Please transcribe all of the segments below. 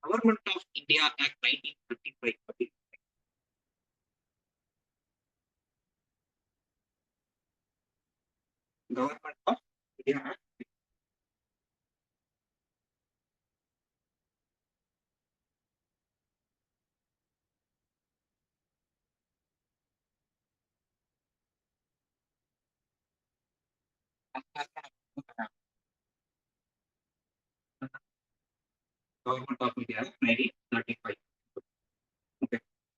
Government of India act 1955 government of India act government of India act 1935.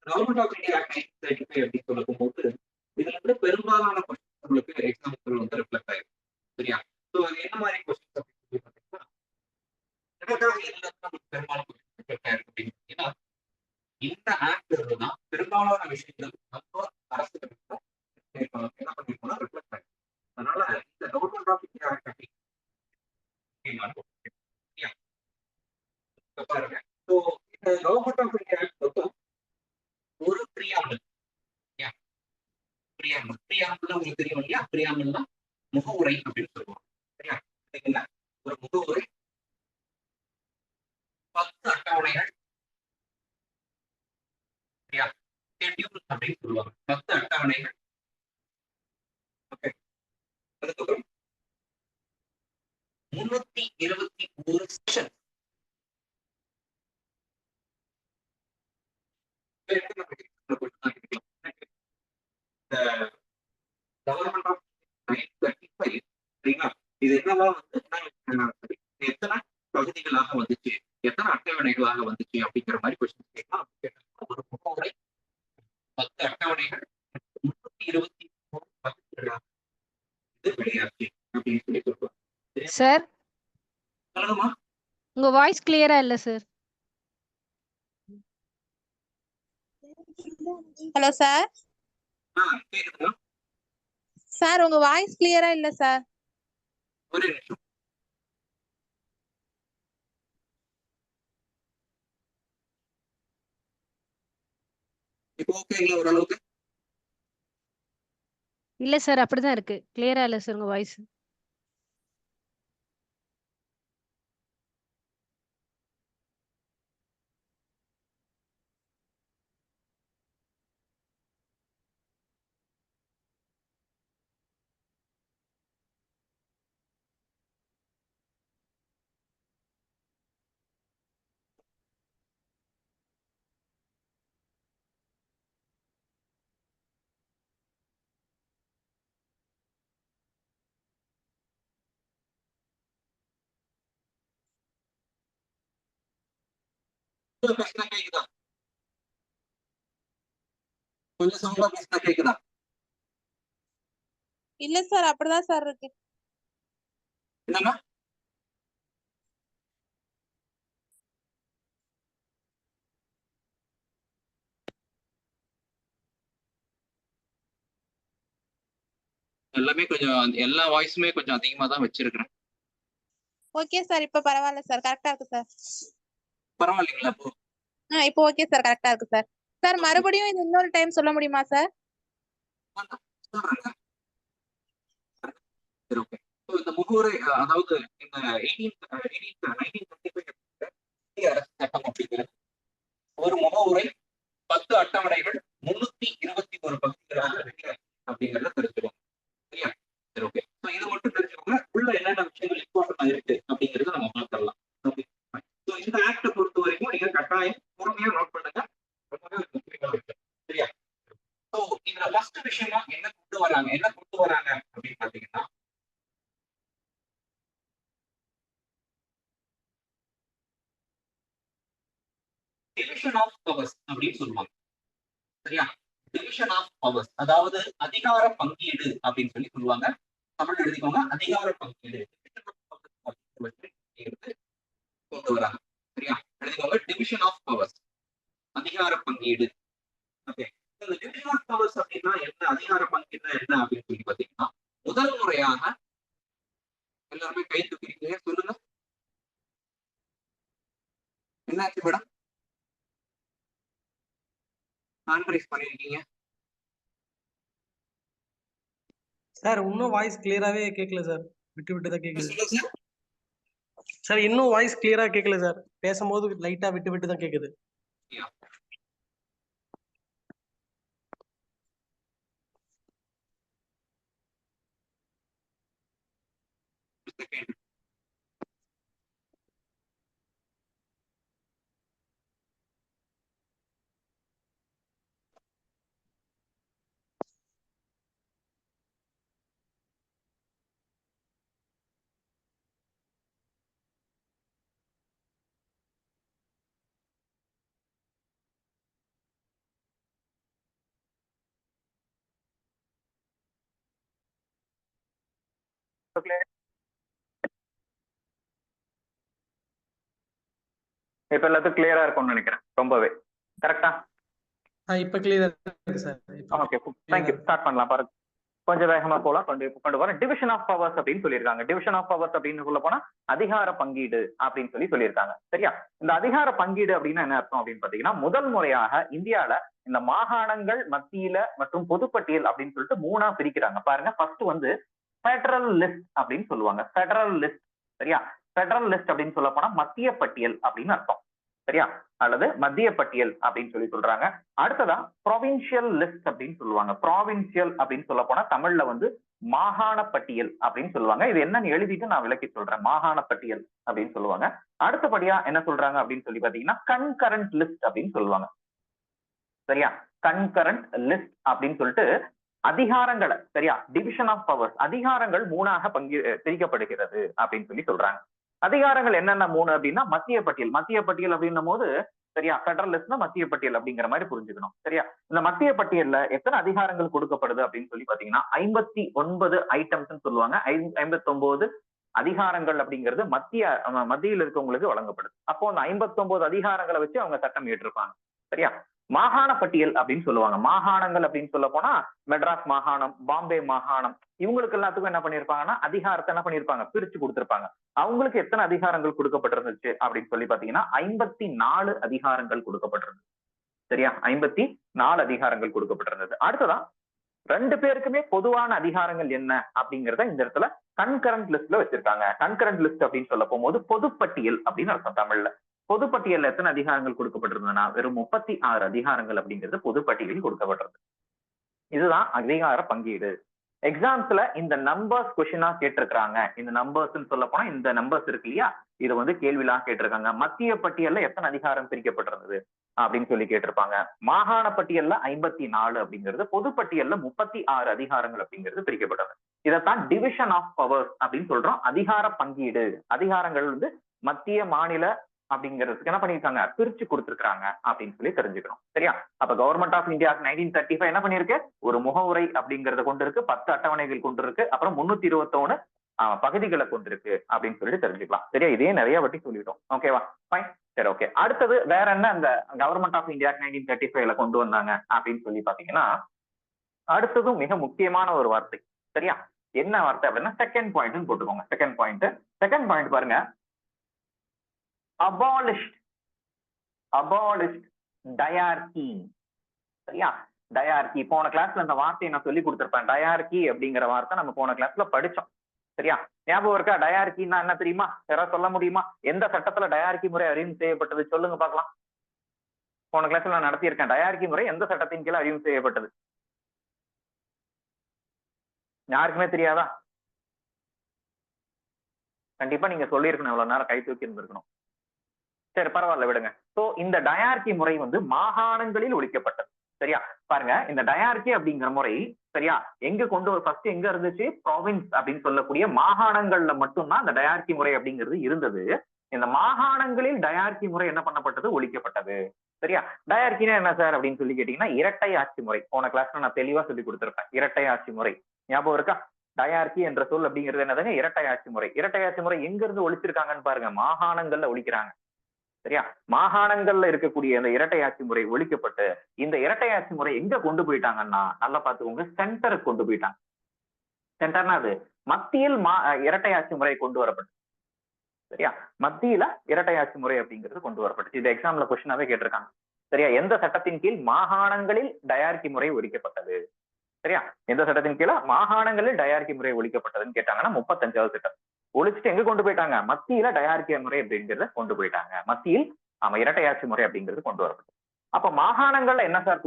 Government of India act 1935 அப்படின்னு சொல்லும் போது இதுல வந்து பெரும்பாலான கொஸ்டின் உங்களுக்கு எக்ஸாம்பிள் வந்து ரிஃப்ளெக்ட் ஆயிருக்கு. சரியா? ஸோ அது என்ன மாதிரி கொஸ்டின்ஸ் அப்படின்னு சொல்லி பார்த்தீங்கன்னா எனக்காக எல்லாருக்கும் பெரும்பாலான கொஸ்டின் ரிஃப்ளெக்ட் ஆயிருக்கு அப்படின்னு பார்த்தீங்கன்னா இந்த ஆக்ட் இருந்துதான் பெரும்பாலான விஷயங்கள் நம்ம அரசு என்ன பண்ணிருக்கோம்னா ரிஃப்ளெக்ட் ஆயிருக்கு. அதனால இந்த கவர்மெண்ட் ஆஃப் இந்தியா ஆக்ட் பாருங்க. ஸோ இந்த கவர்மெண்ட் ஆஃப் இந்தியா ஆக்ட் மொத்தம் ஒரு பிரியாமல் பிரியாமல் உங்களுக்கு தெரியும் இல்லையா? பிரியாமல்னா முகவுரை அப்படின்னு சொல்லுவாங்க. சரியா? சரிங்களா? ஒரு முகவுரை 10 அட்டவணைகள். சரியா? ஷெட்யூல் அப்படின்னு சொல்லுவாங்க. 10 அட்டவணைகள். ஓகே. அதுக்கப்புறம் 321 செக்ஷன். கவர்மெண்ட் ஆஃப் 1935 சரிங்களா? இது என்னவா வந்து எத்தனை பகுதிகளாக வந்துச்சு, எத்தனை அட்டவணைகளாக வந்துச்சு அப்படிங்கிற மாதிரி கொஸ்டின் கேட்கலாம். ஒரு முகவுரை 10 அட்டவணைகள் 323 பகுதிகளாக இது வெளியாச்சு அப்படின்னு சொல்லி சொல்லுவாங்க. சார் சொல்லுங்கம்மா. உங்க வாய்ஸ் கிளியரா இல்ல சார். Hello sir. கேக்குதுங்களா? சார் உங்க வாய்ஸ் கிளியரா இல்ல சார். ஒரு நிமிஷம். இப்போ ஓகேங்களா ஓரளவுக்கு? இல்ல சார், அப்படிதான் இருக்கு. கிளியரா இல்ல சார் உங்க வாய்ஸ். பேசினா கேக்குதா? கொஞ்சம் சவுண்டா பேசினா கேக்குதா? இல்ல சார், அப்படிதான் சார் இருக்கு. என்னங்க? எல்லாமே கொஞ்சம் எல்லா வாய்ஸுமே கொஞ்சம் அதிகமா தான் வச்சிருக்கிறேன். ஓகே சார், இப்ப பரவாயில்ல சார், கரெக்டா இருக்கு சார். பரவாயில்லைங்களா? இப்போ ஓகே சார், கரெக்டா இருக்கு சார். சார் மறுபடியும் இது இன்னொரு டைம் சொல்ல முடியுமா சார்? இந்த முகவுரை அதாவது இந்த 1935 இந்திய அரசு சட்டம் அப்படிங்கிறது ஒரு முகவுரை 10 அட்டவணைகள் 321 பகுதிகளாக வெளியாச்சு அப்படிங்கறத தெரிஞ்சுக்கோங்க. சரியா? சரி, ஓகே. இது மட்டும் தெரிஞ்சுக்கோங்க. உள்ள என்னென்ன விஷயங்கள் இம்பார்ட்டன்டா இருக்கு அப்படிங்கறத நம்ம பார்க்கலாம். ஓகே. இந்த ஆக்ட பொறுத்த வரைக்கும் நீங்க கட்டாயம் பொறுமையா நோட் பண்ணுங்க. ரொம்பவே முக்கியமா இருக்கு. சரியா? இதுல ஃபர்ஸ்ட் விஷயமா என்ன கொண்டு வராங்க அப்படின்னு பாத்தீங்கன்னா டிவிஷன் ஆஃப் பவர்ஸ் அப்படின்னு சொல்லுவாங்க. சரியா? டிவிஷன் ஆஃப் பவர்ஸ் அதாவது அதிகார பங்கீடு அப்படின்னு சொல்லி சொல்லுவாங்க. தமிழ் எழுதிக்கோங்க. அதிகார பங்கீடு கொண்டு வராங்க. சரியா? எழுதிக்கோங்க. டிவிஷன் ஆஃப் பவர்ஸ் அதிகார பங்கீடு. ஓகே. இந்த டிவிஷன் ஆஃப் பவர்ஸ் அப்படின்னா என்ன, அதிகார பங்கீடு என்ன அப்படின்னு சொல்லி பாத்தீங்கன்னா முதல் முறையாக எல்லாருமே கை தூக்கிறீங்க, சொல்லுங்க. என்னாச்சு மேடம்? ஹேண்ட் ரைஸ் பண்ணிருக்கீங்க. சார் இன்னும் வாய்ஸ் கிளியராவே கேட்கல சார், விட்டு விட்டு தான் கேக்குது சொல்லுங்க சார். சார். இன்னும் வாய்ஸ் கிளியரா கேட்கல சார், பேசும்போது லைட்டா விட்டு விட்டு தான் கேக்குது. இப்ப எல்லாத்துக்கும் கிளியரா இருக்கும்னு நினைக்கிறேன், ரொம்பவே கரெக்டா? இப்ப கிளியரா இருக்கு சார். Okay, thank you. ஸ்டார்ட் பண்ணலாம் பாருங்க. கொஞ்சம் வேகமா போலாம், கொண்டு வர டிவிஷன் ஆஃப் பவர்ஸ் அப்படின்னு சொல்லியிருக்காங்க. டிவிஷன் ஆஃப் பவர்ஸ் அப்படின்னு சொல்ல போனா அதிகார பங்கீடு அப்படின்னு சொல்லியிருக்காங்க. சரியா? இந்த அதிகார பங்கீடு அப்படின்னா என்ன அர்த்தம் அப்படின்னு பாத்தீங்கன்னா, முதல் முறையாக இந்தியால இந்த மாகாணங்கள், மத்தியில மற்றும் பொதுப்பட்டியல் அப்படின்னு சொல்லிட்டு 3ஆ பிரிக்கிறாங்க. பாருங்க, ஃபர்ஸ்ட் வந்து ஃபெடரல் லிஸ்ட் அப்படின்னு சொல்லுவாங்க. Federal list. சரியா? ஃபெடரல் லிஸ்ட் அப்படின்னு சொல்ல போனா மத்திய பட்டியல் அப்படின்னு அர்த்தம். சரியா? அல்லது மத்திய பட்டியல் அப்படின்னு சொல்றாங்க. அடுத்ததா ப்ரொவின்சியல் லிஸ்ட் அப்படின்னு சொல்லுவாங்க. ப்ராவின்சியல் அப்படின்னு சொல்ல போனா தமிழ்ல வந்து மாகாண பட்டியல் அப்படின்னு சொல்லுவாங்க. இது என்னன்னு எழுதிட்டு நான் விளக்கி சொல்றேன். மாகாண பட்டியல் அப்படின்னு சொல்லுவாங்க. அடுத்தபடியா என்ன சொல்றாங்க அப்படின்னு சொல்லி பாத்தீங்கன்னா கன்கரண்ட் லிஸ்ட் அப்படின்னு சொல்லுவாங்க. சரியா? கன்கரண்ட் லிஸ்ட் அப்படின்னு சொல்லிட்டு அதிகாரங்களை, சரியா, டிவிஷன் ஆஃப் பவர்ஸ், அதிகாரங்கள் 3ஆக பிரிக்கப்படுகிறது அப்படின்னு சொல்றாங்க. அதிகாரங்கள் என்னென்ன 3 அப்படின்னா மத்திய பட்டியல். மத்திய பட்டியல் அப்படின்னும் போது, சரியா, ஃபெடரல் லிஸ்ட்னா மத்திய பட்டியல் அப்படிங்கிற மாதிரி புரிஞ்சுக்கணும். சரியா? இந்த மத்திய பட்டியல்ல எத்தனை அதிகாரங்கள் கொடுக்கப்படுது அப்படின்னு சொல்லி பாத்தீங்கன்னா 59 ஐட்டம்ஸ் சொல்லுவாங்க. 59 அதிகாரங்கள் அப்படிங்கிறது மத்தியில் இருக்கவங்களுக்கு வழங்கப்படுது. அப்போ அந்த 59 அதிகாரங்களை வச்சு அவங்க சட்டம் ஏற்றிருப்பாங்க. சரியா? மாகாண பட்டியல் அப்படின்னு சொல்லுவாங்க. மாகாணங்கள் அப்படின்னு சொல்ல போனா மெட்ராஸ் மாகாணம், பாம்பே மாகாணம், இவங்களுக்கு எல்லாத்துக்கும் என்ன பண்ணிருப்பாங்கன்னா அதிகாரத்தை என்ன பண்ணிருப்பாங்க, பிரிச்சு கொடுத்திருப்பாங்க. அவங்களுக்கு எத்தனை அதிகாரங்கள் கொடுக்கப்பட்டிருந்துச்சு அப்படின்னு சொல்லி பாத்தீங்கன்னா 54 அதிகாரங்கள் கொடுக்கப்பட்டிருந்தது. சரியா? 54 அதிகாரங்கள் கொடுக்கப்பட்டிருந்தது. அடுத்ததா 2 பேருக்குமே பொதுவான அதிகாரங்கள் என்ன அப்படிங்கறத இந்த இடத்துல கன்கரண்ட் லிஸ்ட்ல வச்சிருக்காங்க. கன்கரண்ட் லிஸ்ட் அப்படின்னு சொல்ல போகும்போது பொதுப்பட்டியல் அப்படின்னு அர்த்தம் தமிழ்ல. பொதுப்பட்டியல்ல எத்தனை அதிகாரங்கள் கொடுக்கப்பட்டிருந்ததுன்னா வெறும் 36 அதிகாரங்கள் அப்படிங்கிறது பொதுப்பட்டியலில் கொடுக்கப்பட்டிருந்தது. இதுதான் அதிகார பங்கீடு. எக்ஸாம்ஸ்ல இந்த நம்பர்ஸ் கொஸ்டினா கேட்டிருக்காங்க. இந்த நம்பர்ஸ் சொல்ல போனா இந்த நம்பர்ஸ் இருக்கு இல்லையா, இது வந்து கேள்விலாம் கேட்டிருக்காங்க. மத்திய பட்டியல்ல எத்தனை அதிகாரம் பிரிக்கப்பட்டிருந்தது அப்படின்னு சொல்லி கேட்டிருப்பாங்க. மாகாண பட்டியல்ல 54 அப்படிங்கிறது, பொதுப்பட்டியல்ல 36 அதிகாரங்கள் அப்படிங்கிறது பிரிக்கப்பட்டது. இதைத்தான் டிவிஷன் ஆஃப் பவர்ஸ் அப்படின்னு சொல்றோம். அதிகார பங்கீடு. அதிகாரங்கள் வந்து மத்திய, மாநில அப்படிங்கிறதுக்கு என்ன பண்ணிருக்காங்க, பிரிச்சு கொடுத்திருக்காங்க அப்படின்னு சொல்லி தெரிஞ்சுக்கணும். சரியா? அப்ப கவர்மெண்ட் ஆஃப் இந்தியா 1935 என்ன பண்ணிருக்கு, ஒரு முகவுரை அப்படிங்கறத கொண்டு இருக்கு, 10 அட்டவணைகள் கொண்டு இருக்கு, அப்புறம் 321 பகுதிகளை கொண்டிருக்கு அப்படின்னு சொல்லிட்டு தெரிஞ்சுக்கலாம். சரியா? இதே நிறைய வாட்டி சொல்லிட்டோம். ஓகேவா? ஃபைன். சரி, ஓகே. அடுத்தது வேற என்ன இந்த கவர்மெண்ட் ஆஃப் இந்தியா 1935ல கொண்டு வந்தாங்க அப்படின்னு சொல்லி பாத்தீங்கன்னா, அடுத்ததும் மிக முக்கியமான ஒரு வார்த்தை. சரியா? என்ன வார்த்தை அப்படின்னா செகண்ட் பாயிண்ட் போட்டுக்கோங்க. செகண்ட் பாயிண்ட் பாருங்க, abolished diarchy. சரியா? டயார்கி. போன கிளாஸ்ல இந்த வார்த்தையை நான் சொல்லி கொடுத்திருப்பேன். டயார்கி அப்படிங்கிற வார்த்தை நம்ம போன கிளாஸ்ல படிச்சோம். சரியா? ஞாபகம் இருக்கா? டயார்கின்னா என்ன தெரியுமா? யாராவது சொல்ல முடியுமா? எந்த சட்டத்துல டயார்கி முறை அறிமுகம் செய்யப்பட்டது சொல்லுங்க பார்க்கலாம். போன கிளாஸ்ல நான் நடத்தியிருக்கேன். டயார்கி முறை எந்த சட்டத்தின் கீழே அறிமுகம் செய்யப்பட்டது? யாருக்குமே தெரியாதா? கண்டிப்பா நீங்க சொல்லியிருக்கணும், இவ்வளவு நேரம் கை தூக்கி இருந்திருக்கணும். சரி, பரவாயில்ல, விடுங்க. சோ இந்த டயார்கி முறை வந்து மாகாணங்களில் ஒழிக்கப்பட்டது. சரியா? பாருங்க, இந்த டயார்கி அப்படிங்கிற முறை, சரியா, எங்க ஃபர்ஸ்ட் எங்க இருந்துச்சு? ப்ராவின்ஸ் அப்படின்னு சொல்லக்கூடிய மாகாணங்கள்ல மட்டும்தான் இந்த டயார்கி முறை அப்படிங்கிறது இருந்தது. இந்த மாகாணங்களில் டயார்கி முறை என்ன பண்ணப்பட்டது? ஒழிக்கப்பட்டது. சரியா? டயார்கினா என்ன சார் அப்படின்னு சொல்லி கேட்டீங்கன்னா இரட்டை ஆட்சி முறை. போன கிளாஸ்ல நான் தெளிவா சொல்லி கொடுத்திருப்பேன். இரட்டை ஆட்சி முறை ஞாபகம் இருக்கா? டயார்கி என்ற சொல் அப்படிங்கிறது என்னதுங்க? இரட்டை ஆட்சி முறை. இரட்டை ஆட்சி முறை எங்க இருந்து ஒழிச்சிருக்காங்கன்னு பாருங்க, மாகாணங்கள்ல ஒழிக்கிறாங்க. சரியா? மாகாணங்கள்ல இருக்கக்கூடிய இந்த இரட்டை ஆட்சி முறை ஒழிக்கப்பட்டு இந்த இரட்டை ஆட்சி முறை எங்க கொண்டு போயிட்டாங்கன்னா, நல்லா பாத்துக்கோங்க, சென்டருக்கு கொண்டு போயிட்டாங்க. சென்டர்னா அது மத்தியில் இரட்டை ஆட்சி முறை கொண்டு வரப்பட்டு. சரியா? மத்தியில இரட்டை ஆட்சி முறை அப்படிங்கிறது கொண்டு வரப்பட்டுச்சு. இது எக்ஸாம்ல கொஸ்டினாவே கேட்டிருக்காங்க. சரியா? எந்த சட்டத்தின் கீழ் மாகாணங்களில் டயார்கி முறை ஒழிக்கப்பட்டது? சரியா? எந்த சட்டத்தின் கீழே மாகாணங்களில் டயார்கி முறை ஒழிக்கப்பட்டதுன்னு கேட்டாங்கன்னா 35வது சட்டம். ஒழிச்சுட்டு எங்க கொண்டு போயிட்டாங்க? மத்தியில டயார்கி முறை அப்படிங்கிறத கொண்டு போயிட்டாங்க. மத்தியில் இரட்டையாட்சி முறை அப்படிங்கிறது கொண்டு வரப்பட்டது. அப்ப மாகாணங்கள்ல என்ன சார்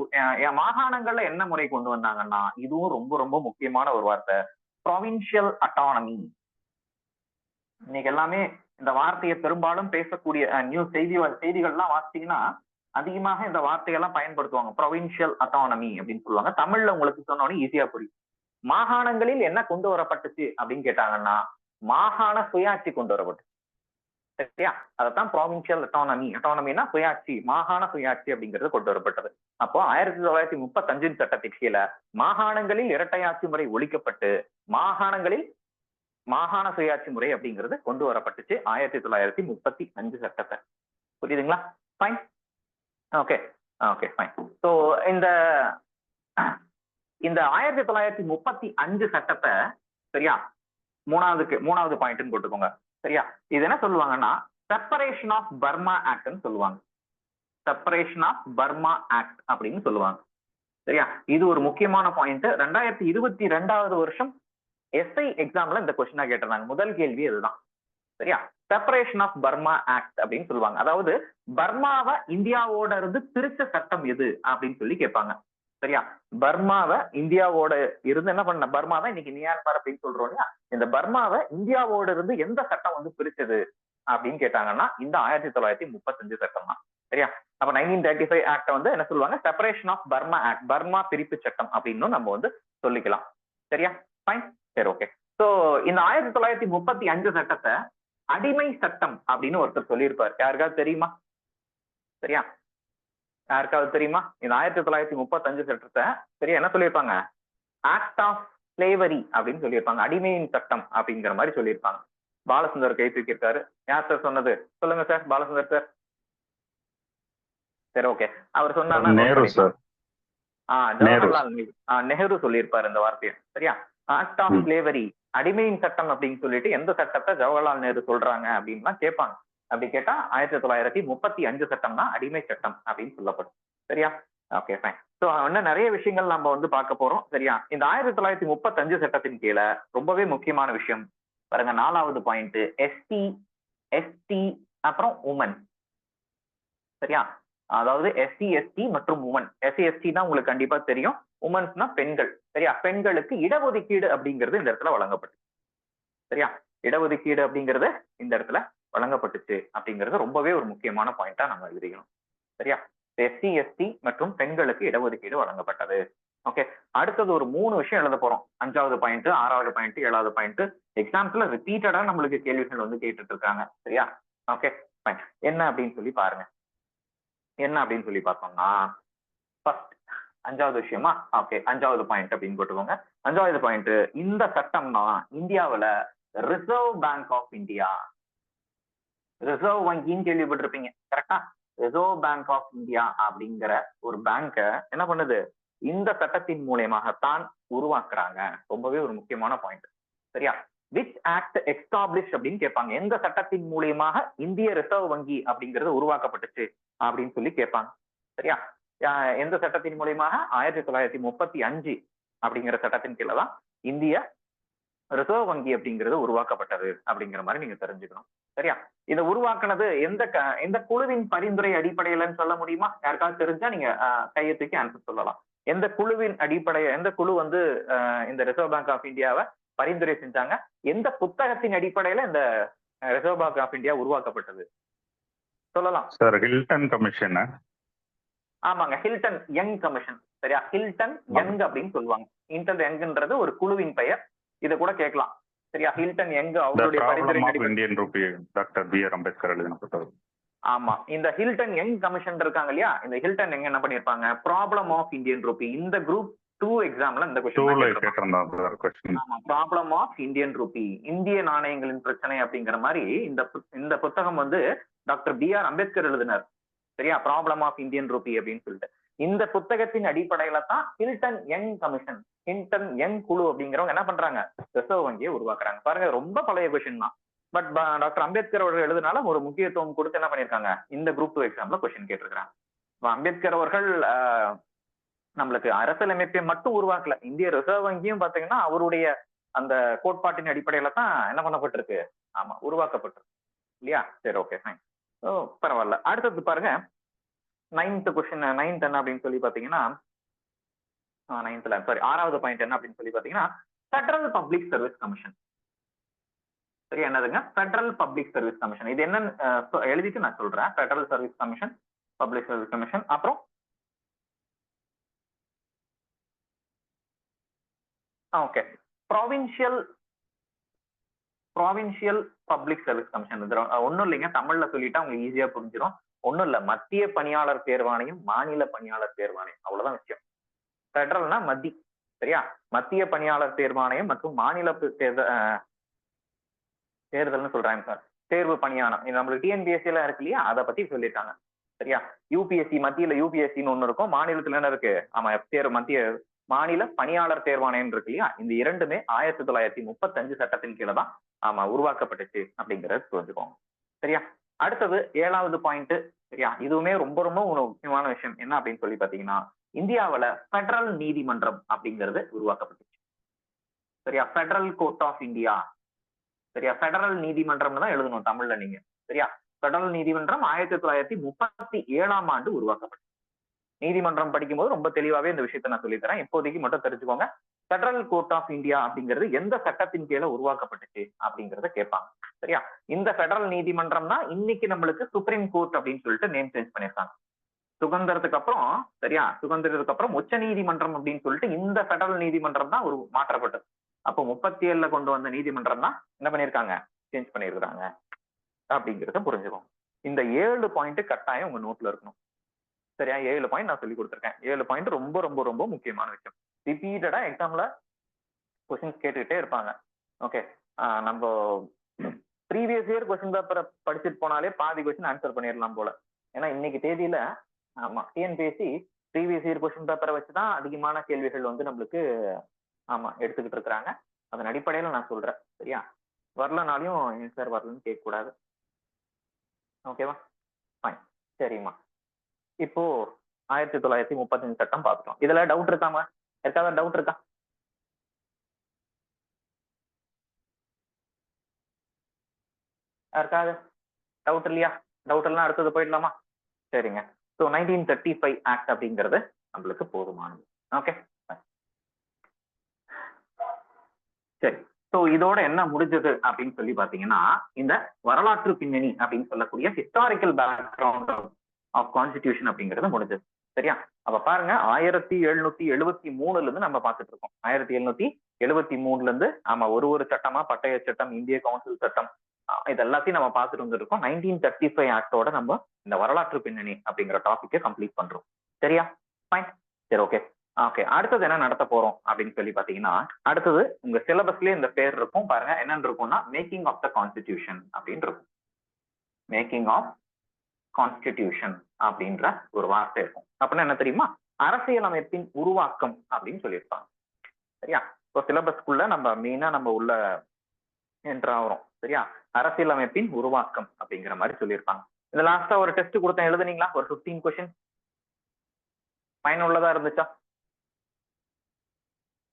மாகாணங்கள்ல என்ன முறை கொண்டு வந்தாங்கன்னா, இதுவும் ரொம்ப ரொம்ப முக்கியமான ஒரு வார்த்தை, ப்ரொவின்சியல் அட்டானமி. இன்னைக்கு எல்லாமே இந்த வார்த்தையை பெரும்பாலும் பேசக்கூடிய நியூஸ் செய்திகள்லாம் வாசிச்சீங்கன்னா அதிகமாக இந்த வார்த்தையெல்லாம் பயன்படுத்துவாங்க. ப்ரொவின்சியல் அட்டானமி அப்படின்னு சொல்லுவாங்க. தமிழ்ல உங்களுக்கு சொன்னோடனே ஈஸியா புரியும். மாகாணங்களில் என்ன கொண்டு வரப்பட்டுச்சு அப்படின்னு கேட்டாங்கன்னா, மாகாண சுயாட்சி கொண்டு வரப்பட்டுச்சு. சரியா? அதைத்தான் ப்ராவின்சியல் அட்டானமி. அட்டானமினா சுயாட்சி, மாகாண சுயாட்சி அப்படிங்கிறது கொண்டு வரப்பட்டது. அப்போ 1935 சட்டத்தின் கீழே மாகாணங்களில் இரட்டையாட்சி முறை ஒழிக்கப்பட்டு மாகாணங்களில் மாகாண சுயாட்சி முறை அப்படிங்கிறது கொண்டு வரப்பட்டுச்சு 1935 சட்டத்தை. புரியுதுங்களா? Fine. Okay okay fine. So இந்த 1935 சட்டத்தை சரியா மூணாவது பாயிண்ட்னு போட்டுக்கோங்க. சரியா? இது என்ன சொல்லுவாங்கன்னா செப்பரேஷன் ஆஃப் பர்மா ஆக்ட்னு சொல்லுவாங்க. செப்பரேஷன் ஆஃப் பர்மா ஆக்ட் அப்படின்னு சொல்லுவாங்க. சரியா? இது ஒரு முக்கியமான பாயிண்ட். 2022வது வருஷம் எஸ்ஐ எக்ஸாம்ல இந்த கொஸ்டினா கேட்டிருந்தாங்க. முதல் கேள்வி அதுதான். சரியா? செப்பரேஷன் ஆஃப் பர்மா ஆக்ட் அப்படின்னு சொல்லுவாங்க. அதாவது பர்மாவை இந்தியாவோட இருந்து பிரிச்ச சட்டம் எது அப்படின்னு சொல்லி கேட்பாங்க. சரியா? பர்மாவை இந்தியாவோட இருந்து என்ன பண்ண, பர்மாவை இன்னைக்கு மியான்மர் அப்படின்னு சொல்றோம் இல்லையா, இந்த பர்மாவை இந்தியாவோட இருந்து எந்த சட்டம் வந்து பிரிச்சது அப்படின்னு கேட்டாங்கன்னா இந்த 1935 சட்டம் தான். சரியா? அப்ப 1935 ஆக்ட வந்து என்ன சொல்லுவாங்க? Separation of Burma act, Burma பிரிப்பு சட்டம் அப்படின்னு நம்ம வந்து சொல்லிக்கலாம். சரியா? ஃபைன். சரி, ஓகே. சோ இந்த 1935 சட்டத்தை அடிமை சட்டம் அப்படின்னு ஒருத்தர் சொல்லியிருப்பார். யாருக்காவது தெரியுமா? சரியா? யாருக்காவது தெரியுமா? இந்த 1935 சட்டத்தை சரியா என்ன சொல்லியிருப்பாங்க? ஆக்ட் ஆஃப் ஸ்லேவரி அப்படின்னு சொல்லியிருப்பாங்க. அடிமையின் சட்டம் அப்படிங்கிற மாதிரி சொல்லியிருப்பாங்க. பாலசுந்தர் கை தூக்கியிருக்காரு. யார் சார் சொன்னது? சொல்லுங்க சார். பாலசுந்தர் சார். சரி, ஓகே. அவர் சொன்னார். ஜவஹர்லால் நெஹ்ரு சொல்லியிருப்பாரு இந்த வார்த்தையை. சரியா? ஆக்ட் ஆஃப் ஸ்லேவரி, அடிமையின் சட்டம் அப்படின்னு சொல்லிட்டு எந்த சட்டத்தை ஜவஹர்லால் நேரு சொல்றாங்க அப்படின்னு கேட்பாங்க. அப்படி கேட்டா 1935 சட்டம் தான் அடிமை சட்டம் அப்படின்னு சொல்லப்படும். சரியா? Okay fine. ஸோ இன்னும் நிறைய விஷயங்கள் நம்ம வந்து பார்க்க போறோம். சரியா? இந்த 1935 சட்டத்தின் கீழே ரொம்பவே முக்கியமான விஷயம் பாருங்க, 4வது பாயிண்ட், எஸ்டி அப்புறம் உமன். சரியா? அதாவது எஸ்சி எஸ்டி மற்றும் உமன். எஸ்சி எஸ்டி தான் உங்களுக்கு கண்டிப்பா தெரியும். உமன்ஸ்னா பெண்கள். சரியா? பெண்களுக்கு இடஒதுக்கீடு அப்படிங்கிறது இந்த இடத்துல வழங்கப்பட்டு. சரியா? இடஒதுக்கீடு அப்படிங்கிறது இந்த இடத்துல வழங்கப்பட்டுச்சு அப்படிங்கிறது ரொம்பவே ஒரு முக்கியமான பாயிண்டா நம்ம எழுதிக்கணும். சரியா? எஸ்சி எஸ்டி மற்றும் பெண்களுக்கு இடஒதுக்கீடு வழங்கப்பட்டது. ஓகே. அடுத்தது ஒரு 3 விஷயம் எழுத போறோம். 5வது பாயிண்ட், 6வது பாயிண்ட், 7வது பாயிண்ட். எக்ஸாம்ஸ்ல ரிப்பீட்டடா நம்மளுக்கு கேள்விகள் வந்து கேட்டுட்டு இருக்காங்க. சரியா? Okay fine. என்ன அப்படின்னு சொல்லி பாருங்க. என்ன அப்படின்னு சொல்லி பார்த்தோம்னா ஃபர்ஸ்ட் 5வது விஷயமா? ஓகே, 5வது பாயிண்ட் அப்படின்னு போட்டுக்கோங்க. 5வது பாயிண்ட், இந்த சட்டம்னா இந்தியாவுல reserve bank of India, reserve வங்கின்னு கேள்விப்பட்டிருப்பீங்க. கரெக்டா? ரிசர்வ் பேங்க் ஆஃப் இந்தியா அப்படிங்கிற ஒரு பேங்க என்ன பண்ணுது? இந்த சட்டத்தின் மூலயமாகத்தான் உருவாக்குறாங்க. ரொம்பவே ஒரு முக்கியமான பாயிண்ட். சரியா? விச் ஆக்ட் எஸ்டாப்ளிஷ் அப்படின்னு கேட்பாங்க. எந்த சட்டத்தின் மூலியமாக இந்திய ரிசர்வ் வங்கி அப்படிங்கிறது உருவாக்கப்பட்டுச்சு அப்படின்னு சொல்லி கேட்பாங்க. சரியா? எந்த சட்டத்தின் மூலியமாக? 1935 அப்படிங்கிற சட்டத்தின் கீழே தான் இந்திய ரிசர்வ் வங்கி அப்படிங்கிறது உருவாக்கப்பட்டது அப்படிங்கிற மாதிரி நீங்க தெரிஞ்சுக்கணும். சரியா? இதை உருவாக்குனது எந்த குழுவின் பரிந்துரை அடிப்படையிலன்னு சொல்ல முடியுமா? யாருக்காவது தெரிஞ்சா நீங்க கையை தூக்கி ஆன்சர் சொல்லலாம். எந்த குழுவின் எந்த குழு வந்து இந்த ரிசர்வ் பேங்க் ஆஃப் இந்தியாவை பரிந்துரை செஞ்சாங்க? எந்த புத்தகத்தின் அடிப்படையில இந்த ரிசர்வ் பேங்க் ஆஃப் இந்தியா உருவாக்கப்பட்டது சொல்லலாம் சார்? Hilton commission. ஆமாங்க, ஹில்டன் யங் கமிஷன். சரியா? ஹில்டன் யங் அப்படின்னு சொல்லுவாங்க. ஹில்டன் யங்ன்றது ஒரு குழுவின் பெயர். இதை கூட கேட்கலாம். சரியா? ஹில்டன் யங் அவருடைய பரிந்துரை Indian Ruby doctor B.R.. Ambedkar எழுதின புத்தகம். ஆமா, இந்த ஹில்டன் யங் கமிஷன் இருக்காங்க இல்லையா, இந்த ஹில்டன் யங் என்ன பண்ணிருப்பாங்க? Problem of Indian rupee. இந்த குரூப் 2 எக்ஸாம்ல இந்த கொஸ்டின். ஆமா, ப்ராப்ளம் ஆஃப் இந்தியன் ரூபி, இந்திய நாணயங்களின் பிரச்சனை அப்படிங்கிற மாதிரி இந்த புத்தகம் வந்து டாக்டர் பி.ஆர். அம்பேத்கர் எழுதினார். சரியா? ப்ராப்ளம் ஆஃப் இந்தியன் ரூபி அப்படின்னு சொல்லிட்டு இந்த புத்தகத்தின் அடிப்படையில தான் Hilton young commission, Hilton young குழு அப்படிங்கிறவங்க என்ன பண்றாங்க? ரிசர்வ் வங்கியை உருவாக்குறாங்க. பாருங்க, ரொம்ப பழைய கொஸ்டின் தான். பட் டாக்டர் அம்பேத்கர் அவர்கள் எழுதினால ஒரு முக்கியத்துவம் கொடுத்து என்ன பண்ணிருக்காங்க? இந்த குரூப் 2 எக்ஸாம்ல கொஸ்டின் கேட்டிருக்காங்க. அம்பேத்கர் அவர்கள் நம்மளுக்கு அரசியலமைப்பை மட்டும் உருவாக்கல, இந்திய ரிசர்வ் வங்கியும் பாத்தீங்கன்னா அவருடைய அந்த கோட்பாட்டின் அடிப்படையில தான் என்ன பண்ணப்பட்டிருக்கு, ஆமா உருவாக்கப்பட்டிருக்கு இல்லையா? சரி, ஓகே, ஃபைன். பரவாயில்ல. அடுத்தது பாருங்க, 9th கொஸ்டின், 9th என்ன அப்படின்னு சொல்லி பாத்தீங்கன்னா, 9th சாரி 6வது பாயிண்ட் என்ன அப்படின்னு சொல்லி பாத்தீங்கன்னா, ஃபெடரல் பப்ளிக் சர்வீஸ் கமிஷன். சரி, என்னதுங்க? Federal public service commission. இது என்னன்னு எழுதிட்டு நான் சொல்றேன். Federal service commission, public service commission. அப்புறம் okay, provincial public service commission. இது ஒன்றும் இல்லைங்க, தமிழ்ல சொல்லிட்டா உங்களுக்கு ஈஸியா புரிஞ்சிடும். ஒன்றும் இல்லை, மத்திய பணியாளர் தேர்வாணையம், மாநில பணியாளர் தேர்வாணையம், அவ்வளவுதான் விஷயம். ஃபெடரல்னா மத்தி, சரியா? மத்திய பணியாளர் தேர்வாணையம் மற்றும் மாநில தேர்தல்னு சொல்றாங்க சார், தேர்வு பணியானம். இது நம்மளுக்கு டிஎன்பிஎஸ்சி எல்லாம் இருக்கு இல்லையா, அதை பத்தி சொல்லிட்டாங்க, சரியா? யூபிஎஸ்சி, மத்தியில யூபிஎஸ்சின்னு ஒண்ணு இருக்கும், மாநிலத்துல என்ன இருக்கு, ஆமா மத்திய மாநில பணியாளர் தேர்வாணையம் இருக்கு இல்லையா? இந்த இரண்டுமே 1935 சட்டத்தின் கீழே தான் ஆமா உருவாக்கப்பட்டுச்சு அப்படிங்கறது புரிஞ்சுக்கோங்க, சரியா? அடுத்தது 7வது பாயிண்ட், சரியா? இதுவுமே ரொம்ப ரொம்ப ஒரு முக்கியமான விஷயம். என்ன அப்படின்னு சொல்லி பாத்தீங்கன்னா, இந்தியாவுல ஃபெடரல் நீதிமன்றம் அப்படிங்கிறது உருவாக்கப்பட்டுச்சு, சரியா? ஃபெடரல் கோர்ட் ஆஃப் இந்தியா, சரியா? ஃபெடரல் நீதிமன்றம் தான் எழுதணும் தமிழ்ல நீங்க, சரியா? ஃபெடரல் நீதிமன்றம் 1937ஆம் ஆண்டு உருவாக்கப்பட்டது. நீதிமன்றம் படிக்கும்போது ரொம்ப தெளிவாவே இந்த விஷயத்த நான் சொல்லித்தரேன், இப்போதைக்கு மட்டும் தெரிஞ்சுக்கோங்க. ஃபெடரல் கோர்ட் ஆஃப் இந்தியா அப்படிங்கிறது எந்த சட்டத்தின் கீழே உருவாக்கப்பட்டுச்சு அப்படிங்கறத கேட்பாங்க, சரியா? இந்த ஃபெடரல் நீதிமன்றம் தான் இன்னைக்கு நம்மளுக்கு சுப்ரீம் கோர்ட் அப்படின்னு சொல்லிட்டு நேம் சேஞ்ச் பண்ணிருக்காங்க. சுதந்திரத்துக்கு அப்புறம், சரியா, சுதந்திரத்துக்கு அப்புறம் உச்ச நீதிமன்றம் அப்படின்னு சொல்லிட்டு இந்த ஃபெடரல் நீதிமன்றம் தான் ஒரு மாற்றப்பட்டது. அப்போ 37ல கொண்டு வந்த நீதிமன்றம் தான் என்ன பண்ணிருக்காங்க, சேஞ்ச் பண்ணிருக்காங்க அப்படிங்கிறத புரிஞ்சுக்கோங்க. இந்த 7 பாயிண்ட் கட்டாயம் உங்க நோட்ல இருக்கணும், சரியா? 7 பாயிண்ட் நான் சொல்லி கொடுத்துருக்கேன். 7 பாயிண்ட் ரொம்ப ரொம்ப ரொம்ப முக்கியமான விஷயம். ரிப்பீட்டடா எக்ஸாம்ல கொஸ்டின்ஸ் கேட்டுக்கிட்டே இருப்பாங்க. ஓகே, நம்ம ப்ரீவியஸ் இயர் கொஸ்டின் பேப்பரை படிச்சுட்டு போனாலே பாதி கொஸ்டின் ஆன்சர் பண்ணிடலாம் போல. ஏன்னா இன்னைக்கு தேதியில ஆமா டிஎன்பிஎஸ்சி ப்ரீவியஸ் இயர் கொஸ்டின் பேப்பரை வச்சுதான் அதிகமான கேள்விகள் வந்து நம்மளுக்கு ஆமா எடுத்துக்கிட்டு இருக்கிறாங்க. அதன் அடிப்படையில நான் சொல்றேன், சரியா? வரலனாலையும் ஏன் சார் வரலன்னு கேட்க கூடாது, ஓகேவா? ஃபைன், சரிம்மா. இப்போ 1935 சட்டம் பார்த்துட்டோம். இதுல டவுட் இருக்காமா? இருக்காத டவுட் இருக்கா? யாருக்காவது டவுட் இல்லையா? டவுட் எல்லாம் அடுத்தது போயிடலாமா? சரிங்க. ஸோ 1935 ஆக்ட் அப்படிங்கிறது நம்மளுக்கு போதுமானது. ஓகே, சரி. ஸோ இதோட என்ன முடிஞ்சது அப்படின்னு சொல்லி பாத்தீங்கன்னா, இந்த வரலாற்று பின்னணி அப்படின்னு சொல்லக்கூடிய ஹிஸ்டாரிக்கல் பேக்ரவுண்ட் ஆஃப் கான்ஸ்டிடியூஷன் அப்படிங்கிறது முடிஞ்சது, சரியா? அப்ப பாருங்க, 1773ல இருந்து நம்ம பார்த்துட்டு இருக்கோம். 1773ல இருந்து ஆமா ஒரு சட்டமா பட்டய சட்டம், இந்திய கவுன்சில் சட்டம், இது எல்லாத்தையும் நம்ம பார்த்துட்டு வந்துருக்கோம். 1935 ஆக்டோட நம்ம இந்த வரலாற்று பின்னணி அப்படிங்கிற டாபிக்கை கம்ப்ளீட் பண்றோம், சரியா? ஃபைன், சரி, ஓகே. ஓகே, அடுத்தது என்ன நடத்த போறோம் அப்படின்னு சொல்லி பாத்தீங்கன்னா, அடுத்தது உங்க சிலபஸ்லயே இந்த பேர் இருக்கும் பாருங்க, என்னன்னு இருக்கும்னா மேக்கிங் ஆஃப் த கான்ஸ்டிடியூஷன் அப்படின்னு இருக்கும். மேக்கிங் ஆஃப் கான்ஸ்டிடியூஷன் அப்படின்ற ஒரு வார்த்தை இருக்கும். அப்படின்னா என்ன தெரியுமா? அரசியலமைப்பின் உருவாக்கம் அப்படின்னு சொல்லியிருப்பாங்க, சரியா? இப்போ சிலபஸ்க்குள்ள நம்ம மெயினா நம்ம உள்ள என்ட்ரு ஆகிறோம், சரியா? அரசியலமைப்பின் உருவாக்கம் அப்படிங்கிற மாதிரி சொல்லியிருப்பாங்க. இந்த லாஸ்டா ஒரு டெஸ்ட் கொடுத்தேன், எழுதுனீங்களா? ஒரு 15 கொஸ்டின் பயனுள்ளதா இருந்துச்சா?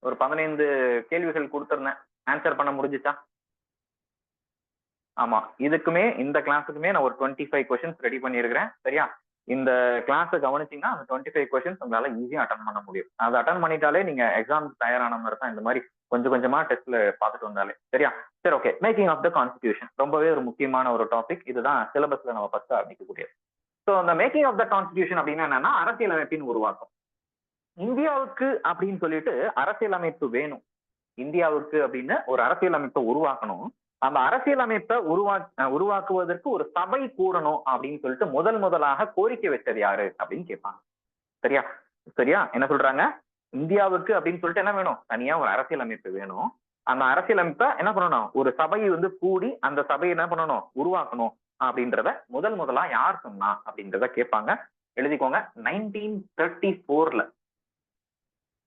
ஒரு 15 கேள்விகள் கொடுத்திருந்தேன், ஆன்சர் பண்ண முடிஞ்சுச்சா? ஆமா, இதுக்குமே இந்த கிளாஸுக்குமே நான் ஒரு 25 கொஸ்டின்ஸ் ரெடி பண்ணியிருக்கிறேன், சரியா? இந்த கிளாஸை கவனிச்சீங்கன்னா அந்த 25 கொஸ்டின்ஸ் உங்களால ஈஸியா அட்டன் பண்ண முடியும். அதை அட்டன் பண்ணிட்டாலே நீங்க எக்ஸாமுக்கு தயாரான மாதிரி தான். இந்த மாதிரி கொஞ்சம் கொஞ்சமா டெஸ்ட்ல பார்த்துட்டு வந்தாலே, சரியா? சரி, okay. Making of the constitution ரொம்பவே ஒரு முக்கியமான ஒரு டாபிக். இதுதான் சிலபஸ்ல நம்ம ஃபர்ஸ்ட் ஆரம்பிக்கக்கூடியது. ஸோ அந்த மேக்கிங் ஆஃப் த கான்ஸ்டிடியூஷன் அப்படின்னா என்னன்னா, அரசியலமைப்பின் உருவாக்கம். இந்தியாவுக்கு அப்படின்னு சொல்லிட்டு அரசியலமைப்பு வேணும். இந்தியாவுக்கு அப்படின்னு ஒரு அரசியலமைப்பை உருவாக்கணும். அந்த அரசியலமைப்பை உருவாக்குவதற்கு ஒரு சபை கூடணும் அப்படின்னு சொல்லிட்டு முதலாக கோரிக்கை வச்சது யாரு அப்படின்னு கேட்பாங்க, சரியா? சரியா, என்ன சொல்றாங்க? இந்தியாவுக்கு அப்படின்னு சொல்லிட்டு என்ன வேணும்? தனியா ஒரு அரசியலமைப்பு வேணும். அந்த அரசியலமைப்பை என்ன பண்ணணும்? ஒரு சபை வந்து கூடி அந்த சபையை என்ன பண்ணணும்? உருவாக்கணும் அப்படின்றத முதலா யார் சொன்னா அப்படின்றத கேட்பாங்க. எழுதிக்கோங்க. 1934ல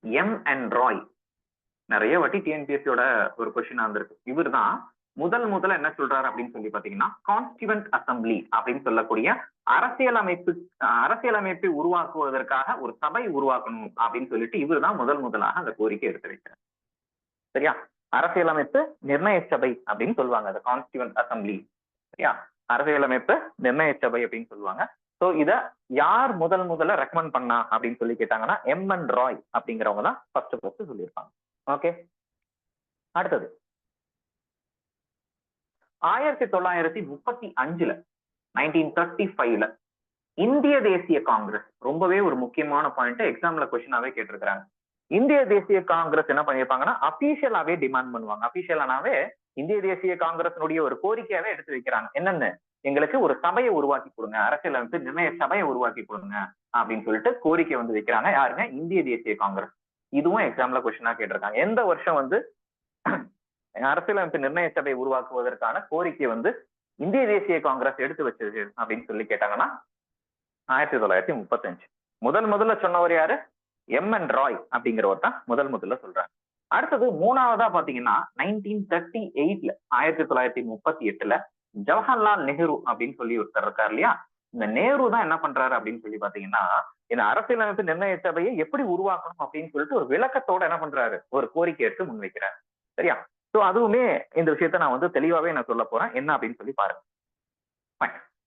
எம் என் ராய், நிறைய வாட்டி டிஎன்பிஎஸ்சியோட ஒரு கொஸ்டின் வந்திருக்கு. இவர் தான் முதல்ல என்ன சொல்றாரு அப்படின்னு சொல்லி பாத்தீங்கன்னா கான்ஸ்டியூவன்ட் அசம்பிளி அப்படின்னு சொல்லக்கூடிய அரசியலமைப்பை உருவாக்குவதற்காக ஒரு சபை உருவாக்கணும் அப்படின்னு சொல்லிட்டு இவருதான் முதலாக அந்த கோரிக்கை எடுத்து வைக்கிறார். சரியா? அரசியலமைப்பு நிர்ணய சபை அப்படின்னு சொல்லுவாங்க, அந்த கான்ஸ்டியூவன்ட் அசம்பிளி. சரியா? அரசியலமைப்பு நிர்ணய சபை அப்படின்னு சொல்லுவாங்க. சோ இத யார் முதல்ல ரெக்கமெண்ட் பண்ணா அப்படின்னு சொல்லி கேட்டாங்கன்னா எம்.என். ராய் அப்படிங்கிறவங்க தான் ஃபர்ஸ்ட் சொல்லியிருப்பாங்க. ஓகே, அடுத்தது 1935 1935 இந்திய தேசிய காங்கிரஸ், ரொம்பவே ஒரு முக்கியமான பாயிண்ட், எக்ஸாம்ல கொஸ்டினாவே கேட்டிருக்காங்க. இந்திய தேசிய காங்கிரஸ் என்ன பண்ணிருப்பாங்கன்னா அபிஷியலாவே டிமாண்ட் பண்ணுவாங்க. அபிஷியலானாவே இந்திய தேசிய காங்கிரஸினுடைய ஒரு கோரிக்கையாவே எடுத்து வைக்கிறாங்க. என்னன்னு, எங்களுக்கு ஒரு சபையை உருவாக்கி கொடுங்க, அரசியலமைப்பு நிர்ணய சபையை உருவாக்கி கொடுங்க அப்படின்னு சொல்லிட்டு கோரிக்கை வந்து வைக்கிறாங்க. யாருங்க? இந்திய தேசிய காங்கிரஸ். இதுவும் எக்ஸாம்ல கொஸ்டினா கேட்டிருக்காங்க. எந்த வருஷம் வந்து அரசியலமைப்பு நிர்ணய சபை உருவாக்குவதற்கான கோரிக்கை வந்து இந்திய தேசிய காங்கிரஸ் எடுத்து வச்சது அப்படின்னு சொல்லி கேட்டாங்கன்னா 1935. முதல்ல சொன்னவர் யாரு? எம்.என். ராய் அப்படிங்கிறவர் தான் முதல்ல சொல்றாங்க. அடுத்தது மூணாவதா பாத்தீங்கன்னா 1938 1938 ஜவஹர்லால் நேரு அப்படின்னு சொல்லி ஒருத்தர் இருக்காரு இல்லையா? இந்த நேரு தான் என்ன பண்றாரு அப்படின்னு சொல்லி பாத்தீங்கன்னா இந்த அரசியலமைப்பு நிர்ணய சபையை எப்படி உருவாக்கணும் அப்படின்னு சொல்லிட்டு ஒரு விளக்கத்தோட என்ன பண்றாரு, ஒரு கோரிக்கை எடுத்து முன்வைக்கிறாரு. சரியா? சோ அதுவுமே இந்த விஷயத்த நான் வந்து தெளிவாவே நான் சொல்ல போறேன், என்ன அப்படின்னு சொல்லி பாருங்க.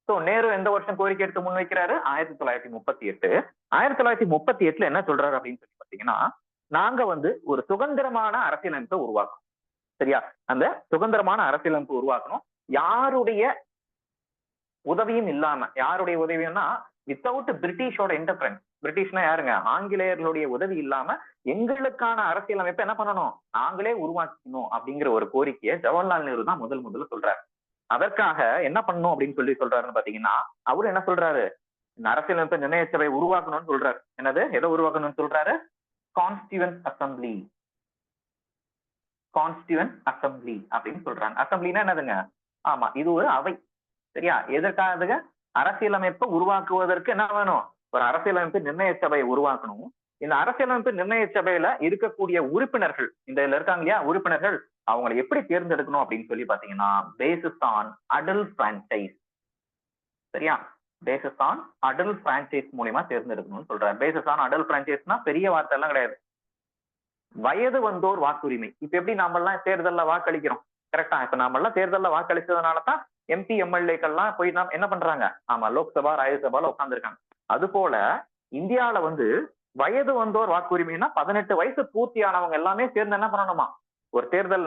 சோ நேரு எந்த வருஷம் கோரிக்கை எடுத்து முன்வைக்கிறாரு? 1938. 1938 என்ன சொல்றாரு அப்படின்னு சொல்லி பாத்தீங்கன்னா, நாங்க வந்து ஒரு சுதந்திரமான அரசியலமைப்பை உருவாக்கணும். சரியா? அந்த சுதந்திரமான அரசியலமைப்பு உருவாக்கணும், யாருடைய உதவியும் இல்லாம. யாருடைய உதவியும்னா வித்தவுட் பிரிட்டிஷோட இன்டர்ஃபரன்ஸ். பிரிட்டிஷ்னா யாருங்க? ஆங்கிலேயர்களுடைய உதவி இல்லாம எங்களுக்கான அரசியலமைப்பை என்ன பண்ணணும், நாங்களே உருவாக்கணும் அப்படிங்கிற ஒரு கோரிக்கையை ஜவஹர்லால் நேரு தான் முதல்ல சொல்றாரு. அதற்காக என்ன பண்ணணும் அப்படின்னு சொல்லி சொல்றாருன்னு பாத்தீங்கன்னா, அவரு என்ன சொல்றாரு, இந்த அரசியலமைப்பு நிர்ணய சபை உருவாக்கணும்னு சொல்றாரு. என்னது, எதை உருவாக்கணும்னு சொல்றாரு? Constituent assembly. கான்ஸ்டியூவன்ட் அசம்பிளி அப்படின்னு சொல்றாங்க. அசம்பிளினா என்னதுங்க? ஆமா, இது ஒரு அவை. சரியா? எதற்காக? அரசியலமைப்பை உருவாக்குவதற்கு என்ன வேணும், ஒரு அரசியலமைப்பு நிர்ணய சபையை உருவாக்கணும். இந்த அரசியலமைப்பு நிர்ணய சபையில இருக்கக்கூடிய உறுப்பினர்கள், இந்த இதுல இருக்காங்க இல்லையா உறுப்பினர்கள், அவங்களை எப்படி தேர்ந்தெடுக்கணும் அப்படின்னு சொல்லி பாத்தீங்கன்னா பேசிஸ் ஆன் அடல்ட் பிரான்சைஸ். சரியா? பேசிஸ் ஆன் அடல்ட் பிரான்சைஸ் மூலியமா தேர்ந்தெடுக்கணும்னு சொல்றாரு. பேசிஸ் ஆன் அடல்ட் பிரான்சைஸ்னா பெரிய வார்த்தை எல்லாம் கிடையாது, வயது வந்தோர் வாக்குரிமை. இப்ப எப்படி நாம எல்லாம் தேர்தல்ல வாக்களிக்கிறோம், கரெக்டா? இப்ப நாம எல்லாம் தேர்தல்ல வாக்களிச்சதுனாலதான் எம்பி எம்எல்ஏக்கள்லாம் போய் நாம் என்ன பண்றாங்க, ஆமா, லோக்சபா ராஜ்யசபால உட்கார்ந்துருக்காங்க. அது போல இந்தியாவில வந்து வயது வந்தோர் வாக்குரிமைன்னா 18 வயசு பூர்த்தியானவங்க எல்லாமே சேர்ந்து என்ன பண்ணணுமா, ஒரு தேர்தல்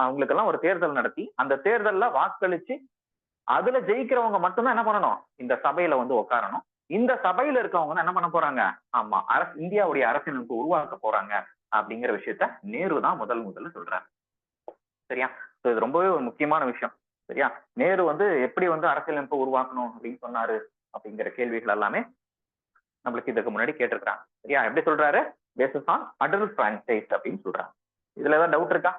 அவங்களுக்கு எல்லாம் ஒரு தேர்தல் நடத்தி அந்த தேர்தல்ல வாக்களிச்சு அதுல ஜெயிக்கிறவங்க மட்டும்தான் என்ன பண்ணணும், இந்த சபையில வந்து உட்காரணும். இந்த சபையில இருக்கவங்க என்ன பண்ண போறாங்க, ஆமா, இந்தியாவுடைய அரசியலமைப்பு உருவாக்க போறாங்க அப்படிங்கிற விஷயத்த நேரு தான் முதல்ல சொல்றாரு. சரியா? இது ரொம்பவே ஒரு முக்கியமான விஷயம். சரியா? நேரு வந்து எப்படி வந்து அரசியலமைப்பை உருவாக்கணும் அப்படின்னு சொன்னாரு அப்படிங்கிற கேள்விகள் எல்லாமே நம்மளுக்கு இதுக்கு முன்னாடி கேட்டிருக்கிறாங்க. சரியா? எப்படி சொல்றாரு? பேசிஸ் ஆன் அடல்ட் பிரான்சைஸ் அப்படின்னு சொல்றாங்க. இதுல ஏதாவது டவுட் இருக்கா?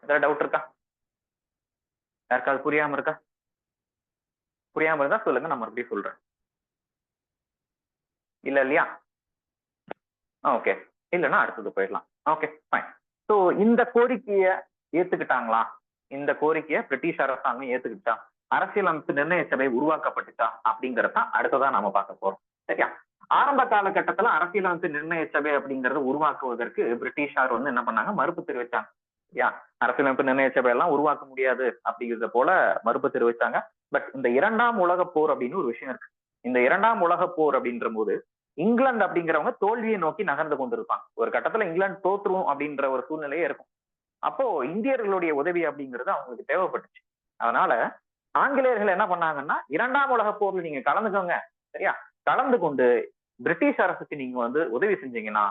ஏதாவது டவுட் இருக்கா? யாருக்காவது புரியாம இருக்கா? புரியாம இருந்தா சொல்லுங்க, நான் மறுபடியும் சொல்றேன். இல்லையா? ஓகே, இல்லைன்னா அடுத்தது போயிடலாம். Okay, fine. ஸோ இந்த கோரிக்கைய ஏத்துக்கிட்டாங்களா? இந்த கோரிக்கையை பிரிட்டிஷ் அரசாங்கம் ஏத்துக்கிட்டா, அரசியலமைப்பு நிர்ணய சபை உருவாக்கப்பட்டுச்சா அப்படிங்கறத அடுத்ததா நாம பார்க்க போறோம். சரியா? ஆரம்ப காலகட்டத்துல அரசியலமைப்பு நிர்ணய சபை அப்படிங்கறத உருவாக்குவதற்கு பிரிட்டிஷார் வந்து என்ன பண்ணாங்க, மறுப்பு தெரிவிச்சாங்க. சரியா? அரசியலமைப்பு நிர்ணய சபை எல்லாம் உருவாக்க முடியாது அப்படிங்கிறத போல மறுப்பு தெரிவிச்சாங்க. பட் இந்த 2ஆம் உலக போர் அப்படின்னு ஒரு விஷயம் இருக்கு. இந்த 2ஆம் உலக போர் அப்படின்ற போது இங்கிலாந்து அப்படிங்கிறவங்க தோல்வியை நோக்கி நகர்ந்து கொண்டிருப்பாங்க. ஒரு கட்டத்துல இங்கிலாந்து தோற்றுரும் அப்படின்ற ஒரு சூழ்நிலையே இருக்கும். அப்போ இந்தியர்களுடைய உதவி அப்படிங்கிறது அவங்களுக்கு தேவைப்பட்டுச்சு. அதனால ஆங்கிலேயர்கள் என்ன பண்ணாங்கன்னா, 2ஆம் உலக போர்ல நீங்க கலந்துக்கோங்க, சரியா, கலந்து கொண்டு பிரிட்டிஷ் அரசுக்கு நீங்க வந்து உதவி செஞ்சீங்கன்னா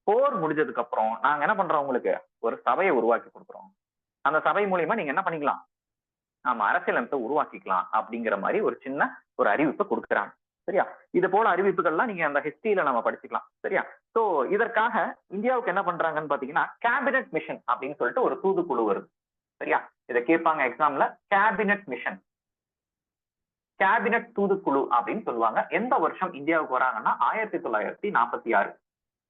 போர் முடிஞ்சதுக்கு அப்புறம் நாங்க என்ன பண்றோம், உங்களுக்கு ஒரு சபையை உருவாக்கி கொடுக்குறோம். அந்த சபை மூலியமா நீங்க என்ன பண்ணிக்கலாம், ஆமா, அரசியலமைப்பை உருவாக்கிக்கலாம் அப்படிங்கிற மாதிரி ஒரு சின்ன ஒரு அறிவிப்பை கொடுக்குறாங்க. சரியா? இது போல அறிவிப்புகள்லாம் நீங்க அந்த ஹிஸ்டரியில நம்ம படிச்சுக்கலாம். சரியா? சோ இதற்காக இந்தியாவுக்கு என்ன பண்றாங்கன்னு பாத்தீங்கன்னா கேபினெட் மிஷன் அப்படின்னு சொல்லிட்டு ஒரு தூதுக்குழு வருது. சரியா? இதை கேட்பாங்க எக்ஸாம்ல. கேபினெட் மிஷன், கேபினெட் தூதுக்குழு அப்படின்னு சொல்லுவாங்க. எந்த வருஷம் இந்தியாவுக்கு வராங்கன்னா 1946.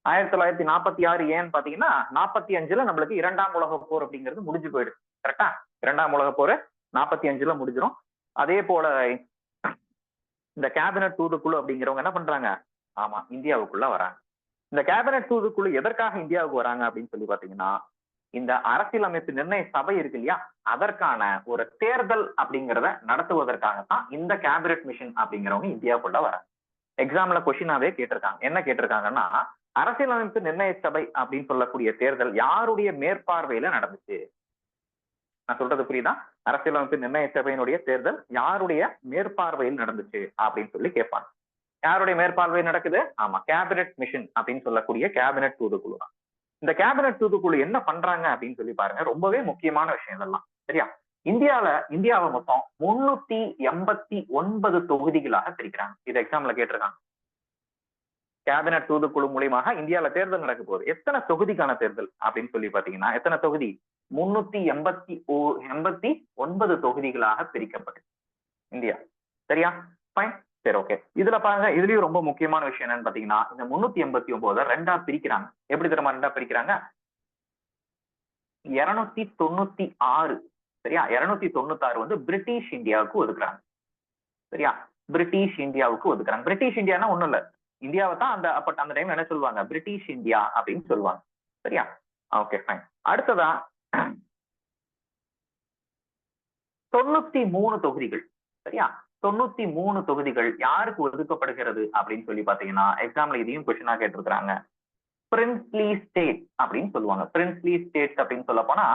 1946 ஏன்னு பாத்தீங்கன்னா 45ல நம்மளுக்கு 2ஆம் உலகப் போர் அப்படிங்கிறது முடிஞ்சு போயிடுது. கரெக்டா? 2ஆம் உலகப் போர் 45ல முடிஞ்சிடும். அதே போல இந்த கேபினட் தூதுக்குழு அப்படிங்கிறவங்க என்ன பண்றாங்க? ஆமா, இந்தியாவுக்குள்ள வராங்க. இந்த கேபினட் தூதுக்குழு எதற்காக இந்தியாவுக்கு வராங்க அப்படின்னு சொல்லி பாத்தீங்கன்னா, இந்த அரசியலமைப்பு நிர்ணய சபை இருக்கு இல்லையா, அதற்கான ஒரு தேர்தல் அப்படிங்கிறத நடத்துவதற்காகத்தான் இந்த கேபினட் மிஷன் அப்படிங்கிறவங்க இந்தியாவுக்குள்ள வராங்க. எக்ஸாம்ல கொஸ்டினாவே கேட்டிருக்காங்க. என்ன கேட்டிருக்காங்கன்னா, அரசியலமைப்பு நிர்ணய சபை அப்படின்னு சொல்லக்கூடிய தேர்தல் யாருடைய மேற்பார்வையில நடந்துச்சு? நான் சொல்றது புரியுதா? அரசியலமைப்பு நிர்ணய சபையினுடைய தேர்தல் யாருடைய மேற்பார்வையில் நடந்துச்சு அப்படின்னு சொல்லி கேட்பாங்க. யாருடைய மேற்பார்வையில் நடக்குது? ஆமா, கேபினட் மிஷன் அப்படின்னு சொல்லக்கூடிய கேபினட் தூதுக்குழு தான். இந்த கேபினட் தூதுக்குழு என்ன பண்றாங்க அப்படின்னு சொல்லி பாருங்க. ரொம்பவே முக்கியமான விஷயம் இதெல்லாம். சரியா? இந்தியாவை மொத்தம் 389 தொகுதிகளாக பிரிக்கிறாங்க. இது எக்ஸாம்ல கேட்டிருக்காங்க. கேபினட் தூதுக்குழு மூலியமாக இந்தியாவில தேர்தல் நடக்க போகுது. எத்தனை தொகுதிக்கான தேர்தல் அப்படின்னு சொல்லி பாத்தீங்கன்னா, எத்தனை தொகுதி? 389 தொகுதிகளாக பிரிக்கப்பட்டது இந்தியா. சரியா? ஃபைன். சரி, ஓகே. இதுல பாருங்க, இதுலயும் ரொம்ப முக்கியமான விஷயம் என்னன்னு பாத்தீங்கன்னா, இந்த 389 ரெண்டா பிரிக்கிறாங்க. எப்படி தெரியுமா ரெண்டா பிரிக்கிறாங்க? 296. சரியா? 296 வந்து பிரிட்டிஷ் இந்தியாவுக்கு ஒதுக்குறாங்க. சரியா? பிரிட்டிஷ் இந்தியாவுக்கு ஒதுக்குறாங்க. பிரிட்டிஷ் இந்தியானா ஒண்ணும் இல்ல, இந்தியாவை தான் அந்த டைம் என்ன சொல்லுவாங்க? பிரிட்டிஷ் இந்தியா அப்படின்னு சொல்லுவாங்க. சரியா? Okay, fine. அடுத்ததா 93 தொகுதிகள். சரியா? 93 தொகுதிகள் யாருக்கு ஒதுக்கப்படுகிறது அப்படின்னு சொல்லி பாத்தீங்கன்னா, எக்ஸாம்ல இதையும் கொஸ்டினா கேட்டிருக்கிறாங்க. பிரின்ஸ்லி ஸ்டேட் அப்படின்னு சொல்லுவாங்க. பிரின்ஸ்லி ஸ்டேட் அப்படின்னு சொல்ல போனா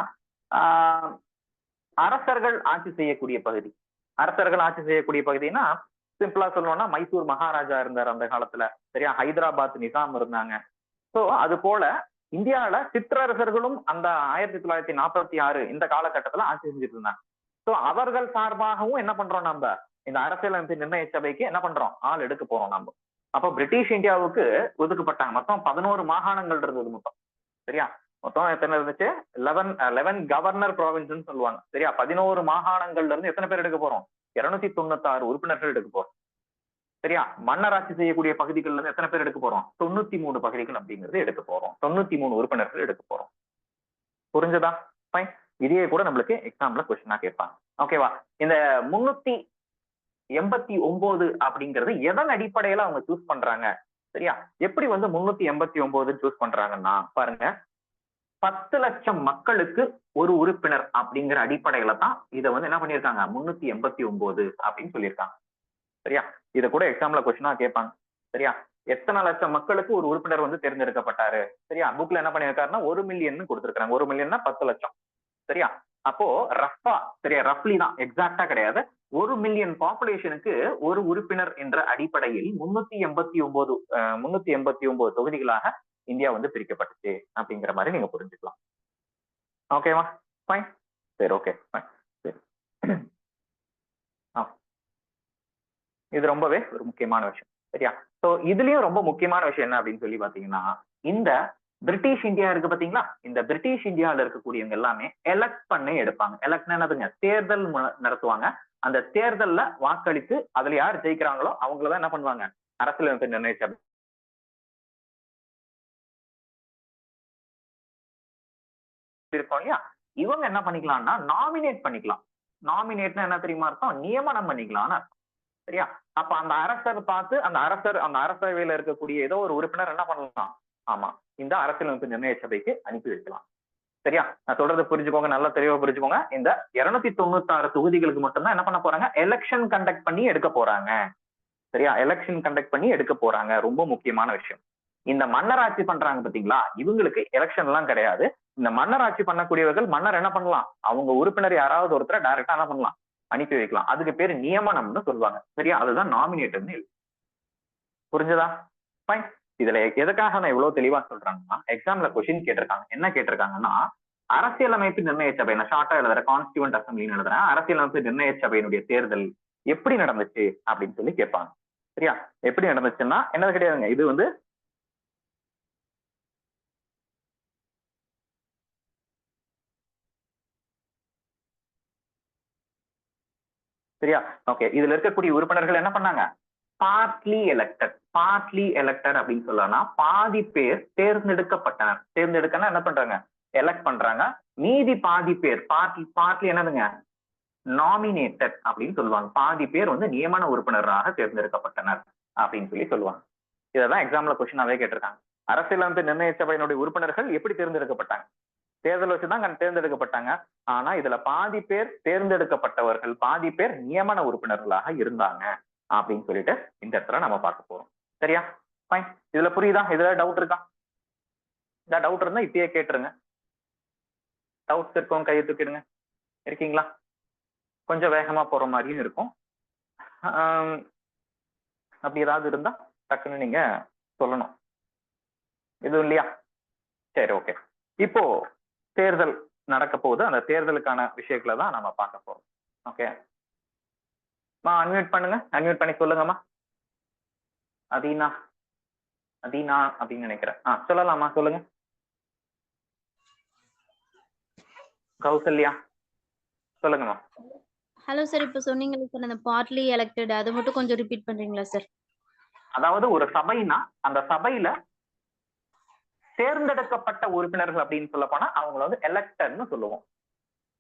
அரசர்கள் ஆட்சி செய்யக்கூடிய பகுதி. அரசர்கள் ஆட்சி செய்யக்கூடிய பகுதினா சிம்பிளா சொல்லணும்னா, மைசூர் மகாராஜா இருந்தார் அந்த காலத்துல. சரியா? ஹைதராபாத் நிசாம் இருந்தாங்க. சோ அது போல இந்தியாவில சிற்றரசர்களும் அந்த 1946 இந்த காலகட்டத்துல ஆட்சி செஞ்சுட்டு இருந்தாங்க. சோ அவர்கள் சார்பாகவும் என்ன பண்றோம்? நம்ம இந்த அரசியலமைப்பு நிர்ணய சபைக்கு என்ன பண்றோம்? ஆள் எடுக்க போறோம் நம்ம. அப்ப பிரிட்டிஷ் இந்தியாவுக்கு ஒதுக்கப்பட்டாங்க. மொத்தம் 11 மாகாணங்கள் இருந்தது மொத்தம். சரியா? மொத்தம் எத்தனை இருந்துச்சு? 11 கவர்னர் ப்ராவின்ஸ் சொல்லுவாங்க. சரியா? 11 மாகாணங்கள்ல இருந்து எத்தனை பேர் எடுக்க போறோம்? 296 உறுப்பினர்கள் எடுக்க போறோம். சரியா? மன்னராட்சி செய்யக்கூடிய பகுதிகள்ல இருந்து எத்தனை பேர் எடுக்க போறோம்? 93 பகுதிகள் அப்படிங்கிறது எடுக்க போறோம். 93 உறுப்பினர்கள் எடுக்க போறோம். புரிஞ்சதா? ஃபைன். இதே கூட நம்மளுக்கு எக்ஸாம்ல கொஸ்டினா கேட்பாங்க. ஓகேவா? இந்த 389 அப்படிங்கிறது எதன் அடிப்படையில அவங்க சூஸ் பண்றாங்க? சரியா? எப்படி வந்து 389 சூஸ் பண்றாங்கன்னா, பாருங்க, 10 லட்சம் மக்களுக்கு ஒரு உறுப்பினர் அப்படிங்கிற அடிப்படையில தான் இதை வந்து என்ன பண்ணிருக்காங்க? 389 அப்படின்னு சொல்லியிருக்காங்க. சரியா? இதை கூட எக்ஸாம்ல கொஸ்டினா கேட்பாங்க. சரியா? எத்தனை லட்சம் மக்களுக்கு ஒரு உறுப்பினர் வந்து தேர்ந்தெடுக்கப்பட்டாரு? சரியா? புக்ல என்ன பண்ணிருக்காருன்னா 1 மில்லியன் கொடுத்திருக்காங்க. 1 மில்லியன்னா 10 லட்சம். சரியா? அப்போ ரஃபா, சரியா, ரஃப்லி தான், எக்ஸாக்டா கிடையாது. 1 மில்லியன் பாப்புலேஷனுக்கு ஒரு உறுப்பினர் என்ற அடிப்படையில் 389 தொகுதிகளாக இந்தியா வந்து பிரிக்கப்பட்டுச்சு அப்படிங்கிற மாதிரி நீங்க புரிஞ்சுக்கலாம். ஓகேவா? ஃபைன். சரி, ஓகே, ஃபைன். சரி, இது ரொம்பவே ஒரு முக்கியமான விஷயம். சரியா? சோ இதுலயும் ரொம்ப முக்கியமான விஷயம் என்ன அப்படின்னு சொல்லி பாத்தீங்கன்னா, இந்த பிரிட்டிஷ் இந்தியா இருக்கு பாத்தீங்களா? இந்த பிரிட்டிஷ் இந்தியாவில இருக்கக்கூடியவங்க எல்லாமே எலக்ட் பண்ணி எடுப்பாங்க. எலக்ட்னா என்னதுங்க? தேர்தல் நடத்துவாங்க. அந்த தேர்தல்ல வாக்களித்து அதுல யார் ஜெயிக்கிறாங்களோ அவங்களதான் என்ன பண்ணுவாங்க? அரசியலமைப்பு நிர்ணய சபை இருக்கோம் இல்லையா, இவங்க என்ன பண்ணிக்கலாம்னா நாமினேட் பண்ணிக்கலாம். நாமினேட்னா என்ன தெரியுமா அர்த்தம்? நியமனம் பண்ணிக்கலாம்னு அர்த்தம். சரியா? அப்ப அந்த அரசர் பார்த்து அந்த அரசவையில இருக்கக்கூடிய ஏதோ ஒரு உறுப்பினர் என்ன பண்ணலாம்? ஆமா, இந்த அரசியலமைப்பு நிர்ணய சபைக்கு அனுப்பி வைக்கலாம். சரியா? நான் சொல்றது புரிஞ்சுக்கோங்க, நல்லா தெளிவா புரிஞ்சுக்கோங்க. இந்த 296 தொகுதிகளுக்கு மட்டும்தான் என்ன பண்ண போறாங்க? எலெக்ஷன் கண்டக்ட் பண்ணி எடுக்க போறாங்க. சரியா? எலெக்ஷன் கண்டக்ட் பண்ணி எடுக்க போறாங்க. ரொம்ப முக்கியமான விஷயம். இந்த மன்னராட்சி பண்றாங்க பாத்தீங்களா, இவங்களுக்கு எலெக்ஷன் எல்லாம் கிடையாது. இந்த மன்னராட்சி பண்ணக்கூடியவர்கள் மன்னர் என்ன பண்ணலாம்? அவங்க உறுப்பினர் யாராவது ஒருத்தரை டைரக்டா என்ன பண்ணலாம்? அனுப்பி வைக்கலாம். அதுக்கு பேரு நியமனம்னு சொல்லுவாங்க. சரியா? அதுதான் நாமினேட்னு. புரிஞ்சதா? ஃபைன். இதுல எதுக்காக நான் இவ்வளவு தெளிவா சொல்றாங்கன்னா, எக்ஸாம்ல கொஸ்டின் கேட்டிருக்காங்க. என்ன கேட்டிருக்காங்கன்னா, அரசியலமைப்பு நிர்ணய சபை, நான் ஷார்ட்டா எழுதுற கான்ஸ்டியூவன்ட் அசம்பிளின்னு எழுதுறேன், அரசியலமைப்பு நிர்ணய சபையினுடைய தேர்தல் எப்படி நடந்துச்சு அப்படின்னு சொல்லி கேட்பாங்க. சரியா? எப்படி நடந்துச்சுன்னா என்னது கிடையாதுங்க, இது வந்து சரியா? ஓகே. இதுல இருக்கக்கூடிய உறுப்பினர்கள் என்ன பண்ணாங்க? Partly elected. பார்ட்லி எலெக்டட் அப்படின்னு சொல்லலாம். பாதி பேர் தேர்ந்தெடுக்கப்பட்டனர். தேர்ந்தெடுக்கனா என்ன பண்றாங்க, எலெக்ட் பண்றாங்க. மீதி பாதி பேர் பார்ட்லி என்னதுங்க, நாமினேட்டட் அப்படின்னு சொல்லுவாங்க. பாதி பேர் வந்து நியமன உறுப்பினராக தேர்ந்தெடுக்கப்பட்டனர் அப்படின்னு சொல்லி சொல்லுவாங்க. இதெல்லாம் எக்ஸாம்ல கொஸ்டினாவே கேட்டிருக்காங்க. அரசியலமைப்பு நிர்ணய சபையினுடைய உறுப்பினர்கள் எப்படி தேர்ந்தெடுக்கப்பட்டாங்க, தேர்தல் வச்சுதான் தேர்ந்தெடுக்கப்பட்டாங்க. ஆனா இதுல பாதி பேர் தேர்ந்தெடுக்கப்பட்டவர்கள், பாதி பேர் நியமன உறுப்பினர்களாக இருந்தாங்க அப்படின்னு சொல்லிட்டு இந்த இடத்துல நம்ம பார்க்க போறோம். சரியா, ஃபைன். இதுல புரியுதா? இதுல டவுட் இருக்கா? இந்த டவுட் இருந்தா இப்பயே கேட்டுருங்க. டவுட்ஸ் இருக்கவங்க கையை தூக்கிடுங்க. இருக்கீங்களா? கொஞ்சம் வேகமா போற மாதிரியும் இருக்கும். அப்படி ஏதாவது இருந்தா டக்குன்னு நீங்க சொல்லணும். எதுவும் இல்லையா? சரி, ஓகே. இப்போ தேர்தல் நடக்க போகுது. அந்த தேர்தலுக்கான விஷயங்களை தான் நம்ம பார்க்க போறோம். ஓகே, அன்மியூட் பண்ணுங்க. அன்மியூட் பண்ணி சொல்லுங்கம்மா. அதீனா அப்படின்னு நினைக்கிறேன். சொல்லலாமா? சொல்லுங்க. கௌசல்யா சொல்லுங்கம்மா. ஹலோ சார், இப்போ சொன்னீங்களா சார் அந்த பார்ட்லி எலெக்டட், அது மட்டும் கொஞ்சம் ரிப்பீட் பண்றீங்களா சார்? அதாவது ஒரு சபைனா அந்த சபையில தேர்ந்தெடுக்கப்பட்ட உறுப்பினர்கள் அப்படின்னு சொல்ல போனா அவங்கள வந்து எலெக்டர்னு சொல்லுவோம்.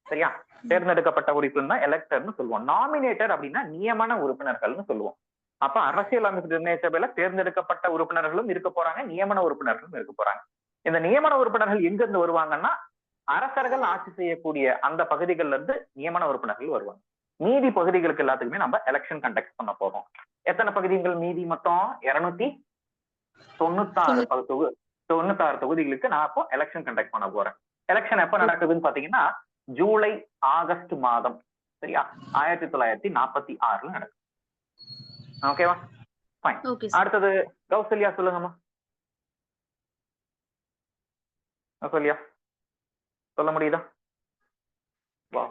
சரியா, தேர்ந்தெடுக்கப்பட்ட உறுப்பினர் எலெக்டர்னு சொல்லுவோம். நாமினேட்டர் அப்படின்னா நியமன உறுப்பினர்கள்னு சொல்லுவோம். அப்ப அரசியலமைப்பு நிர்ணய சபையில தேர்ந்தெடுக்கப்பட்ட உறுப்பினர்களும் இருக்க போறாங்க, நியமன உறுப்பினர்களும் இருக்க போறாங்க. இந்த நியமன உறுப்பினர்கள் எங்க இருந்து வருவாங்கன்னா அரசர்கள் ஆட்சி செய்யக்கூடிய அந்த பகுதிகள்ல இருந்து நியமன உறுப்பினர்கள் வருவாங்க. மீதி பகுதிகளுக்கு எல்லாத்துக்குமே நம்ம எலெக்ஷன் கண்டக்ட் பண்ண போறோம். எத்தனை பகுதிகள் மீதி? மொத்தம் 296 தொகுதிகளுக்கு நான் இப்போ எலெக்ஷன் கண்டக்ட் பண்ண போறேன். எலெக்ஷன் எப்ப நடக்குதுன்னு பாத்தீங்கன்னா ஜூலை ஆகஸ்ட் மாதம். சரியா, 1946 நடக்கும். ஓகேவா, ஃபைன். அடுத்தது கௌசல்யா சொல்லுங்கம்மா. கௌசல்யா சொல்ல முடியுதா? வா,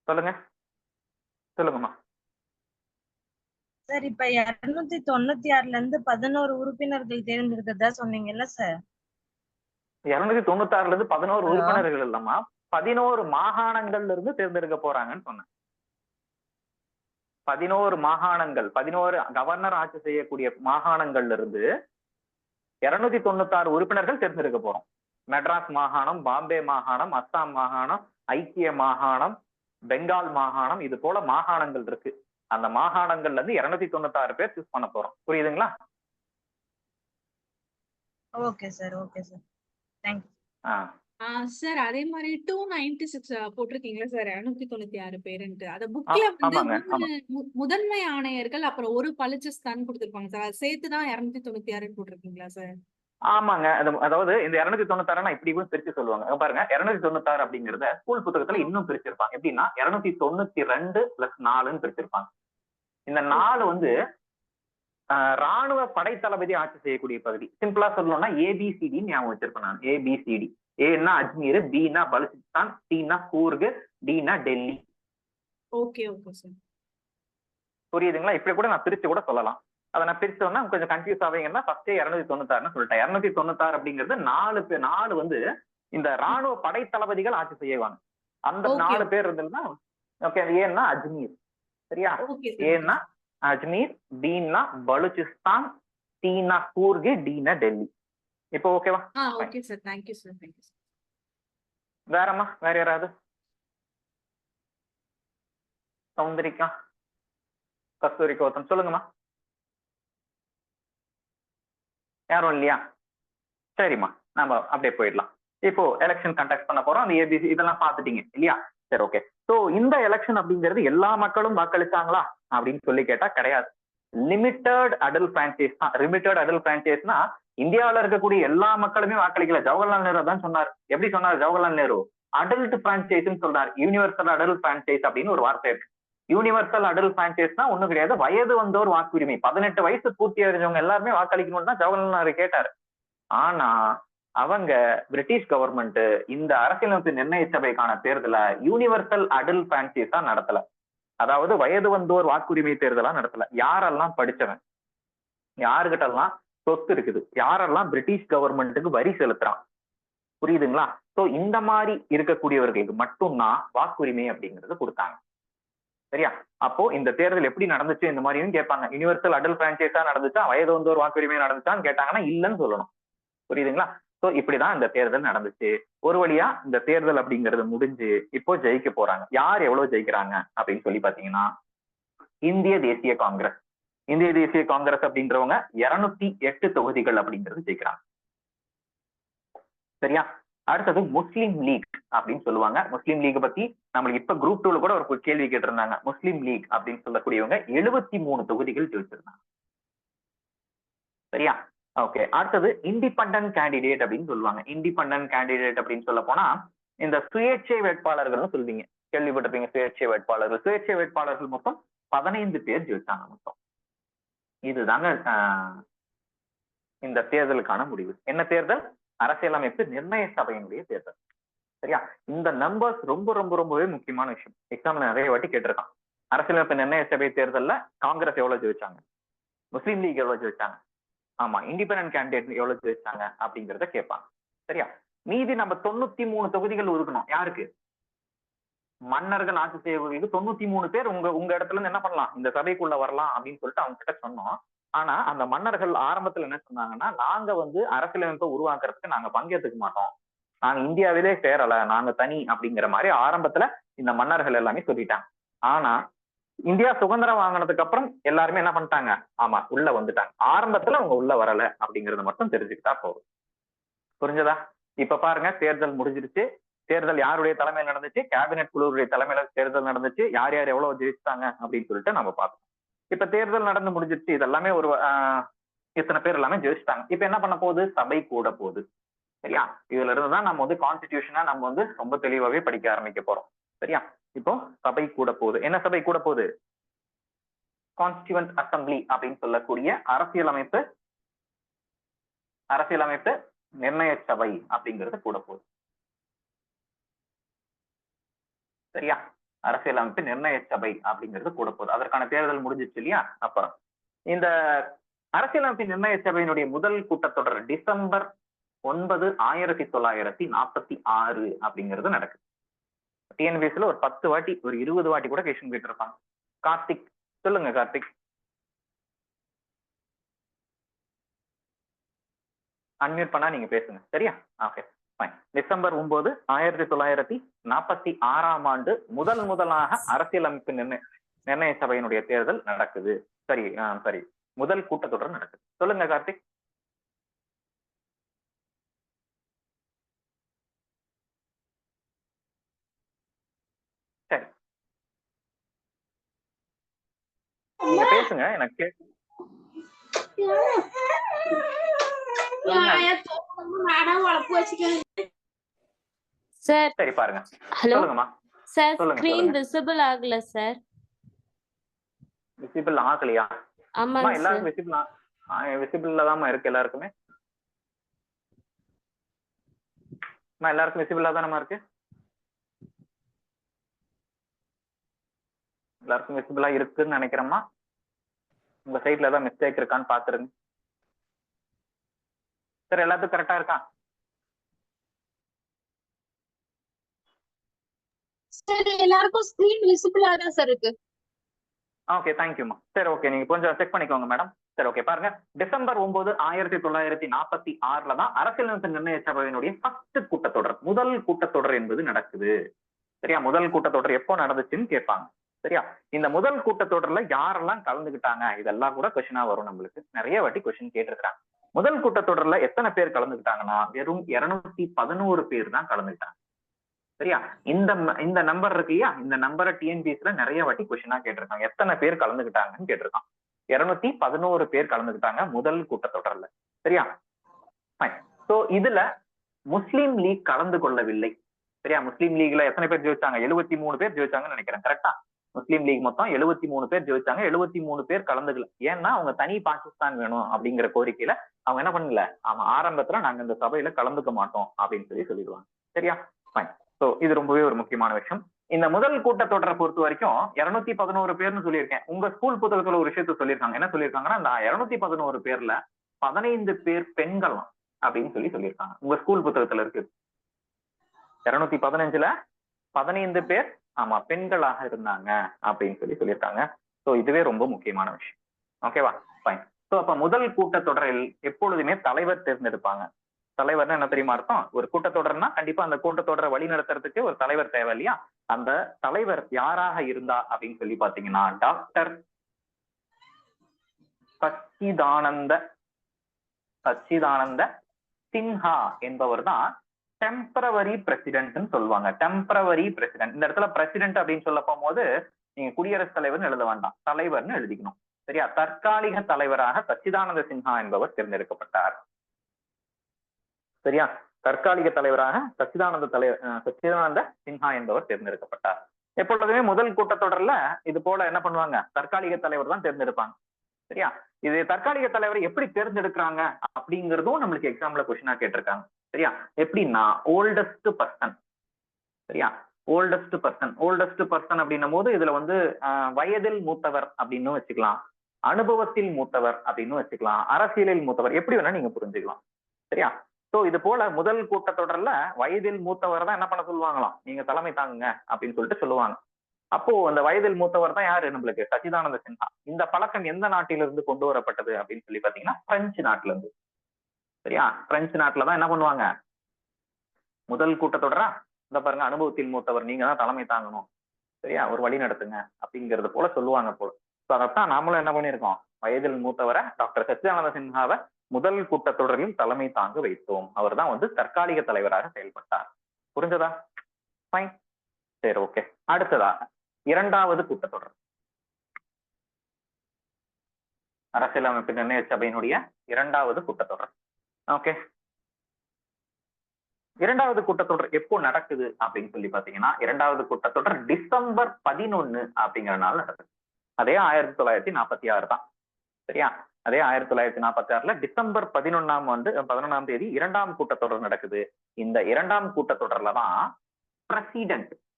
சொல்லுங்கம்மா. சார், இப்ப 296ல இருந்து 11 உறுப்பினர்கள் தேர்ந்தெடுக்கிறதா சொன்னீங்கல்ல சார்? 296ல இருந்து 11 உறுப்பினர்கள் இல்லம்மா, 11 மாகாணங்கள்ல இருந்து தேர்ந்தெடுக்க போறாங்கன்னு சொன்னேன். 11 மாகாணங்கள், 11 கவர்னர் ஆட்சி செய்யக்கூடிய மாகாணங்கள்ல இருந்து 296 உறுப்பினர்கள் தேர்ந்தெடுக்க போறோம். மெட்ராஸ் மாகாணம், பாம்பே மாகாணம், அஸ்ஸாம் மாகாணம், ஐக்கிய மாகாணம், பெங்கால் மாகாணம், இது போல மாகாணங்கள் இருக்கு. அந்த மாகாணங்கள்ல இருந்து 296 பேர் சூஸ் பண்ண போறோம். புரியுதுங்களா? Okay sir, okay sir, thank you. Sir, அதே மாதிரி 296 போட்டிருக்கீங்களா சார்? 296 பேருன்ட்டு அத புக்ல வந்து முதன்மை ஆணையர்கள் அப்புறம் ஒரு பலச்சஸ்தான் கொடுத்திருப்பாங்க சார். அது சேர்த்துதான் 296 போட்டிருக்கீங்களா சார்? ஆமாங்க. அதாவது இந்த 296 இப்படி கூட பிரிச்சு சொல்லுவாங்க. பாருங்க, 296 அப்படிங்கறத ஸ்கூல் புத்தகத்துல இன்னும் பிரிச்சிருப்பாங்க. எப்படின்னா 292 + 4ன்னு பிரிச்சிருப்பாங்க. இந்த 4 வந்து ராணுவ படைத்தளபதி ஆட்சி செய்யக்கூடிய பகுதி. சிம்பிளா சொல்லணும்னா ABCD ஞாபகம் வச்சிருப்பேன் நான். ABCD. ஏன்னா அஜ்மீர், பின்னா பலுச்சிஸ்தான், சின்னா கூர்க், டின்னா டெல்லி. ஓகே ஓகே சார், புரியுதுங்களா? இப்படி கூட நான் பிரிச்சு கூட சொல்லலாம். அதை நான் பிரிச்சோம்னா கொஞ்சம் கன்ஃபியூஸ் ஆவீங்கன்னா ஃபர்ஸ்டே 296ன்னு சொல்லிட்டேன். 296 அப்படிங்கிறது 4 வந்து இந்த ராணுவ படைத்தளபதிகள் ஆட்சி செய்வாங்க. அந்த 4 பேர் இருந்ததுன்னா ஓகே. ஏன்னா அஜ்மீர். சரியா, ஏன்னா அஜ்மீர், பீன்னா பலுச்சிஸ்தான், சீனா கூர்க், டின்னா டெல்லி. இப்போ ஓகேவா? Okay sir, thank you sir, thank you sir. வேறம்மா, வேற யாராவது? சௌந்தரிக்கா, கஸ்தூரி கௌதம் சொல்லுங்கம்மா. யாரும் இல்லையா? சரிம்மா, நம்ம அப்படியே போயிடலாம். இப்போ எலெக்ஷன் கண்டக்ட் பண்ண போறோம். அந்த ABC இதெல்லாம் பாத்துட்டீங்க இல்லையா? சரி, ஓகே. சோ இந்த எலெக்ஷன் அப்படிங்கிறது எல்லா மக்களும் வாக்களிச்சாங்களா அப்படின்னு சொல்லி கேட்டா கிடையாது. லிமிட்டட் அடல்ட் பிரான்ச்சைஸ் தான். லிமிட்டட் அடல்ட் பிரான்ச்சைஸ்னா இந்தியாவில இருக்கக்கூடிய எல்லா மக்களுமே வாக்களிக்கல. ஜவஹர்லால் நேரு தான் சொன்னார். எப்படி சொன்னார் ஜவஹர்லால் நேரு? அடல்ட் பிரான்ச்சைஸ்ன்னு சொல்றாரு. யூனிவர்சல் அடல்ட் பிரான்ச்சைஸ் அப்படின்னு ஒரு வார்த்தை இருக்கு. யூனிவர்சல் அடல்ட் பிரான்ச்சைஸ்னா ஒண்ணும் கிடையாது, வயது வந்தோர் வாக்குரிமை. 18 வயசு பூர்த்தி அடைஞ்சவங்க எல்லாருமே வாக்களிக்கணும்னு தான் ஜவஹர்லால் நேரு கேட்டாரு. ஆனா அவங்க பிரிட்டிஷ் கவர்மெண்ட் இந்த அரசியலமைப்பு நிர்ணய சபைக்கான தேர்தலை யூனிவர்சல் அடல்ட் பிரான்ச்சைஸா நடத்தல. அதாவது வயது வந்தோர் வாக்குரிமை தேர்தலா நடத்தல. யாரெல்லாம் படிச்சவன், யாருகிட்ட எல்லாம் சொத்து இருக்குது, யாரெல்லாம் பிரிட்டிஷ் கவர்மெண்ட்டுக்கு வரி செலுத்துறான், புரியுதுங்களா? சோ இந்த மாதிரி இருக்கக்கூடியவர்களுக்கு மட்டும்தான் வாக்குரிமை அப்படிங்கிறது கொடுத்தாங்க. சரியா? அப்போ இந்த தேர்தல் எப்படி நடந்துச்சு இந்த மாதிரியும் கேட்பாங்க. யுனிவர்சல் அடல்ட் பிரான்ச்சைஸா நடந்துச்சா, வயது வந்தோர் வாக்குரிமை நடந்துச்சான்னு கேட்டாங்கன்னா இல்லைன்னு சொல்லணும். புரியுதுங்களா? சோ இப்படிதான் இந்த தேர்தல் நடந்துச்சு. ஒரு வழியா இந்த தேர்தல் அப்படிங்கிறது முடிஞ்சு இப்போ ஜெயிக்க போறாங்க. யார் எவ்வளவு ஜெயிக்கிறாங்க அப்படின்னு சொல்லி பாத்தீங்கன்னா, இந்திய தேசிய காங்கிரஸ். இந்திய தேசிய காங்கிரஸ் அப்படின்றவங்க 208 தொகுதிகள் அப்படிங்கிறது ஜெயிக்கிறாங்க. சரியா? அடுத்தது முஸ்லிம் லீக் அப்படின்னு சொல்லுவாங்க. முஸ்லிம் லீக் பத்தி நம்மளுக்கு இப்ப குரூப் 2ல கூட ஒரு கேள்வி கேட்டிருந்தாங்க. முஸ்லிம் லீக் அப்படின்னு சொல்லக்கூடியவங்க 73 தொகுதிகள் ஜெயிச்சிருந்தாங்க. சரியா? ஓகே. அடுத்தது இண்டிபெண்டன்ட் கேண்டிடேட் அப்படின்னு சொல்லுவாங்க. இண்டிபெண்டன்ட் கேண்டிடேட் அப்படின்னு சொல்ல போனா இந்த சுயேட்சை வேட்பாளர்கள்னு சொல்லுவீங்க, கேள்விப்பட்டிருப்பீங்க. சுயேட்சை வேட்பாளர்கள், சுயேட்சை வேட்பாளர்கள் மொத்தம் 15 பேர் ஜெயிச்சாங்க மொத்தம். இதுதாங்க இந்த தேர்தலுக்கான முடிவு. என்ன தேர்தல்? அரசியலமைப்பு நிர்ணய சபையினுடைய தேர்தல். சரியா? இந்த நம்பர்ஸ் ரொம்ப ரொம்ப ரொம்பவே முக்கியமான விஷயம். எக்ஸாம்ல நிறைய வாட்டி கேட்டிருக்கான். அரசியலமைப்பு நிர்ணய சபை தேர்தல்ல காங்கிரஸ் எவ்வளவு ஜெயிச்சாங்க, முஸ்லீம் லீக் எவ்வளவு ஜெயிச்சாங்க, ஆமா இண்டிபெண்டன்ட் கேண்டிடேட் எவ்வளவு ஜெயிச்சாங்க அப்படிங்கிறத கேட்பாங்க. சரியா? மீதி நம்ம 93 தொகுதிகள் ஒதுக்கணும். யாருக்கு? மன்னர்கள் ஆட்சி செய்வதற்கு 93 பேர் உங்க இடத்துல இருந்து என்ன பண்ணலாம், இந்த சபைக்குள்ள வரலாம் அப்படின்னு சொல்லிட்டு அவங்க கிட்ட சொன்னோம். ஆனா அந்த மன்னர்கள் ஆரம்பத்துல என்ன சொன்னாங்கன்னா, நாங்க அரசியலமைப்பை உருவாக்குறதுக்கு நாங்க பங்கேற்றுக்க மாட்டோம், நாங்க இந்தியாவிலே சேரல, நாங்க தனி அப்படிங்கிற மாதிரி ஆரம்பத்துல இந்த மன்னர்கள் எல்லாமே சொல்லிட்டாங்க. ஆனா இந்தியா சுதந்திரம் வாங்கினதுக்கு அப்புறம் எல்லாருமே என்ன பண்ணிட்டாங்க, ஆமா உள்ள வந்துட்டாங்க. ஆரம்பத்துல அவங்க உள்ள வரல அப்படிங்கறத மட்டும் தெரிஞ்சுக்கிட்டா போதும். புரிஞ்சதா? இப்ப பாருங்க, தேர்தல் முடிஞ்சிருச்சு. தேர்தல் யாருடைய தலைமையில் நடந்துச்சு? கேபினெட் குழுவுடைய தலைமையில தேர்தல் நடந்துச்சு. யார் யார் எவ்வளவு ஜெயிச்சிட்டாங்க அப்படின்னு சொல்லிட்டு நம்ம பார்த்தோம். இப்ப தேர்தல் நடந்து முடிஞ்சிருச்சு. இதெல்லாமே ஒரு இத்தனை பேர் எல்லாமே ஜெயிச்சிட்டாங்க. இப்ப என்ன பண்ண போகுது? சபை கூட போகுது. சரியா? இதுல இருந்துதான் நம்ம கான்ஸ்டிடியூஷனா நம்ம ரொம்ப தெளிவாவே படிக்க ஆரம்பிக்க போறோம். சரியா? இப்போ சபை கூட போகுது. என்ன சபை கூட போகுது? கான்ஸ்டியூவன்ட் அசம்பிளி அப்படின்னு சொல்லக்கூடிய அரசியலமைப்பு நிர்ணய சபை அப்படிங்கிறது கூட போகுது. சரியா? அரசியலமைப்பு நிர்ணய சபை அப்படிங்கிறது கூட போகுது. அதற்கான தேர்தல் முடிஞ்சிச்சு இல்லையா? அப்ப இந்த அரசியலமைப்பு நிர்ணய சபையினுடைய முதல் கூட்டத்தொடர் டிசம்பர் 9, 1946 அப்படிங்கிறது நடக்குது. டிஎன்பிஎஸ்ல ஒரு 10 வாட்டி, ஒரு 20 வாட்டி கூட கொஸ்டின் கேட்டிருப்பாங்க. கார்த்திக் சொல்லுங்க. கார்த்திக் அன்மியூட் பண்ணா நீங்க பேசுங்க. சரியா? Okay fine. டிசம்பர் 9, 1946 ஆண்டு முதலாக அரசியலமைப்பு நிர்ணய சபையினுடைய தேர்தல் நடக்குது. சரி, முதல் கூட்டத்தொடர் நடக்குது. சொல்லுங்க கார்த்திக். சரி, நீங்க பேசுங்க, எனக்கு கேட்கு. சார் சரி பாருங்க. ஹலோ சொல்லுங்கம்மா. சார், சொல்லுங்க, ஸ்கிரீன் சொல்லுங்க. விசிபிள் ஆகல சார். விசிபிள் ஆகலையா? ஆமாங்க எல்லாரும் சார். விசிபிள்ல தான் இருக்கு எல்லாருக்குமே. எல்லாருக்கும் விசிபிளா தானே இருக்கு? எல்லாருக்கும் விசிபிளா இருக்குன்னு நினைக்கிறேம்மா. உங்க சைட்ல ஏதாவது மிஸ்டேக் இருக்கான்னு பாத்துருங்க. சார் எல்லாத்துக்கும் கரெக்டா இருக்கா? சரி, எல்லாருக்கும் ஸ்கிரீன் விசிபிளா தான் சார் இருக்கு. ஓகே, தேங்க்யூமா. சரி, ஓகே, நீங்க கொஞ்சம் செக் பண்ணிக்கோங்க மேடம். சரி, ஓகே பாருங்க. டிசம்பர் 9, 1946 தான் அரசியலமைப்பு நிர்ணய சபையினுடைய ஃபர்ஸ்ட் கூட்டத்தொடர், முதல் கூட்டத்தொடர் என்பது நடக்குது. சரியா? முதல் கூட்டத்தொடர் எப்போ நடந்துச்சுன்னு கேட்பாங்க. சரியா? இந்த முதல் கூட்டத்தொடர்ல யாரெல்லாம் கலந்துகிட்டாங்க, இதெல்லாம் கூட கொஸ்டினா வரும். நம்மளுக்கு நிறைய வாட்டி கொஸ்டின் கேட்டிருக்காங்க. முதல் கூட்டத்தொடர்ல எத்தனை பேர் கலந்துகிட்டாங்கன்னா வெறும் 211 பேர் தான் கலந்துகிட்டாங்க. சரியா? இந்த நம்பர் இருக்கு இல்லையா, இந்த நம்பரை டிஎன்பிஎஸ்ல நிறைய வாட்டி கொஸ்டினா கேட்டிருக்காங்க. எத்தனை பேர் கலந்துகிட்டாங்கன்னு கேட்டிருக்கான். 211 பேர் கலந்துகிட்டாங்க முதல் கூட்டத்தொடர்ல. சரியா? சோ இதுல முஸ்லீம் லீக் கலந்து கொள்ளவில்லை. சரியா? முஸ்லீம் லீக்ல எத்தனை பேர் ஜெயிச்சாங்க? 73 பேர் ஜெயிச்சாங்கன்னு நினைக்கிறேன். கரெக்டா? முஸ்லீம் லீக் மொத்தம் 73 பேர் ஜெயிச்சாங்க. 73 பேர் கலந்துக்கல. ஏன்னா அவங்க தனி பாகிஸ்தான் வேணும் அப்படிங்கிற கோரிக்கையில அவங்க என்ன பண்ணல, ஆரம்பத்துல நாங்க இந்த சபையில கலந்துக்க மாட்டோம் அப்படின்னு சொல்லிடுவாங்க. சரியா? ஃபைன். சோ இது ரொம்பவே ஒரு முக்கியமான விஷயம். இந்த முதல் கூட்டத்தொடரை பொறுத்த வரைக்கும் 211 பேர்னு சொல்லியிருக்கேன். உங்க ஸ்கூல் புத்தகத்துல ஒரு விஷயத்த சொல்லியிருக்காங்க. என்ன சொல்லியிருக்காங்கன்னா, இந்த 211 பேர்ல 15 பேர் பெண்கள் அப்படின்னு சொல்லியிருக்காங்க. உங்க ஸ்கூல் புத்தகத்துல இருக்கு. 215ல 15 பேர் ஆமா பெண்களாக இருந்தாங்க அப்படின்னு சொல்லியிருக்காங்க. ஸோ இதுவே ரொம்ப முக்கியமான விஷயம். ஓகேவா, ஃபைன். ஸோ அப்ப முதல் கூட்டத்தொடரில் எப்பொழுதுமே தலைவர் தேர்ந்தெடுப்பாங்க. தலைவர்னா என்ன தெரியுமா அர்த்தம்? ஒரு கூட்டத்தொடர்னா கண்டிப்பா அந்த கூட்டத்தொடரை வழி நடத்துறதுக்கு ஒரு தலைவர் தேவை இல்லையா? அந்த தலைவர் யாராக இருந்தா அப்படின்னு சொல்லி பாத்தீங்கன்னா டாக்டர் சச்சிதானந்த சின்ஹா என்பவர் தான் டெம்பரவரி பிரசிடென்ட்னு சொல்லுவாங்க. Temporary president. இந்த இடத்துல பிரசிடென்ட் அப்படின்னு சொல்ல போகும்போது நீங்க குடியரசுத் தலைவர்னு எழுத வேண்டாம், தலைவர்னு எழுதிக்கணும். சரியா? தற்காலிக தலைவராக சச்சிதானந்த சின்ஹா என்பவர் தேர்ந்தெடுக்கப்பட்டார். சரியா? தற்காலிக தலைவராக சச்சிதானந்த சின்ஹா என்பவர் தேர்ந்தெடுக்கப்பட்டார். எப்பொழுதுமே முதல் கூட்டத்தொடர்ல இது போல என்ன பண்ணுவாங்க, தற்காலிக தலைவர் தான் தேர்ந்தெடுப்பாங்க. சரியா? இது தற்காலிக தலைவரை எப்படி தேர்ந்தெடுக்கிறாங்க அப்படிங்கிறதும் நம்மளுக்கு எக்ஸாம்ல கொஸ்டினா கேட்டிருக்காங்க. சரியா? எப்படின்னா ஓல்டஸ்ட் பர்சன். சரியா? ஓல்டஸ்ட் பர்சன் அப்படின்னும் போது இதுல வந்து வயதில் மூத்தவர் அப்படின்னு வச்சுக்கலாம், அனுபவத்தில் மூத்தவர் அப்படின்னு வச்சுக்கலாம், அரசியலில் மூத்தவர், எப்படி வேணா நீங்க புரிஞ்சுக்கலாம். சரியா? சோ இது போல முதல் கூட்டத்தொடர்ல வயதில் மூத்தவர் தான் என்ன பண்ண சொல்லுவாங்களாம், நீங்க தலைமை தாங்குங்க அப்படின்னு சொல்லிட்டு சொல்லுவாங்க. அப்போ அந்த வயதில் மூத்தவர் தான் யாரு, நம்மளுக்கு சச்சிதானந்த சின்ஹா. இந்த பழக்கம் எந்த நாட்டிலிருந்து கொண்டு வரப்பட்டது அப்படின்னு சொல்லி பாத்தீங்கன்னா பிரெஞ்சு நாட்டுல இருந்து. சரியா? பிரெஞ்சு நாட்டுல தான் என்ன பண்ணுவாங்க, முதல் கூட்டத்தொடரா இந்த பாருங்க அனுபவத்தில் மூத்தவர் நீங்க தான் தலைமை தாங்கணும், சரியா, ஒரு வழி நடத்துங்க அப்படிங்கிறது போல சொல்லுவாங்க போல. ஸோ அதைத்தான் நாமளும் என்ன பண்ணியிருக்கோம், வயதில் மூத்தவரை டாக்டர் சச்சிதானந்த சின்ஹாவை முதல் கூட்டத்தொடரில் தலைமை தாங்க வைத்தோம். அவர் தான் வந்து தற்காலிக தலைவராக செயல்பட்டார். புரிஞ்சதா? ஃபைன், சரி, ஓகே. அடுத்ததாக இரண்டாவது கூட்டத்தொடர், அரசியலமைப்பு நிர்ணய சபையினுடைய இரண்டாவது கூட்டத்தொடர். ஓகே, இரண்டாவது கூட்டத்தொடர் எப்போ நடக்குது அப்படின்னு சொல்லி பாத்தீங்கன்னா இரண்டாவது கூட்டத்தொடர் டிசம்பர் 11 அப்படிங்கிற நாள் நடக்குது. அதே 1946 தான். சரியா? அதே 1946 டிசம்பர் 11ஆம் தேதி இரண்டாம் கூட்டத்தொடர் நடக்குது. இந்த இரண்டாம் கூட்டத்தொடர்ல தான்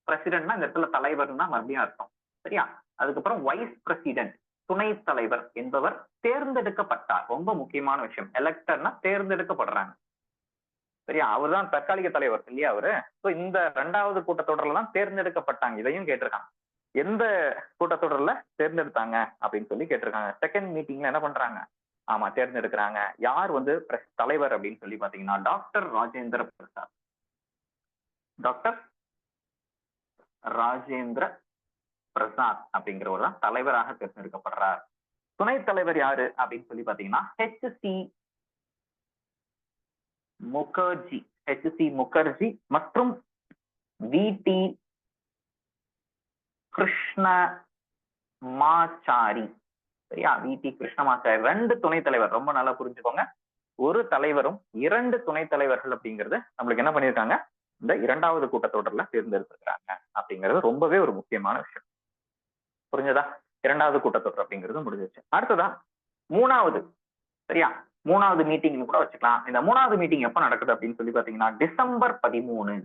பிரசிடென்ட்னா இந்த இடத்துல தலைவர்னா மறுபடியும் அர்த்தம். சரியா? அதுக்கப்புறம் வைஸ் பிரசிடென்ட் துணைத் தலைவர் என்பவர் தேர்ந்தெடுக்கப்பட்டார். ரொம்ப முக்கியமான விஷயம், எலெக்டர்னா தேர்ந்தெடுக்கப்படுறாங்க. சரியா? அவர் தான் தற்காலிக தலைவர் இல்லையா அவரு. ஸோ இந்த இரண்டாவது கூட்டத்தொடர்ல தான் தேர்ந்தெடுக்கப்பட்டாங்க. இதையும் கேட்டிருக்காங்க, எந்த கூட்டத்தொடர்ல தேர்ந்தெடுத்தாங்க அப்படின்னு சொல்லி கேட்டிருக்காங்க. செகண்ட் மீட்டிங்ல என்ன பண்றாங்க, ஆமா தேர்ந்தெடுக்கிறாங்க. யார் வந்து தலைவர் அப்படின்னு சொல்லி பாத்தீங்கன்னா டாக்டர் ராஜேந்திர பிரசாத். டாக்டர் ராஜேந்திர பிரசாத் அப்படிங்கிறவர் தான் தலைவராக தேர்ந்தெடுக்கப்படுறார். துணைத் தலைவர் யாரு அப்படின்னு சொல்லி பாத்தீங்கன்னா ஹெச்.சி. முகர்ஜி மற்றும் வி.டி. கிருஷ்ணமாச்சாரி. சரியா? வி.டி. கிருஷ்ணமாச்சாரி ரெண்டு துணைத் தலைவர். ரொம்ப நல்லா புரிஞ்சுக்கோங்க, ஒரு தலைவரும் இரண்டு துணைத் தலைவர்கள் அப்படிங்கிறது நம்மளுக்கு என்ன பண்ணிருக்காங்க, இந்த இரண்டாவது கூட்டத்தொடர்ல தேர்ந்தெடுத்திருக்கிறாங்க அப்படிங்கிறது ரொம்பவே ஒரு முக்கியமான விஷயம். புரிஞ்சதா? இரண்டாவது கூட்டத்தொடர் அப்படிங்கிறது முடிஞ்சிருச்சு. அடுத்ததா மூணாவது. சரியா? மூணாவது மீட்டிங் கூட வச்சுக்கலாம். இந்த மூணாவது மீட்டிங் எப்ப நடக்குது அப்படின்னு சொல்லி பாத்தீங்கன்னா டிசம்பர் 13.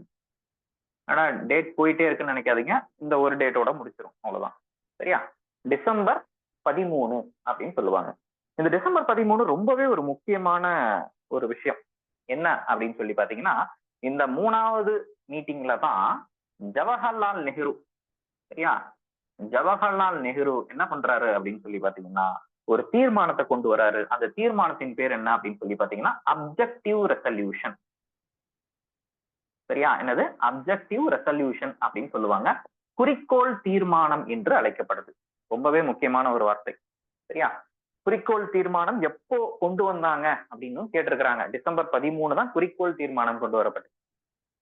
ஆனா டேட் போயிட்டே இருக்குன்னு நினைக்காதீங்க, இந்த ஒரு டேட்டோட முடிச்சிடும், அவ்வளவுதான். சரியா? டிசம்பர் 13 அப்படின்னு சொல்லுவாங்க. இந்த டிசம்பர் 13 ரொம்பவே ஒரு முக்கியமான ஒரு விஷயம். என்ன அப்படின்னு சொல்லி பாத்தீங்கன்னா இந்த மூணாவது மீட்டிங்ல தான் ஜவஹர்லால் நெஹ்ரு, சரியா, ஜவஹர்லால் நெஹ்ரு என்ன பண்றாரு அப்படின்னு சொல்லி பாத்தீங்கன்னா ஒரு தீர்மானத்தை கொண்டு வராரு. அந்த தீர்மானத்தின் பேர் என்ன அப்படின்னு சொல்லி பாத்தீங்கன்னா அப்ஜெக்டிவ் ரெசல்யூஷன். சரியா? என்னது? அப்ஜெக்டிவ் ரெசல்யூஷன் அப்படின்னு சொல்லுவாங்க. குறிக்கோள் தீர்மானம் என்று அழைக்கப்படுது. ரொம்பவே முக்கியமான ஒரு வார்த்தை. சரியா? குறிக்கோள் தீர்மானம் எப்போ கொண்டு வந்தாங்க அப்படின்னு கேட்டிருக்கிறாங்க. டிசம்பர் 13 தான் குறிக்கோள் தீர்மானம் கொண்டு வரப்பட்டது.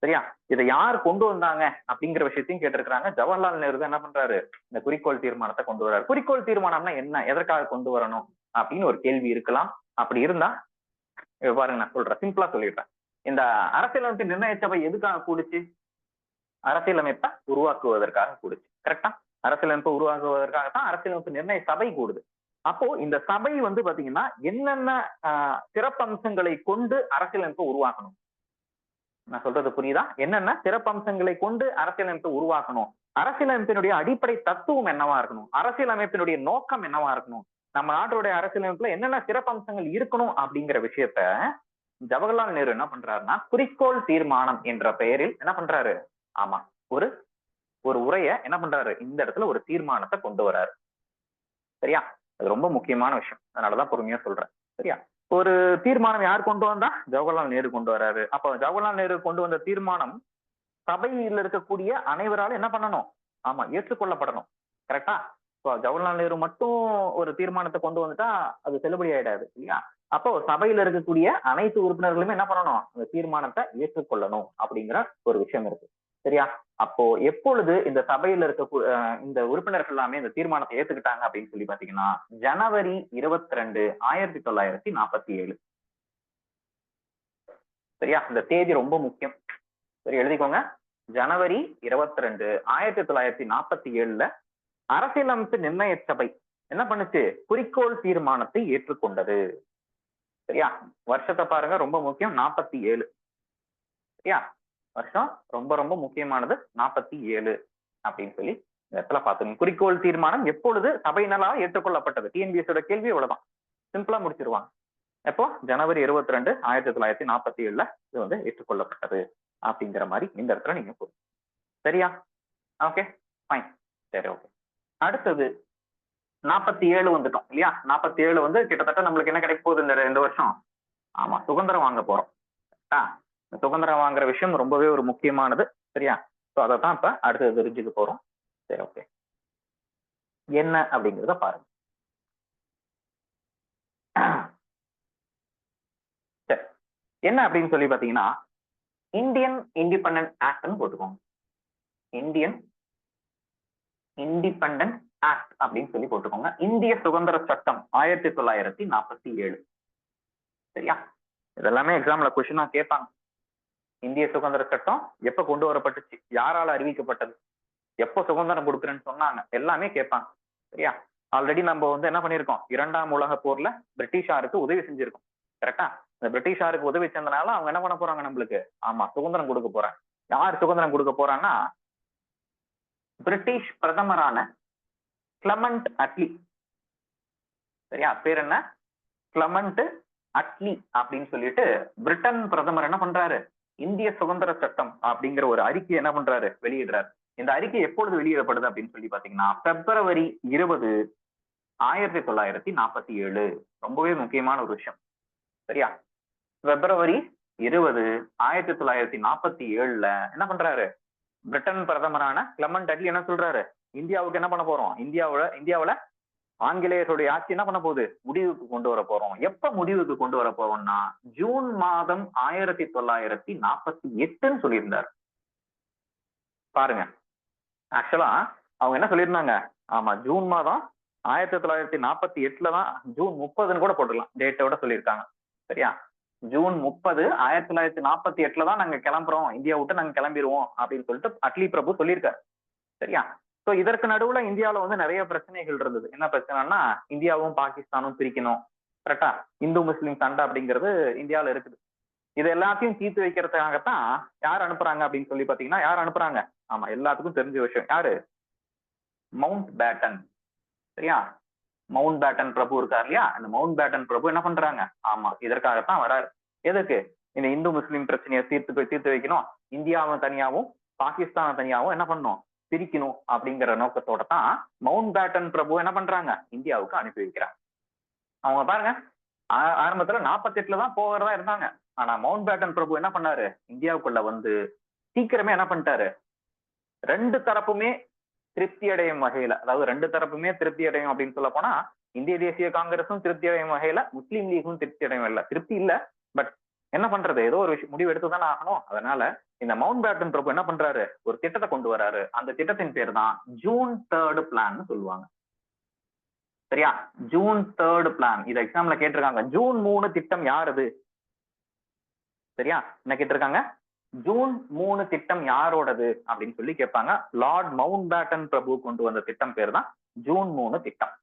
சரியா? இதை யார் கொண்டு வந்தாங்க அப்படிங்கிற விஷயத்தையும் கேட்டிருக்கிறாங்க. ஜவஹர்லால் நேரு தான் என்ன பண்றாரு, இந்த குறிக்கோள் தீர்மானத்தை கொண்டு வர்றாரு. குறிக்கோள் தீர்மானம்னா என்ன, எதற்காக கொண்டு வரணும் அப்படின்னு ஒரு கேள்வி இருக்கலாம். அப்படி இருந்தா பாருங்க, நான் சொல்றேன், சிம்பிளா சொல்லிடுறேன். இந்த அரசியலமைப்பு நிர்ணய சபை எதுக்காக கூடுச்சு? அரசியலமைப்பை உருவாக்குவதற்காக கூடுச்சு. கரெக்டா? அரசியலமைப்பை உருவாக்குவதற்காக தான் அரசியலமைப்பு நிர்ணய சபை கூடுது. அப்போ இந்த சபை வந்து பாத்தீங்கன்னா என்னென்ன சிறப்பம்சங்களை கொண்டு அரசியலமைப்பை உருவாக்கணும், நான் சொல்றது புரியுதா? என்னென்ன சிறப்பம்சங்களை கொண்டு அரசியலமைப்பை உருவாக்கணும், அரசியலமைப்பினுடைய அடிப்படை தத்துவம் என்னவா இருக்கணும், அரசியலமைப்பினுடைய நோக்கம் என்னவா இருக்கணும், நம்ம நாட்டுடைய அரசியலமைப்புல என்னென்ன சிறப்பம்சங்கள் இருக்கணும் அப்படிங்கிற விஷயத்த ஜவஹர்லால் நேரு என்ன பண்றாருன்னா குறிக்கோள் தீர்மானம் என்ற பெயரில் என்ன பண்றாரு, ஆமா, ஒரு உரையை என்ன பண்றாரு, இந்த இடத்துல ஒரு தீர்மானத்தை கொண்டு வராரு. சரியா? அது ரொம்ப முக்கியமான விஷயம், அதனாலதான் பொறுமையா சொல்றேன். சரியா? ஒரு தீர்மானம் யார் கொண்டு வந்தா? ஜவஹர்லால் நேரு கொண்டு வராரு. அப்ப ஜவஹர்லால் நேரு கொண்டு வந்த தீர்மானம் சபையில் இருக்கக்கூடிய அனைவராலும் என்ன பண்ணணும்? ஆமா, ஏற்றுக்கொள்ளப்படணும். கரெக்டா? ஜவஹர்லால் நேரு மட்டும் ஒரு தீர்மானத்தை கொண்டு வந்துட்டா அது செல்லுபடி ஆயிடாது இல்லையா? அப்போ சபையில இருக்கக்கூடிய அனைத்து உறுப்பினர்களுமே என்ன பண்ணணும்? அந்த தீர்மானத்தை ஏற்றுக்கொள்ளணும் அப்படிங்கிற ஒரு விஷயம் இருக்கு. சரியா? அப்போ எப்பொழுது இந்த சபையில இருக்க இந்த உறுப்பினர்கள் எல்லாமே இந்த தீர்மானத்தை ஏத்துக்கிட்டாங்க அப்படின்னு சொல்லி பாத்தீங்கன்னா, ஜனவரி 22, 1947. சரியா? இந்த தேதி ரொம்ப முக்கியம். சரி, எழுதிக்கோங்க. ஜனவரி 22, 1947 அரசியலமைப்பு நிர்ணய சபை என்ன பண்ணுச்சு? குறிக்கோள் தீர்மானத்தை ஏற்றுக்கொண்டது. சரியா? வருஷத்தை பாருங்க, ரொம்ப முக்கியம். 47. சரியா? வருஷம் ரொம்ப ரொம்ப முக்கியமானது. 47 அப்படின்னு சொல்லி இந்த இடத்துல பாத்துக்கணும். குறிக்கோள் தீர்மானம் எப்பொழுது சபையினரால் ஏற்றுக்கொள்ளப்பட்டது? டிஎன்பிஎஸ்ஸோட கேள்வி இவ்வளவுதான், சிம்பிளா முடிச்சிருவாங்க. எப்போ? ஜனவரி 22, 1947 இது வந்து ஏற்றுக்கொள்ளப்பட்டது அப்படிங்கிற மாதிரி இந்த இடத்துல நீங்க போதும். சரியா? Okay, fine. சரி, ஓகே. அடுத்தது 47 வந்துட்டோம் இல்லையா? 47 வந்து கிட்டத்தட்ட நம்மளுக்கு என்ன கிடைக்க போகுது இந்த வருஷம்? ஆமா, சுதந்திரம் வாங்க போறோம். சுதந்திரம் வாங்குற விஷயம் ரொம்பவே ஒரு முக்கியமானது. சரியா? ஸோ அதை தான் இப்ப அடுத்தது தெரிஞ்சுக்க போறோம். சரி, ஓகே. என்ன அப்படிங்கிறத பாருங்க. சரி, என்ன அப்படின்னு சொல்லி பாத்தீங்கன்னா, இந்தியன் இண்டிபெண்டன்ட் ஆக்ட்னு போட்டுக்கோங்க. இந்தியன் இண்டிபெண்டன்ட் ஆக்ட் அப்படின்னு சொல்லி போட்டுக்கோங்க. இந்திய சுதந்திர சட்டம் 1947. சரியா? இதெல்லாமே எக்ஸாம்ல கொஸ்டினா கேட்பாங்க. இந்திய சுதந்திர சட்டம் எப்ப கொண்டு வரப்பட்டுச்சு, யாரால அறிவிக்கப்பட்டது, எப்போ சுதந்திரம் கொடுக்குறேன்னு சொன்னாங்க, எல்லாமே கேட்பாங்க. சரியா? ஆல்ரெடி நம்ம வந்து என்ன பண்ணிருக்கோம்? 2ஆம் உலக போர்ல பிரிட்டிஷாருக்கு உதவி செஞ்சிருக்கோம். கரெக்டா? இந்த பிரிட்டிஷாருக்கு உதவி செஞ்சதுனால அவங்க என்ன பண்ண போறாங்க? நம்மளுக்கு ஆமா சுதந்திரம் கொடுக்க போறாங்க. யார் சுதந்திரம் கொடுக்க போறாங்கன்னா, பிரிட்டிஷ் பிரதமரான கிளமண்ட் அட்லி. சரியா? பேர் என்ன? கிளமண்ட் அட்லி அப்படின்னு சொல்லிட்டு பிரிட்டன் பிரதமர் என்ன பண்றாரு? இந்திய சுதந்திர சட்டம் அப்படிங்கிற ஒரு அறிக்கை என்ன பண்றாரு? வெளியிடுறாரு. இந்த அறிக்கை எப்பொழுது வெளியிடப்படுது அப்படின்னு சொல்லி பாத்தீங்கன்னா, பிப்ரவரி 20, 1947. ரொம்பவே முக்கியமான ஒரு விஷயம். சரியா? பிப்ரவரி 20, 1947 என்ன பண்றாரு? பிரிட்டன் பிரதமரான கிளமண்ட் அட்லி என்ன சொல்றாரு? இந்தியாவுக்கு என்ன பண்ண போறோம்? இந்தியாவுல ஆங்கிலேயருடைய ஆட்சி என்ன பண்ண போகுது? முடிவுக்கு கொண்டு வர போறோம். எப்ப முடிவுக்கு கொண்டு வர போறோம்னா, ஜூன் மாதம் 1948 சொல்லியிருந்தார். பாருங்க, ஆக்சுவலா அவங்க என்ன சொல்லியிருந்தாங்க? ஆமா, ஜூன் மாதம் 1948 தான், ஜூன் 30 கூட போட்டுக்கலாம், டேட்டோட சொல்லியிருக்காங்க. சரியா? ஜூன் 30, 1948 தான் நாங்க கிளம்புறோம், இந்தியா விட்டு நாங்க கிளம்பிடுவோம் அப்படின்னு சொல்லிட்டு அட்லி பிரபு சொல்லியிருக்காரு. சரியா? சோ இதற்கு நடுவுல இந்தியாவில வந்து நிறைய பிரச்சனைகள் இருந்தது. என்ன பிரச்சனைனா, இந்தியாவும் பாகிஸ்தானும் பிரிக்கணும். கரெக்டா? இந்து முஸ்லிம் சண்டை அப்படிங்கிறது இந்தியாவில இருக்குது. இது எல்லாத்தையும் தீர்த்து வைக்கிறதுக்காகத்தான் யார் அனுப்புறாங்க அப்படின்னு சொல்லி பாத்தீங்கன்னா, யார் அனுப்புறாங்க? ஆமா, எல்லாத்துக்கும் தெரிஞ்ச விஷயம். யாரு? Mountbatten. சரியா? மவுண்ட் பேட்டன் பிரபு இருக்கார் இல்லையா? அந்த மவுண்ட் பேட்டன் பிரபு என்ன பண்றாங்க? ஆமா, இதற்காகத்தான் வராரு. எதுக்கு? இந்த இந்து முஸ்லிம் பிரச்சனையை தீர்த்து வைக்கணும், இந்தியாவும் தனியாவும் பாகிஸ்தான தனியாவும் என்ன பண்ணணும்? பிரிக்கணும் அப்படிங்கிற நோக்கத்தோட தான் மவுண்ட் பேட்டன் பிரபு என்ன பண்றாங்க? இந்தியாவுக்கு அனுப்பி வைக்கிறாங்க. அவங்க பாருங்க, ஆரம்பத்துல 48 தான் போகிறதா இருந்தாங்க. ஆனா மவுண்ட் பேட்டன் பிரபு என்ன பண்ணாரு? இந்தியாவுக்குள்ள வந்து சீக்கிரமே என்ன பண்ணிட்டாரு? ரெண்டு தரப்புமே திருப்தி அடையும் வகையில, அதாவது ரெண்டு தரப்புமே திருப்தி அடையும் அப்படின்னு சொல்ல போனா, இந்திய தேசிய காங்கிரஸும் திருப்தி அடையும் வகையில, முஸ்லீம் லீகும் திருப்தி அடையும் இல்ல, திருப்தி இல்ல, பட் என்ன பண்றது, ஏதோ ஒரு முடிவு எடுத்துதானே ஆகணும். அதனால இந்த மவுண்ட் பேட்டன் பிரபு என்ன பண்றாரு? ஒரு திட்டத்தை கொண்டு வராரு. அந்த திட்டத்தின் பேர் தான் ஜூன் 3 பிளான் சொல்லுவாங்க. சரியா? June 3 plan. இது எக்ஸாம்ல கேட்டிருக்காங்க. ஜூன் 3 திட்டம் யாருது? சரியா? என்ன கேட்டிருக்காங்க? ஜூன் 3 திட்டம் யாரோடது அப்படின்னு சொல்லி கேட்பாங்க. லார்ட் மவுண்ட் பேட்டன் பிரபு கொண்டு வந்த திட்டம் பேர் தான் ஜூன் 3 திட்டம்.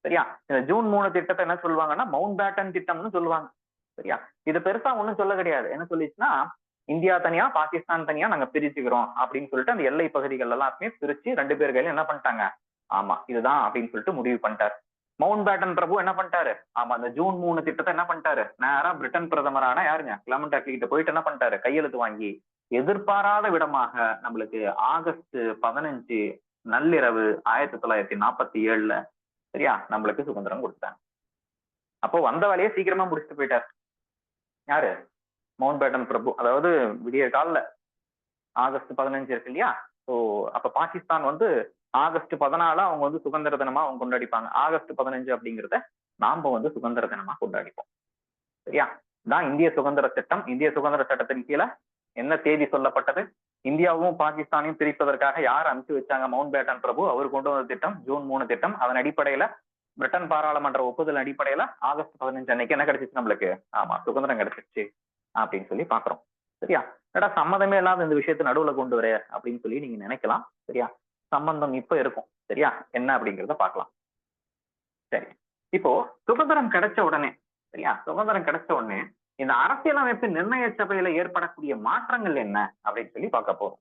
சரியா? இந்த ஜூன் 3 திட்டத்தை என்ன சொல்லுவாங்கன்னா, மவுண்ட் பேட்டன் திட்டம்னு சொல்லுவாங்க. சரியா? இது பெருசா ஒண்ணும் சொல்ல கிடையாது. என்ன சொல்லிச்சுன்னா, இந்தியா தனியா பாகிஸ்தான் தனியா நாங்க பிரிச்சுக்கிறோம் அப்படின்னு சொல்லிட்டு அந்த எல்லை பகுதிகள் எல்லாத்தையுமே பிரிச்சு ரெண்டு பேர் கையில என்ன பண்ணிட்டாங்க? ஆமா, இதுதான் அப்படின்னு சொல்லிட்டு முடிவு பண்ணிட்டாரு. மவுண்ட் பேட்டன் பிரபு என்ன பண்ணிட்டாரு? ஆமா, அந்த ஜூன் 3 திட்டத்தை என்ன பண்ணிட்டாரு? நேரா பிரிட்டன் பிரதமரான யாருங்க? கிளமண்ட் அட்லி கிட்ட போயிட்டு என்ன பண்ணிட்டாரு? கையெழுத்து வாங்கி எதிர்பாராத விடமாக நம்மளுக்கு ஆகஸ்ட் 15 நள்ளிரவு 1947 சரியா நம்மளுக்கு சுதந்திரம் கொடுத்தாங்க. அப்போ வந்த வேலையை சீக்கிரமா முடிச்சுட்டு போயிட்டார். யாரு? மவுண்ட் பேட்டன் பிரபு. அதாவது விடிய காலில் ஆகஸ்ட் 15 இருக்கு இல்லையா? ஸோ அப்ப பாகிஸ்தான் வந்து ஆகஸ்ட் 14 அவங்க வந்து சுதந்திர தினமா அவங்க கொண்டாடிப்பாங்க. ஆகஸ்ட் 15 அப்படிங்கிறத நாம வந்து சுதந்திர தினமா கொண்டாடிப்போம். சரியா? தான் இந்திய சுதந்திர சட்டம். இந்திய சுதந்திர சட்டத்தின் கீழே என்ன தேதி சொல்லப்பட்டது? இந்தியாவும் பாகிஸ்தானையும் பிரிப்பதற்காக யார் அனுப்பிச்சு வச்சாங்க? மவுண்ட் பேட்டன் பிரபு. அவர் கொண்டு வந்த திட்டம் ஜூன் 3 திட்டம். அதன் அடிப்படையில பிரிட்டன் பாராளுமன்ற ஒப்புதல் அடிப்படையில ஆகஸ்ட் 15 அன்னைக்கு என்ன கிடைச்சிச்சு நம்மளுக்கு? ஆமா, சுதந்திரம் கிடைச்சிருச்சு அப்படின்னு சொல்லி பாக்குறோம். சரியா? ஏடா சம்மதமே இல்லாத இந்த விஷயத்தை நடுவுல கொண்டு வர அப்படின்னு சொல்லி நீங்க நினைக்கலாம். சரியா? சம்பந்தம் இப்ப இருக்கும். சரியா? என்ன அப்படிங்கிறத பார்க்கலாம். சரி, இப்போ சுதந்திரம் கிடைச்ச உடனே, சரியா, சுதந்திரம் கிடைச்ச உடனே இந்த அரசியலமைப்பு நிர்ணய சபையில ஏற்படக்கூடிய மாற்றங்கள் என்ன அப்படின்னு சொல்லி பார்க்க போறோம்.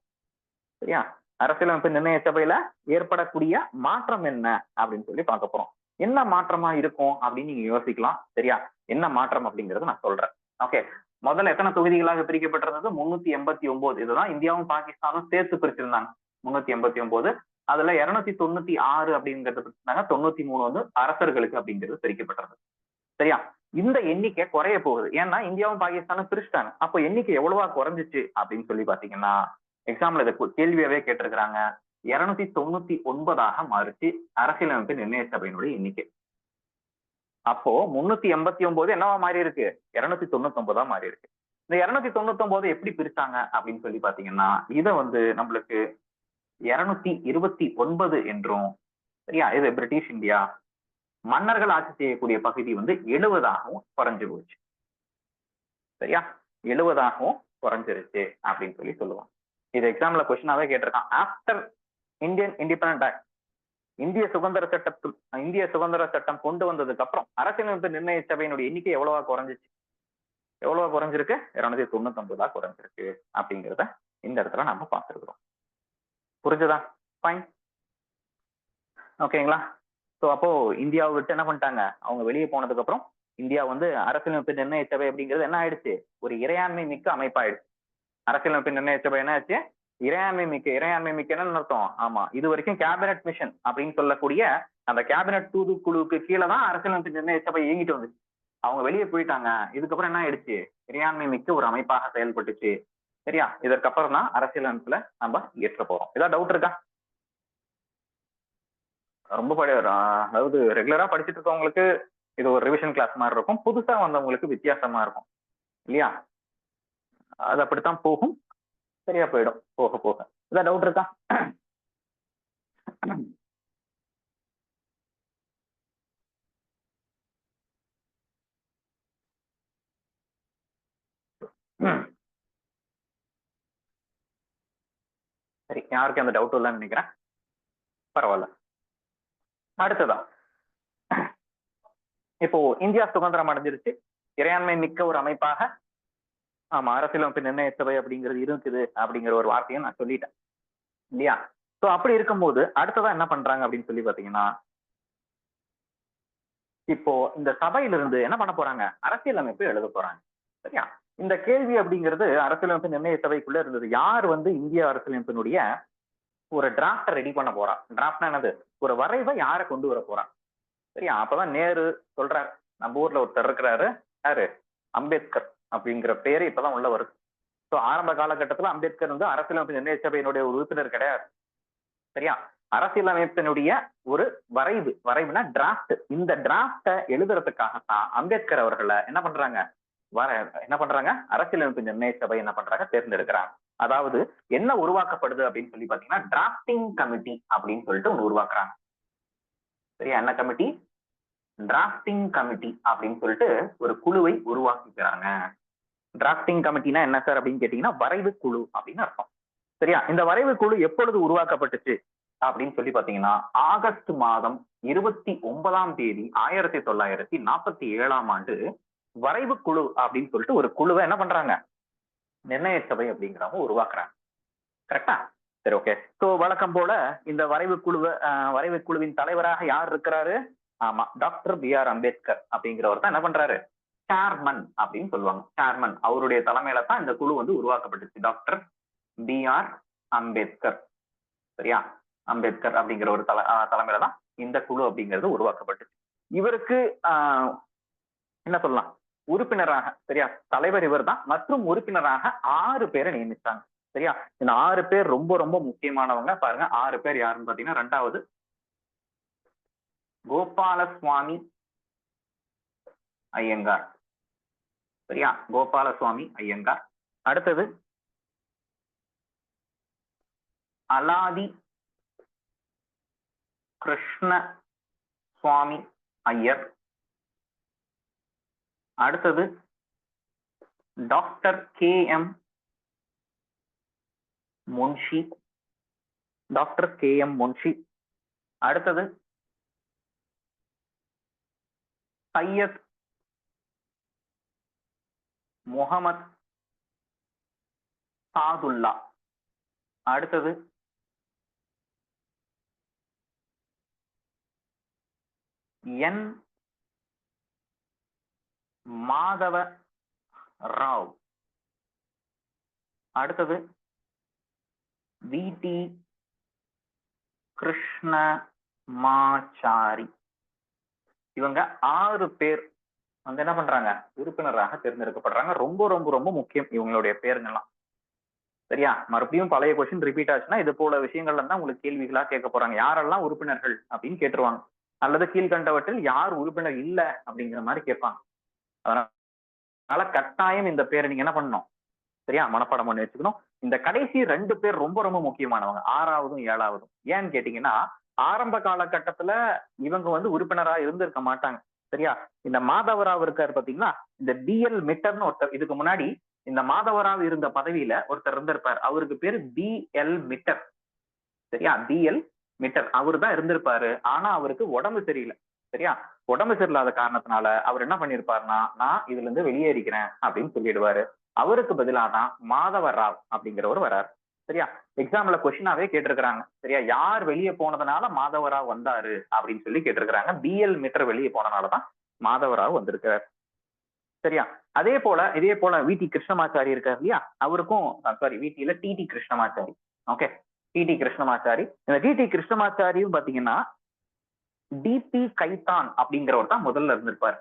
சரியா? அரசியலமைப்பு நிர்ணய சபையில ஏற்படக்கூடிய மாற்றம் என்ன அப்படின்னு சொல்லி பார்க்க போறோம். என்ன மாற்றமா இருக்கும் அப்படின்னு நீங்க யோசிக்கலாம். சரியா? என்ன மாற்றம் அப்படிங்கறத நான் சொல்றேன். ஓகே, முதல்ல எத்தனை தொகுதிகளாக பிரிக்கப்பட்டிருந்தது? 389. இதுதான் இந்தியாவும் பாகிஸ்தானும் சேர்த்து பிரிச்சிருந்தாங்க. 389. அதுல 296 அப்படிங்கிறது பிரிச்சிருந்தாங்க. 93 வந்து அரசர்களுக்கு அப்படிங்கிறது பிரிக்கப்பட்டிருந்தது. சரியா? இந்த எண்ணிக்கை குறைய போகுது. ஏன்னா இந்தியாவும் பாகிஸ்தானும் பிரிச்சுட்டாங்க. அப்போ எண்ணிக்கை எவ்வளவா குறைஞ்சிச்சு அப்படின்னு சொல்லி பாத்தீங்கன்னா, எக்ஸாம்ல இதை கேள்வியாவே கேட்டிருக்கிறாங்க. 299 மாறிச்சு அரசியலமைப்பு நிர்ணய சபையினுடைய எண்ணிக்கை. அப்போ 389 என்னவா மாறி இருக்கு? 299 மாறி இருக்கு. இந்த 299 எப்படி பிரிச்சாங்க அப்படின்னு சொல்லி பாத்தீங்கன்னா, இதை வந்து நம்மளுக்கு 229 என்றும், சரியா, இது பிரிட்டிஷ் இந்தியா மன்னர்கள் ஆட்சி செய்யக்கூடிய பகுதி வந்து 70ஆகவும் குறைஞ்சு போச்சு. சரியா? 70ஆகவும் குறைஞ்சிருச்சு அப்படின்னு சொல்லி சொல்லுவாங்க. இது எக்ஸாம்ல கொஸ்டினாவே கேட்டிருக்கான். ஆஃப்டர் இந்தியன் இண்டிபெண்டன்ட் ஆக்ட், இந்திய சுதந்திர சட்டம் கொண்டு வந்ததுக்கு அப்புறம் அரசியலமைப்பு நிர்ணய சபையினுடைய எண்ணிக்கை எவ்வளவா குறைஞ்சிச்சு? எவ்வளவா குறைஞ்சிருக்கு? 299 குறைஞ்சிருக்கு அப்படிங்கிறத இந்த இடத்துல நம்ம பார்த்துருக்கிறோம். புரிஞ்சுதா? ஃபைன், ஓகேங்களா? ஸோ அப்போ இந்தியாவை விட்டு என்ன பண்ணிட்டாங்க? அவங்க வெளியே போனதுக்கு அப்புறம் இந்தியா வந்து அரசியலமைப்பு நிர்ணய சபை அப்படிங்கிறது என்ன ஆயிடுச்சு? ஒரு இறையாண்மை மிக்க அமைப்பாயிடுச்சு. அரசியலமைப்பு நிர்ணய சபை என்ன ஆச்சு? இறையாண்மை மிக்க என்னன்னு அர்த்தம்? ஆமா, இது வரைக்கும் கேபினட் மிஷன் அப்படின்னு சொல்லக்கூடிய அந்த கேபினட் தூதுக்குழுவுக்கு கீழே தான் அரசியலமைப்பு நிர்ணய சபை இயங்கிட்டு வந்துச்சு. அவங்க வெளியே போயிட்டாங்க. இதுக்கப்புறம் என்ன ஆயிடுச்சு? இறையாண்மை மிக்க ஒரு அமைப்பாக செயல்பட்டுச்சு. சரியா? இதற்கப்புறம் தான் அரசியலமைப்புல நம்ம ஏற்ற போறோம். ஏதாவது டவுட் இருக்கா? ரொம்ப அதாவது ரெகுலரா படிச்சுட்டு இருக்கவங்களுக்கு இது ஒரு ரிவிஷன் கிளாஸ் மாதிரி இருக்கும். புதுசா வந்தவங்களுக்கு வித்தியாசமா இருக்கும் இல்லையா? அது அப்படித்தான் போகும். சரியா போயிடும் போக போக. ஏதாவது டவுட் இருக்கா? சரி, யாருக்கு அந்த டவுட் இல்லைன்னு நினைக்கிறேன். பரவாயில்ல. அடுத்ததா, இப்போ இந்தியா சுதந்திரம் அடைஞ்சிருச்சு. இறையாண்மை மிக்க ஒரு அமைப்பாக ஆமா அரசியலமைப்பு நிர்ணய சபை அப்படிங்கிறது இருக்குது அப்படிங்கிற ஒரு வார்த்தையை நான் சொல்லிட்டேன் இல்லையா? ஸோ அப்படி இருக்கும்போது அடுத்ததா என்ன பண்றாங்க அப்படின்னு சொல்லி பாத்தீங்கன்னா, இப்போ இந்த சபையிலிருந்து என்ன பண்ண போறாங்க? அரசியலமைப்பு எழுத போறாங்க. சரியா? இந்த கேள்வி அப்படிங்கிறது அரசியலமைப்பு நிர்ணய சபைக்குள்ள இருந்தது. யார் வந்து இந்திய அரசியலமைப்பினுடைய ஒரு டிராப்டை ரெடி பண்ண போறா? டிராப்ட்னா என்னது? ஒரு வரைவை யாரை கொண்டு வர போறா? சரியா? அப்பதான் நேரு சொல்றாரு, நம்ம ஊர்ல ஒருத்தர் இருக்கிறாரு, யாரு? அம்பேத்கர் அப்படிங்கிற பேரு இப்பதான் உள்ள வருது. ஸோ ஆரம்ப காலகட்டத்துல அம்பேத்கர் வந்து அரசியலமைப்பு நிர்ணய சபையினுடைய ஒரு உறுப்பினர் கிடையாது. சரியா? அரசியலமைப்பினுடைய ஒரு வரைவுனா டிராப்ட். இந்த டிராப்டை எழுதுறதுக்காகத்தான் அம்பேத்கர் அவர்களை என்ன பண்றாங்க? அரசியலமைப்பு நிர்ணய சபை என்ன பண்றாங்க? தேர்ந்தெடுக்கிறாங்க. அதாவது என்ன உருவாக்கப்படுது அப்படின்னு சொல்லி பாத்தீங்கன்னா, டிராப்டிங் கமிட்டி அப்படின்னு சொல்லிட்டு ஒன்று உருவாக்குறாங்க. சரியா? என்ன கமிட்டி? டிராப்டிங் கமிட்டி அப்படின்னு சொல்லிட்டு ஒரு குழுவை உருவாக்கிக்கிறாங்க. டிராப்டிங் கமிட்டினா என்ன சார் அப்படின்னு கேட்டீங்கன்னா, வரைவு குழு அப்படின்னு அர்த்தம். சரியா? இந்த வரைவு குழு எப்பொழுது உருவாக்கப்பட்டுச்சு அப்படின்னு சொல்லி பாத்தீங்கன்னா, ஆகஸ்ட் மாதம் 29ஆம் தேதி 1947ஆம் ஆண்டு வரைவு குழு அப்படின்னு சொல்லிட்டு ஒரு குழுவை என்ன பண்றாங்க? நிர்ணய சபை அப்படிங்கிறவங்க உருவாக்குறாங்க. கரெக்டா? சரி, ஓகே. ஸோ வழக்கம் போல இந்த வரைவு குழுவின் தலைவராக யார் இருக்கிறாரு? ஆமா, டாக்டர் B.R. அம்பேத்கர் அப்படிங்கிறவர் தான் என்ன பண்றாரு? சேர்மன் அப்படின்னு சொல்லுவாங்க. சேர்மன் அவருடைய தலைமையில தான் இந்த குழு வந்து உருவாக்கப்பட்டுச்சு. Doctor B.R. அம்பேத்கர். சரியா? அம்பேத்கர் அப்படிங்கிற ஒரு தலைமையில தான் இந்த குழு அப்படிங்கிறது உருவாக்கப்பட்டுச்சு. இவருக்கு என்ன சொல்லலாம், உறுப்பினராக, சரியா, தலைவர் இவர் தான் மற்றும் உறுப்பினராக 6 பேரை நியமிச்சாங்க. சரியா? இந்த 6 பேர் ரொம்ப ரொம்ப முக்கியமானவங்க. பாருங்க, 6 பேர் யாருன்னு பாத்தீங்கன்னா, 2வது கோபாலசுவாமி ஐயங்கார். சரியா? கோபாலசுவாமி ஐயங்கார். அடுத்தது அலாதி கிருஷ்ண சுவாமி ஐயர். அடுத்தது doctor K.M. Munshi. Doctor K.M. Munshi. அடுத்தது சையத் முகமது சாதுல்லா. அடுத்தது என் மாதவ ராவ். அடுத்தது V.T. கிருஷ்ணமாச்சாரி. இவங்க 6 பேர் வந்து என்ன பண்றாங்க, உறுப்பினராக தேர்ந்தெடுக்கப்படுறாங்க. ரொம்ப ரொம்ப ரொம்ப முக்கியம் இவங்களுடைய பேருங்கெல்லாம். சரியா? மறுபடியும் பழைய கொஸ்டின் ரிப்பீட் ஆச்சுன்னா இது போல விஷயங்கள்ல தான் உங்களுக்கு கேள்விகளா கேட்க போறாங்க. யாரெல்லாம் உறுப்பினர்கள் அப்படின்னு கேட்டுருவாங்க, அல்லது கீழ்கண்டவற்றில் யார் உறுப்பினர் இல்ல அப்படிங்கிற மாதிரி கேட்பாங்க. அதனால கட்டாயம் இந்த பேரை நீங்க என்ன பண்ணணும், சரியா, மனப்பாடம் பண்ணி வச்சுக்கணும். இந்த கடைசி 2 பேர் ரொம்ப ரொம்ப முக்கியமானவங்க, 6வதும் 7வதும். ஏன்னு கேட்டீங்கன்னா, ஆரம்ப காலகட்டத்துல இவங்க வந்து உறுப்பினரா இருந்திருக்க மாட்டாங்க. சரியா? இந்த மாதவராவ் இருக்காரு பாத்தீங்களா, இந்த B.L. மிட்டர்னு ஒருத்தர், இதுக்கு முன்னாடி இந்த மாதவராவ் இருந்த பதவியில ஒருத்தர் இருந்திருப்பார். அவருக்கு பேரு B.L. மிட்டர். சரியா? B.L. மிட்டர் அவர் தான் இருந்திருப்பாரு. ஆனா அவருக்கு உடம்பு சரியில்லை. சரியா? உடம்பு சரியில்லாத காரணத்தினால அவர் என்ன பண்ணிருப்பாருன்னா, நான் இதுல இருந்து வெளியேறிக்கிறேன் அப்படின்னு சொல்லிடுவாரு. அவருக்கு பதிலாக தான் மாதவராவ் அப்படிங்கிறவர் வராரு. சரியா? எக்ஸாம்ல கொஸ்டினாவே கேட்டிருக்கிறாங்க. சரியா? யார் வெளியே போனதுனால மாதவராவ் வந்தாரு அப்படின்னு சொல்லி கேட்டிருக்கிறாங்க. B.L. மிட்டர் வெளியே போனதுனாலதான் மாதவராவ் வந்திருக்காரு. சரியா? இதே போல V.T. கிருஷ்ணமாச்சாரி இருக்காரு இல்லையா, அவருக்கும் V.T.ல T.T. Krishnamachari. Okay, T.T. Krishnamachari. இந்த T.T. கிருஷ்ணமாச்சாரியும் பாத்தீங்கன்னா D.P. கைத்தான் அப்படிங்கிறவர் தான் முதல்ல இருந்திருப்பாரு.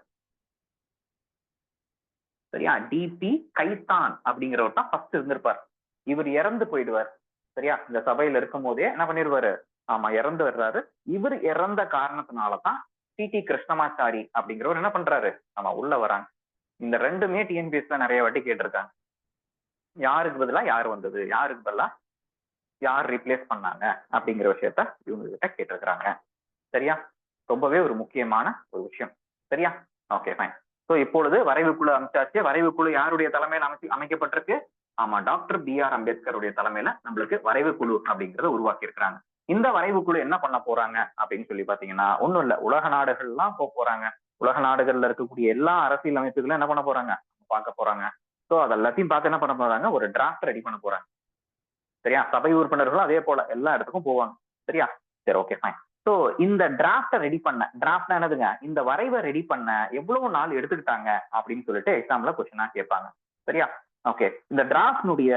சரியா? D.P. கைத்தான் அப்படிங்கிறவர் தான் ஃபர்ஸ்ட் இருந்திருப்பார். இவர் இறந்து போயிடுவார். சரியா? இந்த சபையில இருக்கும் போதே என்ன பண்ணிடுவாரு, ஆமா, இறந்து வர்றாரு. இவர் இறந்த காரணத்தினாலதான் T.T. கிருஷ்ணமாச்சாரி அப்படிங்கிறவர் என்ன பண்றாரு, ஆமா, உள்ள வராங்க. இந்த 2மே TNPSல நிறைய வாட்டி கேட்டிருக்காங்க. யாருக்கு பதிலா யார் வந்தது, யாருக்கு பதிலா யார் ரீப்ளேஸ் பண்ணாங்க அப்படிங்கிற விஷயத்த இவங்க கிட்ட கேட்டிருக்கிறாங்க. சரியா? ரொம்பவே ஒரு முக்கியமான ஒரு விஷயம். சரியா? Okay, fine. சோ இப்பொழுது வரைவுக்குழு அமைச்சாச்சு. வரைவுக்குழு யாருடைய தலைமையில அமைக்கப்பட்டிருக்கு, ஆமா, டாக்டர் B.R. அம்பேத்கருடைய தலைமையில நம்மளுக்கு வரைவுக்குழு அப்படிங்கறத உருவாக்கி இருக்கிறாங்க. இந்த வரைவுக்குழு என்ன பண்ண போறாங்க அப்படின்னு சொல்லி பாத்தீங்கன்னா, ஒண்ணும் இல்ல, உலக நாடுகள்லாம் போறாங்க. உலக நாடுகள்ல இருக்கக்கூடிய எல்லா அரசியல் அமைப்புகளும் என்ன பண்ண போறாங்க, பார்க்க போறாங்க. சோ அது எல்லாத்தையும் பார்த்து என்ன பண்ண போறாங்க, ஒரு டிராஃப்ட் ரெடி பண்ண போறாங்க. சரியா? சபை உறுப்பினர்களும் அதே போல எல்லா இடத்துக்கும் போவாங்க. சரியா? சரி, ஓகே, ஃபைன். சோ இந்த டிராஃப்டை ரெடி பண்ண, டிராஃப்ட்னா என்னதுங்க, இந்த வரைவை ரெடி பண்ண எவ்வளவு நாள் எடுத்துக்கிட்டாங்க அப்படின்னு சொல்லிட்டு எக்ஸாம்ல கொஸ்டினா கேட்பாங்க. சரியா? ஓகே, இந்த டிராஃப்ட்னுடைய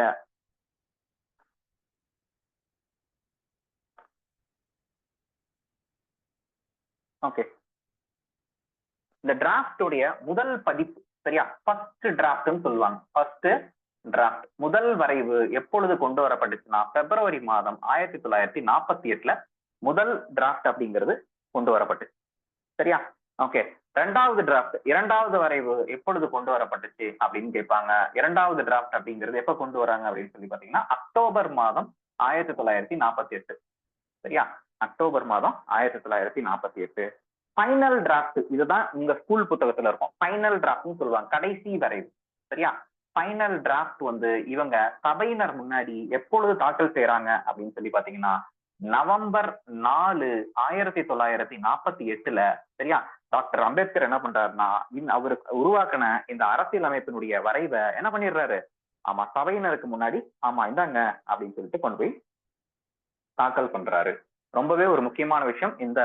இந்த டிராஃப்டுடைய முதல் பதிப்பு, சரியா, ஃபர்ஸ்ட் டிராஃப்ட்னு சொல்லுவாங்க. ஃபர்ஸ்ட் டிராஃப்ட், முதல் வரைவு எப்பொழுது கொண்டு வரப்பட்டுச்சுன்னா பிப்ரவரி மாதம் 1948ல முதல் டிராஃப்ட் அப்படிங்கிறது கொண்டு வரப்பட்டுச்சு. சரியா? ஓகே, 2வது டிராஃப்ட், 2வது வரைவு எப்பொழுது கொண்டு வரப்பட்டுச்சு அப்படின்னு கேட்பாங்க. 2வது டிராஃப்ட் அப்படிங்கிறது எப்ப கொண்டு வராங்க அப்படின்னு சொல்லி பாத்தீங்கன்னா அக்டோபர் மாதம் 1948. சரியா? அக்டோபர் மாதம் 1948. ஃபைனல் டிராஃப்ட், இதுதான் உங்க ஸ்கூல் புத்தகத்துல இருக்கும். ஃபைனல் டிராஃப்ட்னு சொல்லுவாங்க, கடைசி வரைவு. சரியா? ஃபைனல் டிராஃப்ட் வந்து இவங்க சபையினர் முன்னாடி எப்பொழுது தாக்கல் செய்யறாங்க அப்படின்னு சொல்லி பாத்தீங்கன்னா நவம்பர் 4, 1948ல. சரியா? டாக்டர் அம்பேத்கர் என்ன பண்றாருன்னா, அவரு உருவாக்கின இந்த அரசியல் அமைப்பினுடைய வரைவை என்ன பண்ணிடுறாரு, ஆமா, சபையினருக்கு முன்னாடி, ஆமா, இந்தாங்க அப்படின்னு சொல்லிட்டு கொண்டு போய் தாக்கல் பண்றாரு. ரொம்பவே ஒரு முக்கியமான விஷயம். இந்த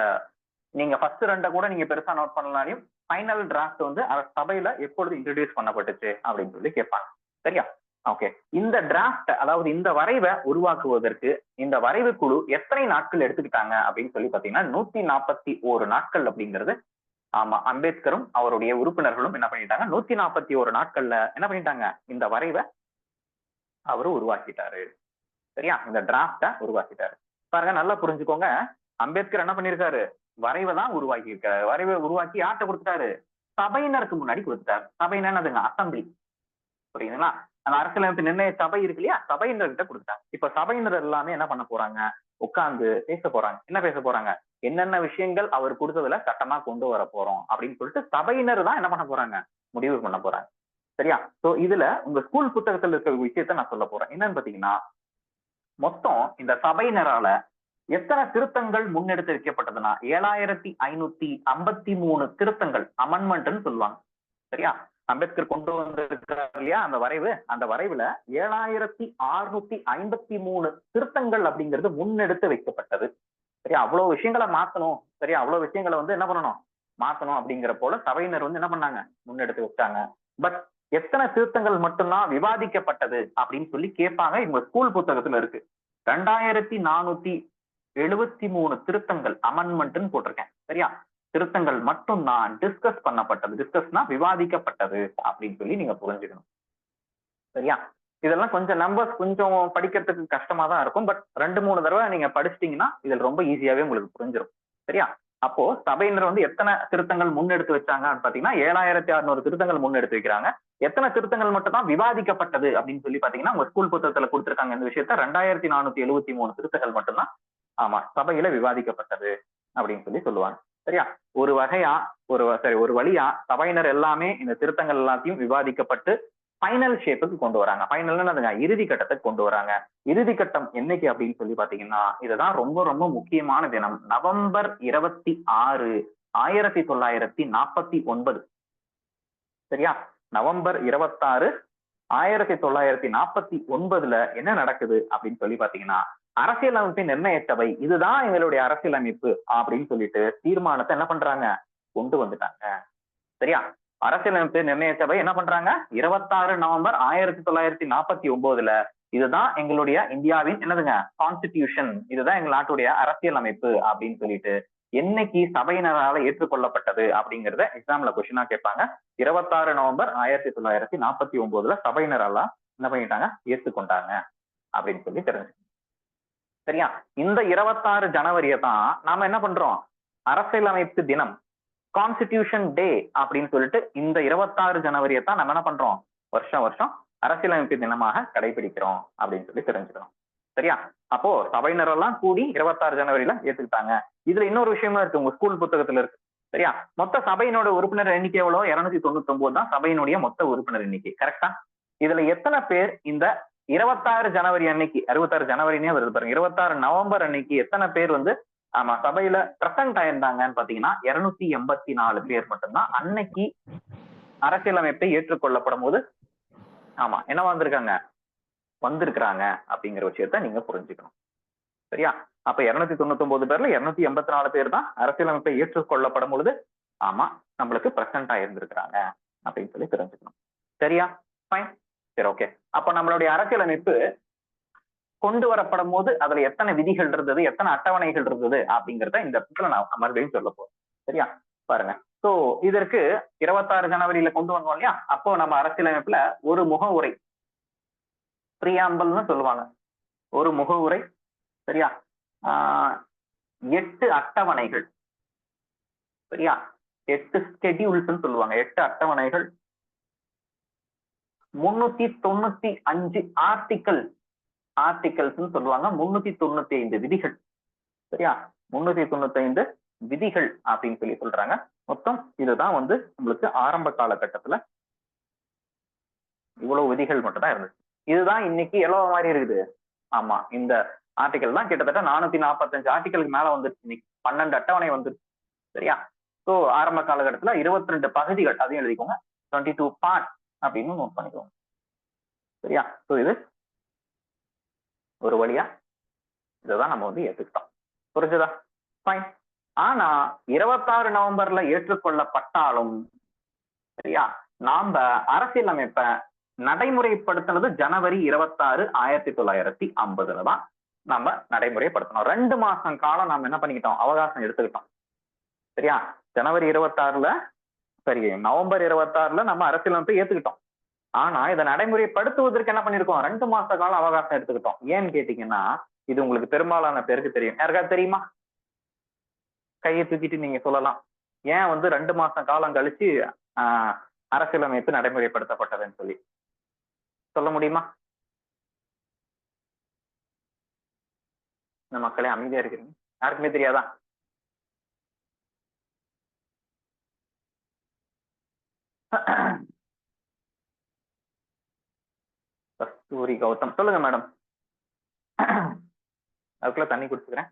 நீங்க ஃபர்ஸ்ட் 2 கூட நீங்க பெருசா நோட் பண்ணலாலையும் ஃபைனல் டிராஃப்ட் வந்து சபையில எப்பொழுது இன்ட்ரடியூஸ் பண்ணப்பட்டுச்சு அப்படின்னு சொல்லி கேட்பாங்க. சரியா? ஓகே, இந்த டிராஃப்ட் அதாவது இந்த வரைவை உருவாக்குவதற்கு இந்த வரைவு குழு எத்தனை நாட்கள் எடுத்துக்கிட்டாங்க அப்படின்னு சொல்லி பாத்தீங்கன்னா 141 நாட்கள் அப்படிங்கிறது. ஆமா, அம்பேத்கரும் அவருடைய உறுப்பினர்களும் என்ன பண்ணிட்டாங்க, 141 நாட்கள்ல என்ன பண்ணிட்டாங்க, இந்த வரைவை அவரு உருவாக்கிட்டாரு. சரியா, இந்த டிராஃப்ட உருவாக்கிட்டாரு. பாருங்க, நல்லா புரிஞ்சுக்கோங்க. அம்பேத்கர் என்ன பண்ணிருக்காரு, வரைவை தான் உருவாக்கி இருக்காரு. வரைவை உருவாக்கி யார்கிட்ட கொடுத்துட்டாரு, சபையினருக்கு முன்னாடி கொடுத்துட்டாரு. சபையினர் அதுங்க அசம்பிளி, புரியுதுங்களா? அந்த அரசியலமைப்பு நிர்ணய சபை இருக்கு இல்லையா, சபையினர்கிட்ட கொடுத்துட்டாங்க. இப்ப சபையினர் எல்லாமே என்ன பண்ண போறாங்க, உட்கார்ந்து பேச போறாங்க. என்ன பேச போறாங்க, என்னென்ன விஷயங்கள் அவர் கொடுத்ததுல சட்டமா கொண்டு வர போறோம் அப்படின்னு சொல்லிட்டு சபையினர் தான் என்ன பண்ண போறாங்க, முடிவு பண்ண போறாங்க. சரியா? சோ இதுல உங்க ஸ்கூல் புத்தகத்துல இருக்கிற விஷயத்த நான் சொல்ல போறேன். என்னன்னு பாத்தீங்கன்னா, மொத்தம் இந்த சபையினரால எத்தனை திருத்தங்கள் முன்னெடுத்து வைக்கப்பட்டதுன்னா 7553 திருத்தங்கள், அமெண்ட்மெண்ட்னு சொல்லுவாங்க. சரியா? அம்பேத்கர் கொண்டு வந்திருக்கிறார் இல்லையா அந்த வரைவு, அந்த வரைவுல 7653 திருத்தங்கள் அப்படிங்கிறது முன்னெடுத்து வைக்கப்பட்டது. சரியா? அவ்வளவு விஷயங்களை மாத்தணும். சரியா? அவ்வளவு விஷயங்களை வந்து என்ன பண்ணணும், மாத்தணும் அப்படிங்கிற போல சபையினர் வந்து என்ன பண்ணாங்க, முன்னெடுத்து வச்சாங்க. பட் எத்தனை திருத்தங்கள் மட்டும்தான் விவாதிக்கப்பட்டது அப்படின்னு சொல்லி கேட்பாங்க. இவங்க ஸ்கூல் புத்தகத்துல இருக்கு. 2473 திருத்தங்கள், அமெண்ட்மெண்ட்னு போட்டிருக்கேன். சரியா? திருத்தங்கள் மட்டும் தான் டிஸ்கஸ் பண்ணப்பட்டது. டிஸ்கஸ்னா விவாதிக்கப்பட்டது அப்படின்னு சொல்லி நீங்க புரிஞ்சுக்கணும். சரியா? இதெல்லாம் கொஞ்சம் நம்பர்ஸ் கொஞ்சம் படிக்கிறதுக்கு கஷ்டமா தான் இருக்கும். பட் 2-3 தடவை நீங்க படிச்சிட்டீங்கன்னா இதில் ரொம்ப ஈஸியாவே உங்களுக்கு புரிஞ்சிடும். சரியா? அப்போ சபையினர் வந்து எத்தனை திருத்தங்கள் முன்னெடுத்து வச்சாங்க பாத்தீங்கன்னா 7600 திருத்தங்கள் முன்னெடுத்து வைக்கிறாங்க. எத்தனை திருத்தங்கள் மட்டும் தான் விவாதிக்கப்பட்டது அப்படின்னு சொல்லி பாத்தீங்கன்னா உங்க ஸ்கூல் புத்தகத்துல கொடுத்திருக்காங்க. இந்த விஷயத்த 2473 திருத்தங்கள் மட்டும்தான் ஆமா சபையில விவாதிக்கப்பட்டது அப்படின்னு சொல்லி சொல்லுவாங்க. சரியா? ஒரு வழியா சபையினர் எல்லாமே இந்த திருத்தங்கள் எல்லாத்தையும் விவாதிக்கப்பட்டு ஃபைனல் ஷேப்புக்கு கொண்டு வராங்க. ஃபைனல்னா இறுதி கட்டத்துக்கு கொண்டு வராங்க. இறுதி கட்டம் என்னைக்கு அப்படின்னு சொல்லி பாத்தீங்கன்னா, இதுதான் ரொம்ப ரொம்ப முக்கியமான தினம். நவம்பர் 26, 1949. சரியா? நவம்பர் 26, 1949 என்ன நடக்குது அப்படின்னு சொல்லி பாத்தீங்கன்னா, அரசியலமைப்பின் நிர்ணய சபை இதுதான் எங்களுடைய அரசியலமைப்பு அப்படின்னு சொல்லிட்டு தீர்மானத்தை என்ன பண்றாங்க, கொண்டு வந்துட்டாங்க. சரியா? அரசியலமைப்பு நிர்ணய சபை என்ன பண்றாங்க, 26 நவம்பர் 1949 இதுதான் எங்களுடைய இந்தியாவின் என்னதுங்க கான்ஸ்டிடியூஷன், இதுதான் எங்க நாட்டுடைய அரசியலமைப்பு அப்படின்னு சொல்லிட்டு என்னைக்கு சபையினரால ஏற்றுக்கொள்ளப்பட்டது அப்படிங்கறத எக்ஸாம்ல கொஸ்டினா கேட்பாங்க. 26 நவம்பர் 1949 சபையினரால என்ன பண்ணிட்டாங்க, ஏற்றுக்கொண்டாங்க அப்படின்னு சொல்லி தெரிஞ்சுக்கணும். சரியா? இந்த 26 ஜனவரியை தான் நாம என்ன பண்றோம், அரசியலமைப்பு தினம், கான்ஸ்டிடியூஷன் டே அப்படின்னு சொல்லிட்டு இந்த 26 ஜனவரியை தான் நம்ம என்ன பண்றோம், வருஷம் அரசியலமைப்பு தினமாக கடைபிடிக்கிறோம் அப்படின்னு சொல்லி தெரிஞ்சுக்கிறோம். சரியா? அப்போ சபையினரெல்லாம் கூடி 26 ஜனவரியில ஏத்துக்கிட்டாங்க. இதுல இன்னொரு விஷயமும் இருக்கு, உங்க ஸ்கூல் புத்தகத்துல இருக்கு. சரியா? மொத்த சபையினோட உறுப்பினர் எண்ணிக்கை எவ்வளோ, 299 தான் சபையினுடைய மொத்த உறுப்பினர் எண்ணிக்கை. கரெக்டா? இதுல எத்தனை பேர் இந்த 26 ஜனவரி அன்னைக்கு, 66 ஜனவரினே வருது பாருங்க, 26 நவம்பர் அன்னைக்கு எத்தனை பேர் வந்து ஆமா சபையில பிரசன்ட் ஆயிருந்தாங்கன்னு பாத்தீங்கன்னா 284 பேர் மட்டும்தான் அன்னைக்கு அரசியலமைப்பை ஏற்றுக்கொள்ளப்படும் போது ஆமா என்ன வந்திருக்கிறாங்க அப்படிங்கிற விஷயத்த நீங்க புரிஞ்சுக்கணும். சரியா? அப்ப 299 பேர்ல 284 பேர் தான் அரசியலமைப்பை ஏற்றுக்கொள்ளப்படும் பொழுது ஆமா நம்மளுக்கு பிரசன்ட் ஆயிருந்திருக்கிறாங்க அப்படின்னு சொல்லி தெரிஞ்சுக்கணும். சரியா? ஃபைன். சரி, ஓகே. அப்ப நம்மளுடைய அரசியலமைப்பு கொண்டு வரப்படும் போது அதுல எத்தனை விதிகள் இருந்தது, எத்தனை அட்டவணைகள் இருந்தது அப்படிங்கிறத இந்த இடத்துல நான் மறுபடியும் சொல்ல போறேன். சரியா? பாருங்க. சோ இதற்கு 26 ஜனவரியில கொண்டு வந்தோம் இல்லையா, அப்போ நம்ம அரசியலமைப்புல ஒரு முகவுரை, பிரியாம்பல்னு சொல்லுவாங்க, ஒரு முகவுரை. சரியா? 8 அட்டவணைகள். சரியா? 8 ஸ்கெடியூல்ஸ் சொல்லுவாங்க, 8 அட்டவணைகள், 395 ஆர்டிகல்ஸ் சொல்லுவாங்க, 395 விதிகள். சரியா? 395 விதிகள் அப்படின்னு சொல்லி சொல்றாங்க. மொத்தம் இதுதான் வந்து உங்களுக்கு ஆரம்ப காலகட்டத்துல இவ்வளவு விதிகள் மட்டும் தான் இருந்துச்சு. இதுதான் இன்னைக்கு எவ்வளவு மாதிரி இருக்குது. ஆமா, இந்த ஆர்டிகல் தான் கிட்டத்தட்ட 445 ஆர்டிகலுக்கு மேல வந்துருச்சு. இன்னைக்கு 12 அட்டவணை வந்துருச்சு. சரியா? சோ ஆரம்ப காலகட்டத்துல 22 பகுதிகள், அதையும் எழுதிக்கோங்க, 22 பார்ட் அப்படின்னு நோட் பண்ணிக்கோங்க. சரியா? சோ இது ஒரு வழியா இதான் நம்ம வந்து ஏத்துக்கிட்டோம். புரிஞ்சுதா? ஃபைன். ஆனா 26 நவம்பர்ல ஏற்றுக்கொள்ளப்பட்டாலும் சரியா, நாம அரசியலமைப்பை நடைமுறைப்படுத்தினது ஜனவரி 26, 1950 தான் நம்ம நடைமுறைப்படுத்தணும். 2 மாசம் காலம் நாம என்ன பண்ணிக்கிட்டோம், அவகாசம் எடுத்துக்கிட்டோம். சரியா? ஜனவரி 26ல நவம்பர் 26ல நம்ம அரசியலமைப்பை ஏத்துக்கிட்டோம். ஆனா இதை நடைமுறைப்படுத்துவதற்கு என்ன பண்ணிருக்கோம், 2 மாச காலம் அவகாசம் எடுத்துக்கிட்டோம். ஏன்னு கேட்டீங்கன்னா, இது உங்களுக்கு பெரும்பாலான பேருக்கு தெரியும். யாருக்காவது தெரியுமா? கையை தூக்கிட்டு நீங்க சொல்லலாம். ஏன் 2 மாசம் காலம் கழிச்சு அரசியலமைப்பு நடைமுறைப்படுத்தப்பட்டதுன்னு சொல்லி சொல்ல முடியுமா? இந்த மக்களே அமைதியா இருக்கிறீங்க, யாருக்குமே தெரியாதா? கஸ்தூரி கௌதம் சொல்லுங்க மேடம். அதுக்குள்ள தண்ணி குடிச்சுக்கிறேன்.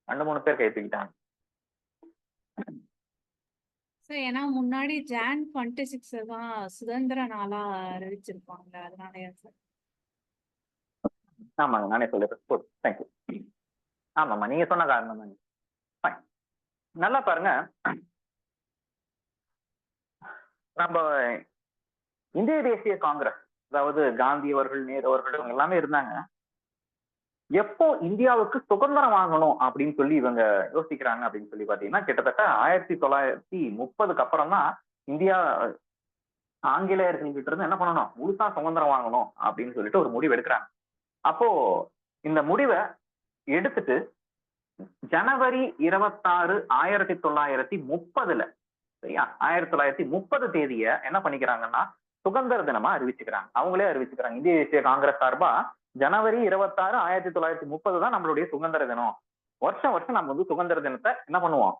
2-3 பேர் கை தூக்கிட்டாங்க. சார் ஏன்னா முன்னாடி ஜான் 26 தான் சுதந்திர நாளா அறிவிச்சிருப்பாங்க, அதனாலயா சார்? ஆமாங்க, நானே சொல்லிடுறேன். தேங்க்யூ. ஆமாம்மா, நீங்க சொன்ன காரணம் தான். ஃபைன். நல்லா பாருங்க, நம்ம இந்திய தேசிய காங்கிரஸ், அதாவது காந்தி அவர்கள், நேரு அவர்கள், இவங்க எல்லாமே இருந்தாங்க. எப்போ இந்தியாவுக்கு சுதந்திரம் வாங்கணும் அப்படின்னு சொல்லி இவங்க யோசிக்கிறாங்க அப்படின்னு சொல்லி பாத்தீங்கன்னா, கிட்டத்தட்ட 1930க்கு அப்புறம் தான் இந்தியா ஆங்கிலேயர்கள்கிட்ட இருந்து என்ன பண்ணணும், முழுசா சுதந்திரம் வாங்கணும் அப்படின்னு சொல்லிட்டு ஒரு முடிவு எடுக்கிறாங்க. அப்போ இந்த முடிவை எடுத்துட்டு ஜனவரி 26, 1930 சரியா, 1930 தேதிய என்ன பண்ணிக்கிறாங்கன்னா சுதந்திர தினமா அறிவிச்சுக்கிறாங்க. அவங்களே அறிவிச்சுக்கிறாங்க. இந்திய தேசிய காங்கிரஸ் சார்பா ஜனவரி 26, 1930 தான் நம்மளுடைய சுதந்திர தினம். வருஷம் வருஷம் நம்ம சுதந்திர தினத்தை என்ன பண்ணுவோம்,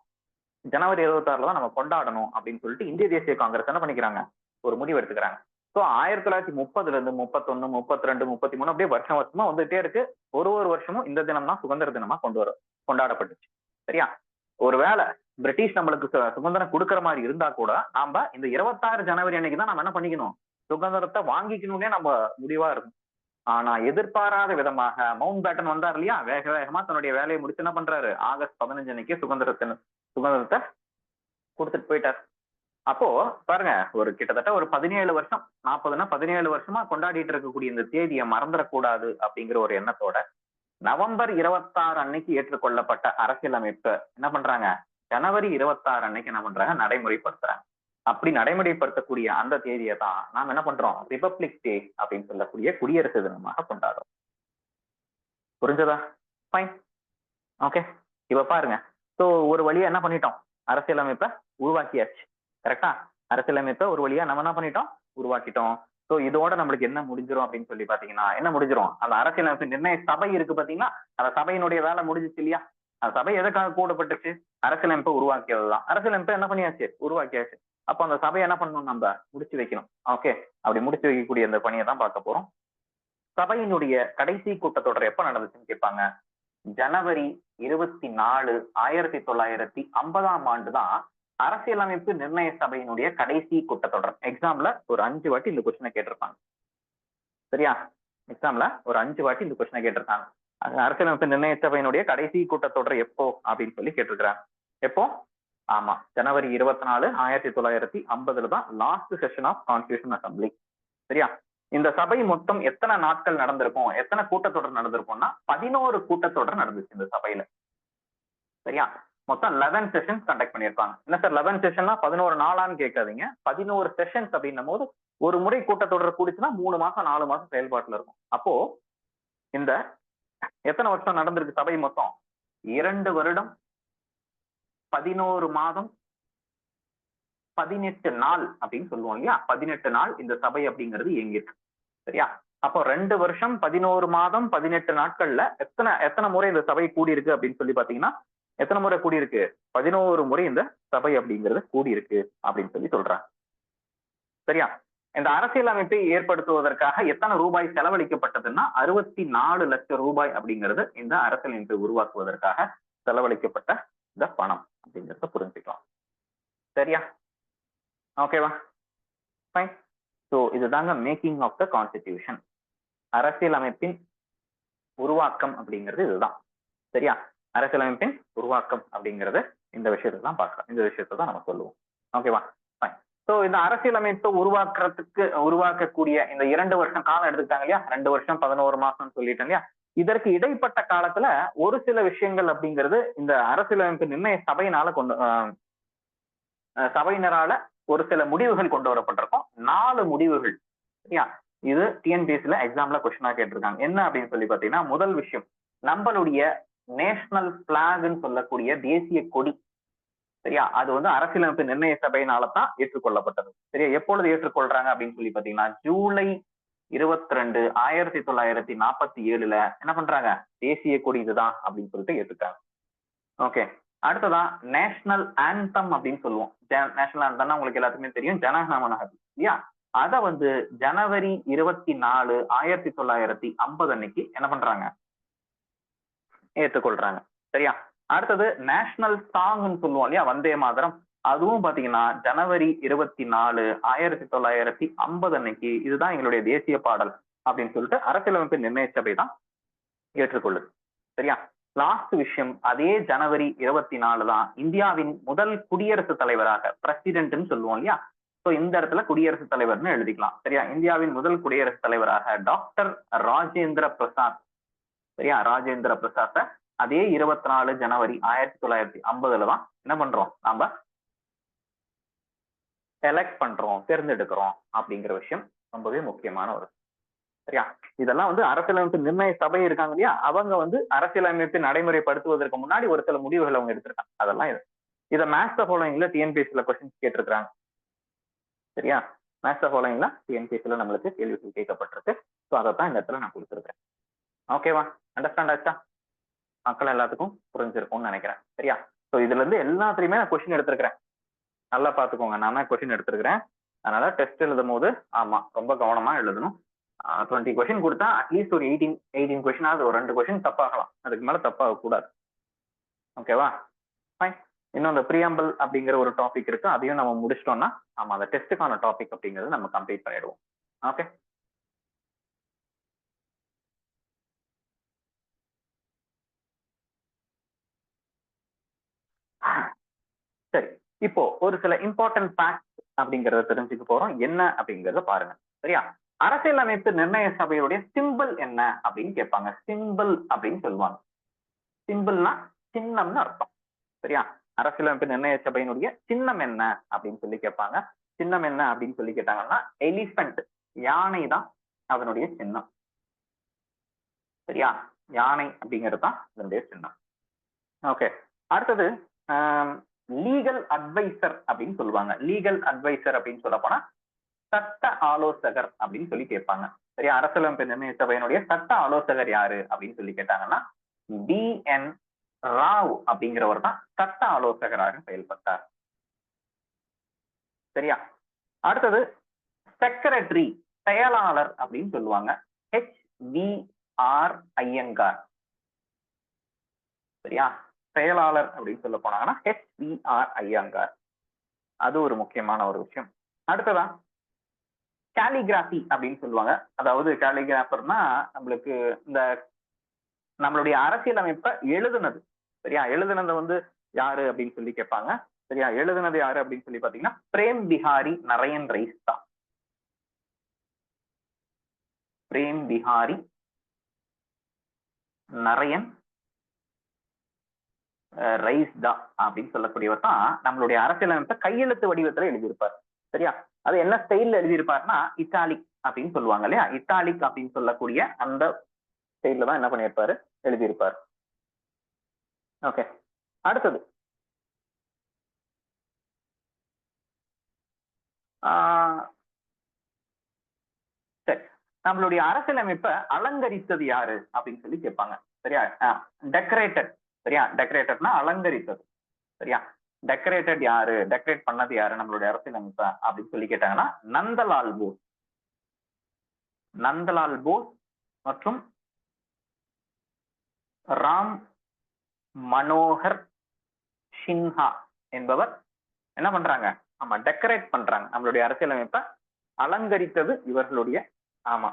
ஜனவரி 26 தான் நம்ம கொண்டாடணும் அப்படின்னு சொல்லிட்டு இந்திய தேசிய காங்கிரஸ் என்ன பண்ணிக்கிறாங்க, ஒரு முடிவு எடுத்துக்கிறாங்க. ஸோ 1930ல இருந்து 31, 32, 33 அப்படியே வருஷம் வருஷமா வந்துட்டே இருக்கு. ஒரு வருஷமும் இந்த தினம் தான் சுதந்திர தினமா கொண்டாடப்பட்டுச்சு. சரியா? ஒருவேளை பிரிட்டிஷ் நம்மளுக்கு சுதந்திரம் கொடுக்கற மாதிரி இருந்தா கூட நாம இந்த 26 ஜனவரி அன்னைக்கு தான் நம்ம என்ன பண்ணிக்கணும், சுதந்திரத்தை வாங்கிக்கணும்னே நம்ம முடிவா இருக்கும். ஆனா எதிர்பாராத விதமாக மவுண்ட் பேட்டன் வந்தார் இல்லையா, வேக வேகமா தன்னுடைய வேலையை முடிச்சு என்ன பண்றாரு, ஆகஸ்ட் 15 அன்னைக்கு சுதந்திரத்தை கொடுத்துட்டு போயிட்டார். அப்போ பாருங்க, ஒரு கிட்டத்தட்ட ஒரு 17 வருஷம், 17 வருஷமா கொண்டாடிட்டு இருக்கக்கூடிய இந்த தேதியை மறந்துடக்கூடாது அப்படிங்கிற ஒரு எண்ணத்தோட நவம்பர் 26 அன்னைக்கு ஏற்றுக்கொள்ளப்பட்ட அரசியலமைப்பு என்ன பண்றாங்க, ஜனவரி 26 அன்னைக்கு என்ன பண்றாங்க, நடைமுறைப்படுத்துறாங்க. அப்படி நடைமுறைப்படுத்தக்கூடிய அந்த தேதியை தான் நாம என்ன பண்றோம், ரிபப்ளிக் டே அப்படின்னு சொல்லக்கூடிய குடியரசு தினமாக கொண்டாடுறோம். புரிஞ்சதா? ஃபைன். ஓகே, இப்ப பாருங்க. ஸோ ஒரு வழியா என்ன பண்ணிட்டோம், அரசியலமைப்பை உருவாக்கியாச்சு. கரெக்டா? அரசியலமைப்பை ஒரு வழியா நம்ம என்ன பண்ணிட்டோம், உருவாக்கிட்டோம். ஸோ இதோட நம்மளுக்கு என்ன முடிஞ்சிரும் அப்படின்னு சொல்லி பாத்தீங்கன்னா, என்ன முடிஞ்சிரும், அந்த அரசியலமைப்பு நிர்ணய சபை இருக்கு பாத்தீங்கன்னா, அந்த சபையினுடைய வேலை முடிஞ்சிச்சு இல்லையா? அந்த சபை எதுக்காக கூடப்பட்டுச்சு, அரசியலமைப்பை உருவாக்கியதுதான். அரசியலமைப்பை என்ன பண்ணியாச்சு, உருவாக்கியாச்சு. அப்போ அந்த சபையை என்ன பண்ணணும், நம்ம முடிச்சு வைக்கணும். ஓகே, அப்படி முடிச்சு வைக்கக்கூடிய அந்த பணியை தான் பார்க்க போறோம். சபையினுடைய கடைசி கூட்டத்தொடர் எப்ப நடந்துச்சுன்னு கேட்பாங்க. ஜனவரி 24, 1950ஆம் ஆண்டு தான் அரசியலமைப்பு நிர்ணய சபையினுடைய கடைசி கூட்டத்தொடர். எக்ஸாம்ல ஒரு 5 வாட்டி இந்த கொஸ்டினை கேட்டிருப்பாங்க. சரியா? எக்ஸாம்ல ஒரு 5 வாட்டி இந்த கொஸ்டினை கேட்டிருக்காங்க. அரசியலமைப்பு நிர்ணய சபையினுடைய கடைசி கூட்டத்தொடர் எப்போ அப்படின்னு சொல்லி கேட்டிருக்கிறாங்க. எப்போ? ஆமா, ஜனவரி 24, 1950 தான் last session of constitution assembly. சரியா? இந்த சபை மொத்தம் எத்தனை நாட்கள் நடந்திருக்கும், எத்தனை கூட்டத்தொடர் நடந்திருக்கும்னா 11 கூட்டத்தொடர் நடந்துச்சு இந்த சபையில. சரியா? மொத்தம் 11 செஷன்ஸ் கண்டக்ட் பண்ணியிருப்பாங்க. என்ன சார் 11 செஷன்னா 11 நாளான்னு கேட்காதீங்க. 11 செஷன்ஸ் அப்படின்னும் போது ஒரு முறை கூட்டத்தொடர் கூடிச்சுன்னா 3 மாசம் 4 மாசம் செயல்பாட்டுல இருக்கும். அப்போ இந்த எத்தனை வருஷம் நடந்திருக்கு சபை மொத்தம், 2 வருடம் 11 மாதம் 18 நாள் அப்படின்னு சொல்லுவோம் இல்லையா, 18 நாள் இந்த சபை அப்படிங்கிறது இயங்கிருக்கு. சரியா? அப்போ 2 வருஷம் 11 மாதம் 18 நாட்கள்ல எத்தனை முறை இந்த சபை கூடியிருக்கு அப்படின்னு சொல்லி பாத்தீங்கன்னா, எத்தனை முறை கூடியிருக்கு, 11 முறை இந்த சபை அப்படிங்கிறது கூடியிருக்கு அப்படின்னு சொல்லி சொல்றாங்க. சரியா? இந்த அரசியலமைப்பை ஏற்படுத்துவதற்காக எத்தனை ரூபாய் செலவழிக்கப்பட்டதுன்னா 64 லட்சம் ரூபாய் அப்படிங்கிறது இந்த அரசியலமைப்பை உருவாக்குவதற்காக செலவழிக்கப்பட்ட இந்த பணம் அப்படிங்கிறத புரிஞ்சுக்கலாம். சரியா? ஓகேவா? ஃபைன். ஸோ இதுதாங்க மேக்கிங் ஆஃப் த கான்ஸ்டிடியூஷன். அரசியலமைப்பின் உருவாக்கம் அப்படிங்கிறது இதுதான். சரியா? அரசியலமைப்பின் உருவாக்கம் அப்படிங்கிறது இந்த விஷயத்தை தான் பார்க்கலாம். இந்த விஷயத்தை தான் நம்ம சொல்லுவோம். ஓகேவா? ஃபைன். ஸோ சோ இந்த அரசியலமைப்பை உருவாக்கக்கூடிய இந்த 2 வருஷம் காலம் எடுத்துக்கிட்டாங்க இல்லையா, 2 வருஷம் 11 மாசம்னு சொல்லிட்டேன் இல்லையா. இதற்கு இடைப்பட்ட காலத்துல ஒரு சில விஷயங்கள் அப்படிங்கிறது இந்த அரசியலமைப்பு நிர்ணய சபையினரால ஒரு சில முடிவுகள் கொண்டு வரப்பட்டிருக்கும். 4 முடிவுகள் சரியா. இது டிஎன்பிஎஸ்சில எக்ஸாம்ல கொஸ்டினா கேட்டிருக்காங்க. என்ன அப்படின்னு சொல்லி பாத்தீங்கன்னா, முதல் விஷயம் நம்மளுடைய நேஷனல் பிளாக்னு சொல்லக்கூடிய தேசிய கொடி சரியா, அது வந்து அரசியலமைப்பு நிர்ணய சபையினால தான் ஏற்றுக்கொள்ளப்பட்டது. சரியா, எப்பொழுது ஏற்றுக்கொள்றாங்க அப்படின்னு சொல்லி பாத்தீங்கன்னா, ஜூலை 22, 1947 என்ன பண்றாங்க, தேசிய கொடி இதுதான் அப்படின்னு சொல்லிட்டு ஏற்றுக்காங்க. ஓகே, அடுத்ததான் நேஷனல் ஆந்தம் அப்படின்னு சொல்லுவோம். நேஷனல் ஆந்தம்னா உங்களுக்கு எல்லாத்துக்குமே தெரியும், ஜனகணமன இல்லையா. அத வந்து ஜனவரி 24, 1950 அன்னைக்கு என்ன பண்றாங்க, ஏற்றுக்கொள்றாங்க. சரியா, அடுத்தது நேஷனல் சாங்னு சொல்லுவோம் இல்லையா, வந்தே மாதரம். அதுவும் பாத்தீங்கன்னா ஜனவரி 24, 1950 அன்னைக்கு இதுதான் எங்களுடைய தேசிய பாடல் அப்படின்னு சொல்லிட்டு அரசியலமைப்பு நிர்ணய சபை தான் ஏற்றுக்கொள்ளுது. சரியா, லாஸ்ட் விஷயம், அதே ஜனவரி 24 தான் இந்தியாவின் முதல் குடியரசுத் தலைவராக, பிரசிடென்ட்னு சொல்லுவோம் இல்லையா. சோ இந்த இடத்துல குடியரசுத் தலைவர்னு எழுதிக்கலாம். சரியா, இந்தியாவின் முதல் குடியரசுத் தலைவராக டாக்டர் ராஜேந்திர பிரசாத். சரியா, ராஜேந்திர பிரசாத்த அதே 24 ஜனவரி 1950 தான் என்ன பண்றோம், நாம எலெக்ட் பண்றோம், தேர்ந்தெடுக்கிறோம் அப்படிங்கிற விஷயம் ரொம்பவே முக்கியமான ஒரு. சரியா, இதெல்லாம் வந்து அரசியலமைப்பு நிர்ணய சபை இருக்காங்க இல்லையா, அவங்க வந்து அரசியலமைப்பை நடைமுறைப்படுத்துவதற்கு முன்னாடி ஒரு சில முடிவுகள் அவங்க எடுத்திருக்காங்க. அதெல்லாம் இதை மேத்ஸ் ஃபாலோயிங்ல டிஎன்பிஎஸ்சில கொஸ்டின்ஸ் கேட்டிருக்காங்க. சரியா, மேத்ஸ் ஃபாலோயிங்ல டிஎன்பிஎஸ்சில நம்மளுக்கு கேள்விகள் கேட்கப்பட்டிருக்கு. ஸோ அதை தான் இந்த இடத்துல நான் கொடுத்துருக்கேன். ஓகேவா, அண்டர்ஸ்டாண்ட் ஆச்சா? மக்கள் எல்லாத்துக்கும் புரிஞ்சிருக்கும்னு நினைக்கிறேன். சரியா, ஸோ இதுல இருந்து எல்லாத்துலயுமே நான் கொஸ்டின் எடுத்திருக்கிறேன். நல்லா பாத்துக்கோங்க, நான் தான் கொஸ்டின் எடுத்திருக்கிறேன். அதனால டெஸ்ட் எழுதும் போது ஆமா ரொம்ப கவனமா எழுதணும். 20 கொஸ்டின் கொடுத்தா அட்லீஸ்ட் ஒரு 18 கொஸ்டினாவது, ஒரு 2 கொஸ்டின் தப்பாகலாம், அதுக்கு மேல தப்பாக கூடாது. ஓகேவா, ஃபைன். இன்னும் அந்த ப்ரீஆம்பிள் அப்படிங்கிற ஒரு டாபிக் இருக்கு, அதையும் நம்ம முடிச்சிட்டோம்னா ஆமா அந்த டெஸ்ட்டுக்கான டாபிக் அப்படிங்கிறது நம்ம கம்ப்ளீட் பண்ணிடுவோம். ஓகே, சரி. இப்போ ஒரு சில இம்பார்ட்டன்ட் ஃபேக்ட் அப்படிங்கறத தெரிஞ்சுக்க போறோம். என்ன அப்படிங்கறத பாருங்க. சரியா, அரசியலமைப்பு நிர்ணய சபையுடைய சிம்பிள் என்ன அப்படின்னு கேட்பாங்க. சிம்பிள் அப்படின்னு சொல்லுவாங்க. சிம்பிள்னா சின்னம்னு அர்த்தம். சரியா, அரசியலமைப்பு நிர்ணய சபையினுடைய சின்னம் என்ன அப்படின்னு சொல்லி கேட்பாங்க. சின்னம் என்ன அப்படின்னு சொல்லி கேட்டாங்கன்னா, எலிஃபென்ட், யானை தான் அதனுடைய சின்னம். சரியா, யானை அப்படிங்கிறது தான் அதனுடைய சின்னம். ஓகே, அடுத்தது லீகல் அட்வைசர் அப்படின்னு சொல்லுவாங்க. லீகல் அட்வைசர் அப்படின்னு சொல்ல போனா சட்ட ஆலோசகர் அப்படின்னு சொல்லி கேட்பாங்க. சரியா, அரசியலமைப்பு நிர்ணய சபையினுடைய சட்ட ஆலோசகர் யாரு அப்படின்னு சொல்லி கேட்டாங்கன்னா, BN ராவ் அப்படிங்கிறவர் தான் சட்ட ஆலோசகராக செயல்பட்டார். சரியா, அடுத்தது செக்ரட்டரி, செயலாளர் அப்படின்னு சொல்லுவாங்க. HVR ஐயங்கார். சரியா, செயலாளர் அப்படின்னு சொல்ல போனாங்கன்னா HVR ஐயங்கார். அது ஒரு முக்கியமான ஒரு விஷயம். அடுத்ததான் கேலிகிராஃபி அப்படின்னு சொல்லுவாங்க. அதாவது கேலிகிராஃபர்னா நம்மளுக்கு இந்த நம்மளுடைய அரசியலமைப்பை எழுதுனது. சரியா, எழுதுனது வந்து யாரு அப்படின்னு சொல்லி கேட்பாங்க. சரியா, எழுதுனது யாரு அப்படின்னு சொல்லி பாத்தீங்கன்னா பிரேம் பிஹாரி நரையன் ரைஸ் தான். பிரேம் பிஹாரி நரையன் ரைஸ் தான் அப்படின்னு சொல்லக்கூடியவர் தான் நம்மளுடைய அரசியலமைப்பை கையெழுத்து வடிவத்துல எழுதியிருப்பார். சரியா, அது என்ன ஸ்டைல்ல எழுதியிருப்பாருன்னா இட்டாலிக் அப்படின்னு சொல்லுவாங்க இல்லையா. இட்டாலிக் அப்படின்னு சொல்லக்கூடிய அந்த ஸ்டைல்ல தான் என்ன பண்ணியிருப்பாரு, எழுதியிருப்பார். ஓகே, அடுத்தது சரி, நம்மளுடைய அரசியலமைப்பை அலங்கரித்தது யாரு அப்படின்னு சொல்லி கேட்பாங்க. சரியா, டெக்கரேட்டட். சரியா, டெக்கரேட்டட்னா அலங்கரித்தது. சரியா, டெக்கரேட்டட் யாரு, டெக்கரேட் பண்ணது யாரு நம்மளுடைய அரசியலமைப்பை அப்படின்னு சொல்லி கேட்டாங்கன்னா நந்தலால் போஸ். நந்தலால் போஸ் மற்றும் ராம் மனோகர் சின்ஹா என்பவர் என்ன பண்றாங்க, ஆமா டெக்கரேட் பண்றாங்க. நம்மளுடைய அரசியலமைப்பை அலங்கரித்தது இவர்களுடைய ஆமா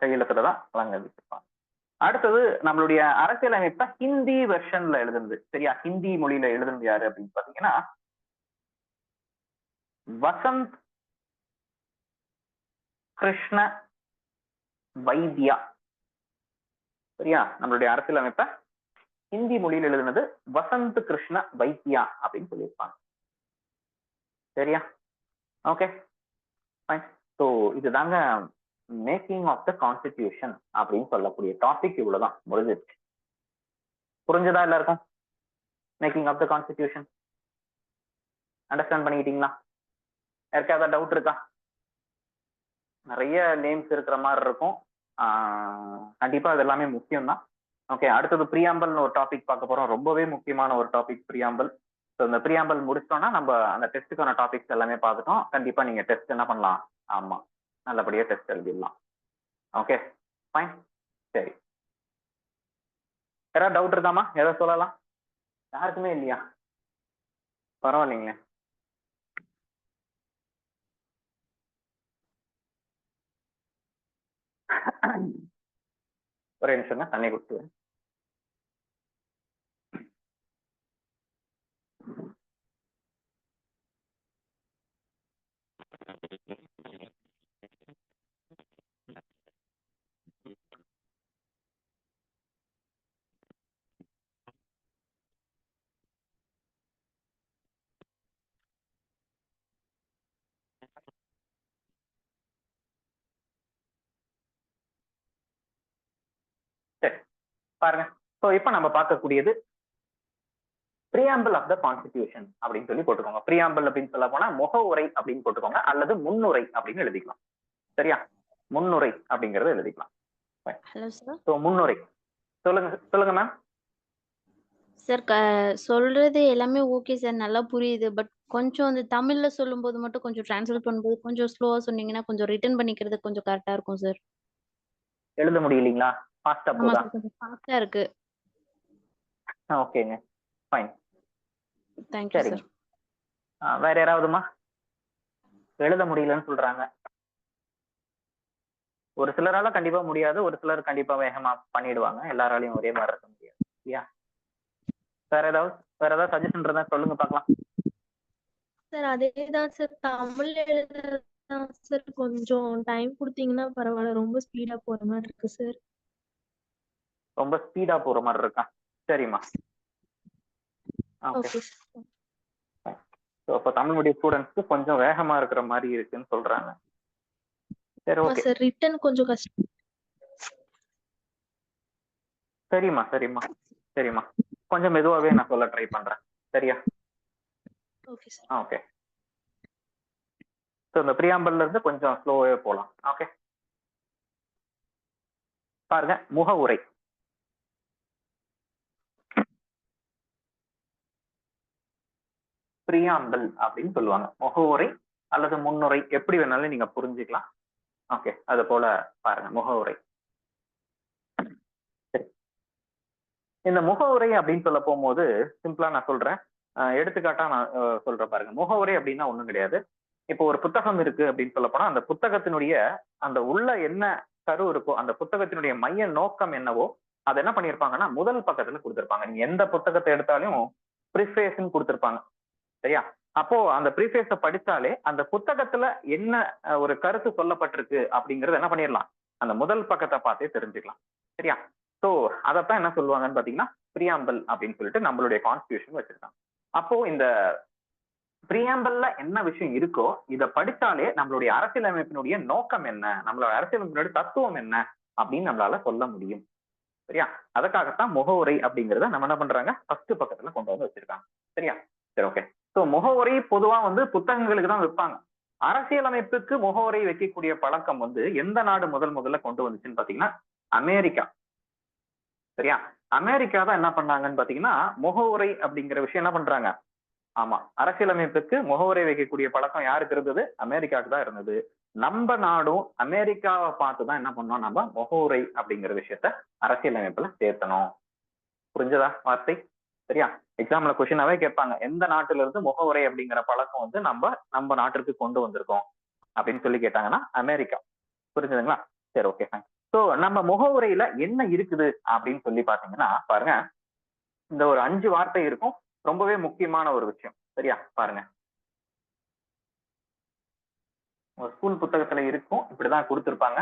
கையெழுத்துலதான் அலங்கரிச்சிருப்பாங்க. அடுத்தது நம்மளுடைய அரசியலமைப்பை ஹிந்தி வெர்ஷன்ல எழுதுனது. சரியா, ஹிந்தி மொழியில எழுதுனது யாரு அப்படின்னு பாத்தீங்கன்னா வசந்த் கிருஷ்ண வைத்யா. சரியா? நம்மளுடைய அரசியலமைப்பை ஹிந்தி மொழியில் எழுதுனது வசந்த் கிருஷ்ண வைத்யா அப்படின்னு சொல்லியிருப்பாங்க. சரியா? Okay fine. ஸோ இதுதாங்க மேக்கிங் ஆஃப் த கான்ஸ்டிடியூஷன் அப்படின்னு சொல்லக்கூடிய டாபிக். இவ்வளவுதான், முடிஞ்சிருச்சு. புரிஞ்சதா எல்லாருக்கும்? Making of the constitution understand பண்ணிக்கிட்டீங்களா? யாருக்காவது டவுட் இருக்கா? நிறைய நேம்ஸ் இருக்கிற மாதிரி இருக்கும். கண்டிப்பா அது எல்லாமே முக்கியம் தான். ஓகே, அடுத்தது ப்ரியாம்பல்னு ஒரு டாபிக் பார்க்க போறோம். ரொம்பவே முக்கியமான ஒரு டாபிக் ப்ரியாம்பல். ஸோ இந்த ப்ரியாம்பல் முடிச்சிட்டோம்னா நம்ம அந்த டெஸ்ட்டுக்கான டாபிக்ஸ் எல்லாமே பார்த்துட்டோம். கண்டிப்பா நீங்க டெஸ்ட் என்ன பண்ணலாம்? ஆமா, நல்லபடியா டெஸ்ட் எழுதிடலாம். Okay fine. சரி, யாராவது டவுட் இருக்காமா? ஏதாவது சொல்லலாம்? யாருக்குமே இல்லையா? பரவாயில்லைங்களே. ஒரே நிமிஷம் தண்ணி குடிச்சு. சரி பாருங்க. ஸோ இப்போ நம்ம பார்க்கக்கூடியது பிரியாம்பிள் ஆஃப் த கான்ஸ்டிடியூஷன் அப்படின்னு சொல்லி போட்டுக்கோங்க. பிரியாம்பிள் அப்படின்னு சொல்ல போனா முகவுரை அப்படின்னு போட்டுக்கோங்க, அல்லது முன்னுரை அப்படின்னு எழுதிக்கலாம். சரியா? முன்னுரை அப்படிங்கறத எழுதிக்கலாம். Hello sir. ஸோ முன்னுரை சொல்லுங்க மேம். சார் சொல்றது எல்லாமே ஓகே சார், நல்லா புரியுது. பட் கொஞ்சம் அந்த தமிழ்ல சொல்லும்போது மட்டும் கொஞ்சம் டிரான்ஸ்லேட் பண்ணும்போது கொஞ்சம் ஸ்லோவா சொன்னீங்கன்னா கொஞ்சம் ரிட்டர்ன் பண்ணிக்கிறது கொஞ்சம் கரெக்டா இருக்கும் சார். எழுத முடியலீங்களா? ஃபாஸ்டா ஆமா போதா? சார், கொஞ்சம் ஃபாஸ்டா இருக்கு. ஓகேங்க ஃபைன். தேங்க்யூ சரிங்க. சார். வேற யாராவதுமா எழுத முடியலன்னு சொல்றாங்க? ஒரு சிலரால கண்டிப்பா முடியாது, ஒரு சிலர் கண்டிப்பா வேகமா பண்ணிடுவாங்க. எல்லாராலையும் ஒரே மாதிரி இருக்க முடியாது இல்லையா? வேற ஏதாவது சஜஷன் இருந்தா சொல்லுங்க பார்க்கலாம். சார் அதேதான் சார், தமிழ் எழுதுறதுதான் சார். கொஞ்சம் டைம் கொடுத்தீங்கன்னா பரவாயில்ல, ரொம்ப ஸ்பீடா போற மாதிரி இருக்கு சார். ரொம்ப ஸ்பீடா போற மாதிரி இருக்கா? சரிம்மா. ஓகே. ஓகே ஸோ அப்போ தமிழ் மீடியம் ஸ்டூடெண்ட்ஸ்க்கு கொஞ்சம் வேகமா இருக்கிற மாதிரி இருக்குன்னு சொல்றாங்க. சரி ஓகே சார், ரிட்டன் கொஞ்சம் கஷ்டம். சரிம்மா சரிம்மா சரிம்மா, கொஞ்சம் மெதுவாகவே நான் சொல்ல ட்ரை பண்றேன். சரியா? Okay sir. ஓகே. ஸோ இந்த பிரியாம்பல்ல இருந்து கொஞ்சம் ஸ்லோவே போகலாம். ஓகே பாருங்க. முகவுரை. பிரியாம்பல் அப்படின்னு சொல்லுவாங்க. முகவுரை அல்லது முன்னுரை, எப்படி வேணாலும் நீங்க புரிஞ்சுக்கலாம். ஓகே, அது போல பாருங்க முகவுரை. சரி, இந்த முகவுரை அப்படின்னு சொல்ல போகும்போது சிம்பிளா நான் சொல்றேன். எடுத்துக்காட்டா நான் சொல்றேன் பாருங்க. முகவுரை அப்படின்னா ஒண்ணும் கிடையாது. இப்போ ஒரு புத்தகம் இருக்கு அப்படின்னு சொல்ல போனா அந்த புத்தகத்தினுடைய அந்த உள்ள என்ன கரு இருக்கோ, அந்த புத்தகத்தினுடைய மைய நோக்கம் என்னவோ அதை என்ன பண்ணிருப்பாங்கன்னா முதல் பக்கத்துல கொடுத்திருப்பாங்க. நீங்க எந்த புத்தகத்தை எடுத்தாலும் ப்ரிஃபேஸ்ன்னு கொடுத்திருப்பாங்க. சரியா? அப்போ அந்த ப்ரீஃபேஸை படிச்சாலே அந்த புத்தகத்துல என்ன ஒரு கருத்து சொல்லப்பட்டிருக்கு அப்படிங்கறது என்ன பண்ணிடலாம், அந்த முதல் பக்கத்தை பார்த்தே தெரிஞ்சுக்கலாம். சரியா? சோ அதைத்தான் என்ன சொல்லுவாங்கன்னு பாத்தீங்கன்னா பிரியாம்பல் அப்படின்னு சொல்லிட்டு நம்மளுடைய கான்ஸ்டிடியூஷன் வச்சிருக்காங்க. அப்போ இந்த பிரியாம்பல்ல என்ன விஷயம் இருக்கோ இதை படிச்சாலே நம்மளுடைய அரசியலமைப்பினுடைய நோக்கம் என்ன, நம்மளோட அரசியலமைப்பினுடைய தத்துவம் என்ன அப்படின்னு நம்மளால சொல்ல முடியும். சரியா? அதுக்காகத்தான் முகவுரை அப்படிங்கறத நம்ம என்ன பண்றாங்க, ஃபர்ஸ்ட் பக்கத்துல கொண்டு வந்து வச்சிருக்காங்க. சரியா? சரி ஓகே. ஸோ முகவுரை பொதுவா புத்தகங்களுக்கு தான் வைப்பாங்க. அரசியலமைப்புக்கு முகவுரை வைக்கக்கூடிய பழக்கம் எந்த நாடு முதல்ல கொண்டு வந்துச்சுன்னு பாத்தீங்கன்னா அமெரிக்கா. சரியா? அமெரிக்கா தான் என்ன பண்ணாங்கன்னு பாத்தீங்கன்னா முகவுரை அப்படிங்கிற விஷயம் என்ன பண்றாங்க. ஆமா, அரசியலமைப்புக்கு முகவுரை வைக்கக்கூடிய பழக்கம் யாருக்கு இருந்தது? அமெரிக்காவுக்கு தான் இருந்தது. நம்ம நாடும் அமெரிக்காவை பார்த்துதான் என்ன பண்ணோம், நம்ம முகவுரை அப்படிங்கிற விஷயத்த அரசியலமைப்புல சேர்த்தணும். புரிஞ்சதா வார்த்தை? சரியா? எக்ஸாம்ல கொஸ்டினாவே கேட்பாங்க, எந்த நாட்டுல இருந்து முகவுரை அப்படிங்கிற பழக்கம் நம்ம நாட்டிற்கு கொண்டு வந்திருக்கோம் அப்படின்னு சொல்லி கேட்டாங்கன்னா அமெரிக்கா. புரிஞ்சுதுங்களா? சரி ஓகே ஃபைன். ஸோ நம்ம முகவுரையில என்ன இருக்குது அப்படின்னு சொல்லி பாத்தீங்கன்னா பாருங்க, இந்த ஒரு 5 வார்த்தை இருக்கும். ரொம்பவே முக்கியமான ஒரு விஷயம். சரியா? பாருங்க. உங்க ஸ்கூல் புத்தகத்துல இருக்கும், இப்படிதான் கொடுத்துருப்பாங்க.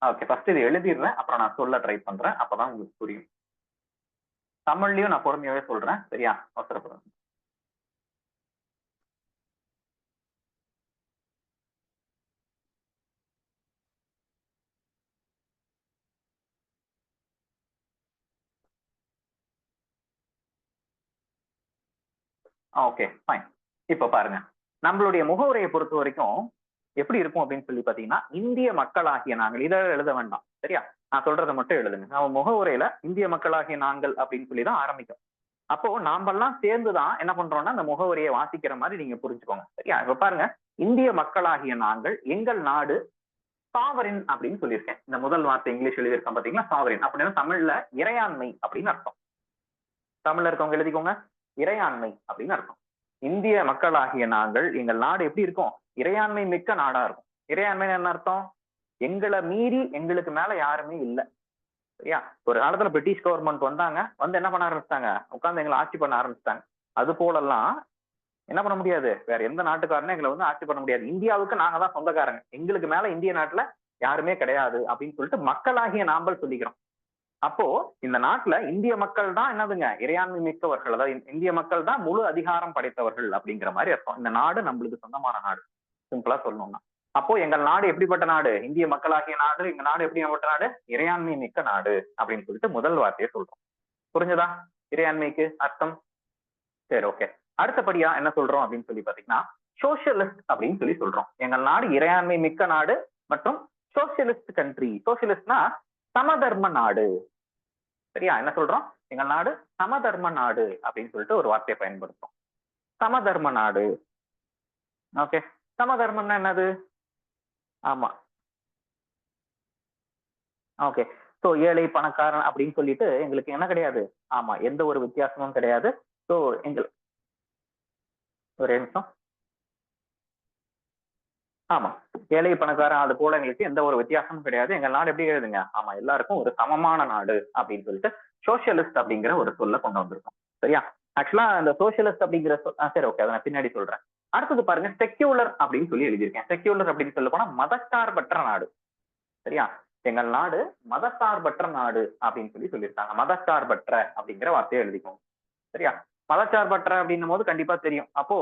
ஓகே, ஃபர்ஸ்ட் இது எழுதிடுறேன், அப்புறம் நான் சொல்ல ட்ரை பண்றேன், அப்பதான் உங்களுக்கு புரியும். தமிழ்லயும் நான் பொறுமையாவே சொல்றேன், சரியா? அவசரப்படுறேன். Okay fine. இப்ப பாருங்க, நம்மளுடைய முகவுரையை பொறுத்த வரைக்கும் எப்படி இருக்கும் அப்படின்னு சொல்லி பாத்தீங்கன்னா, இந்திய மக்களாகிய நாங்கள், இதை எழுத வேண்டாம், சரியா? நான் சொல்றதை மட்டும் எழுதுங்க. நம்ம முகவுரையில இந்திய மக்களாகிய நாங்கள் அப்படின்னு சொல்லிதான் ஆரம்பிக்கும். அப்போ நாமெல்லாம் சேர்ந்துதான் என்ன பண்றோம்னா அந்த முகவுரையை வாசிக்கிற மாதிரி நீங்க புரிஞ்சுக்கோங்க, சரியா? இப்ப பாருங்க, இந்திய மக்களாகிய நாங்கள் எங்கள் நாடு சாவரின் அப்படின்னு சொல்லியிருக்கேன். இந்த முதல் வார்த்தை இங்கிலீஷ் எழுதியிருக்கேன் பாத்தீங்கன்னா, சாவரின் அப்படின்னா தமிழ்ல இறையாண்மை அப்படின்னு அர்த்தம். தமிழ்ல இருக்கவங்க எழுதிக்கோங்க, இறையாண்மை அப்படின்னு அர்த்தம். இந்திய மக்களாகிய நாங்கள் எங்கள் நாடு எப்படி இருக்கும்? இறையாண்மை மிக்க நாடா இருக்கும். இறையாண்மைன்னு என்ன அர்த்தம்? எங்களை மீறி எங்களுக்கு மேல யாருமே இல்லை, சரியா? ஒரு காலத்துல பிரிட்டிஷ் கவர்மெண்ட் வந்தாங்க, வந்து என்ன பண்ண ஆரம்பிச்சிட்டாங்க? உட்கார்ந்து எங்களை ஆட்சி பண்ண ஆரம்பிச்சிட்டாங்க. அது போலெல்லாம் என்ன பண்ண முடியாது, வேற எந்த நாட்டுக்காரனும் எங்களை வந்து ஆட்சி பண்ண முடியாது. இந்தியாவுக்கு நாங்க தான் சொந்தக்காரங்க, எங்களுக்கு மேல இந்திய நாட்டுல யாருமே கிடையாது அப்படின்னு சொல்லிட்டு மக்களாகிய நாம்பல் சொல்லிக்கிறோம். அப்போ இந்த நாட்டுல இந்திய மக்கள் தான் என்னதுங்க, இறையாண்மை மிக்கவர்கள், அதாவது இந்திய மக்கள் தான் முழு அதிகாரம் படைத்தவர்கள் அப்படிங்கிற மாதிரி அர்த்தம். இந்த நாடு நம்மளுக்கு சொந்தமான நாடு, சிம்பிளா சொல்லணும்னா. அப்போ எங்கள் நாடு எப்படிப்பட்ட நாடு? இந்திய மக்களாகிய நாடு. எங்க நாடு எப்படிப்பட்ட நாடு? இறையாண்மை மிக்க நாடு அப்படின்னு சொல்லிட்டு முதல் வார்த்தையை சொல்றோம். புரிஞ்சுதா இறையாண்மைக்கு அர்த்தம்? சரி, ஓகே. அடுத்தபடியா என்ன சொல்றோம் அப்படின்னு சொல்லி பாத்தீங்கன்னா, சோசியலிஸ்ட் அப்படின்னு சொல்லி சொல்றோம். எங்கள் நாடு இறையாண்மை மிக்க நாடு மற்றும் சோசியலிஸ்ட் கண்ட்ரி. சோசியலிஸ்ட்னா சமதர்ம நாடு, சரியா? என்ன சொல்றோம்? எங்கள் நாடு சமதர்ம நாடு அப்படின்னு சொல்லிட்டு ஒரு வார்த்தையை பயன்படுத்தும். சமதர்ம நாடு. ஓகே, சமதர்மம்னா என்னது? ஆமா, ஓகே. சோ ஏழை பணக்காரன் அப்படின்னு சொல்லிட்டு எங்களுக்கு என்ன கிடையாது, ஆமா, எந்த ஒரு வித்தியாசமும் கிடையாது. சோ எங்களுக்கு ஒரு நிமிஷம், ஆமா, ஏழை பணக்காரன் அது போல எங்களுக்கு எந்த ஒரு வித்தியாசமும் கிடையாது. எங்கள் நாடு எப்படி எழுதுங்க, ஆமா, எல்லாருக்கும் ஒரு சமமான நாடு அப்படின்னு சொல்லிட்டு சோசியலிஸ்ட் அப்படிங்கிற ஒரு சொல்ல கொண்டு வந்திருக்கோம், சரியா? ஆக்சுவலா இந்த சோசியலிஸ்ட் அப்படிங்கிற சரி, ஓகே, அதை நான் பின்னாடி சொல்றேன். அடுத்தது பாருங்க, செக்யூலர் அப்படின்னு சொல்லி எழுதியிருக்கேன். செக்யூலர் அப்படின்னு சொல்ல போனா மதச்சார்பற்ற நாடு, சரியா? எங்கள் நாடு மதச்சார்பற்ற நாடு அப்படின்னு சொல்லி சொல்லியிருக்காங்க. மதச்சார்பற்ற அப்படிங்கிற வார்த்தையை எழுதிக்கோங்க, சரியா? மதச்சார்பற்ற அப்படின்னும் போது கண்டிப்பா தெரியும். அப்போ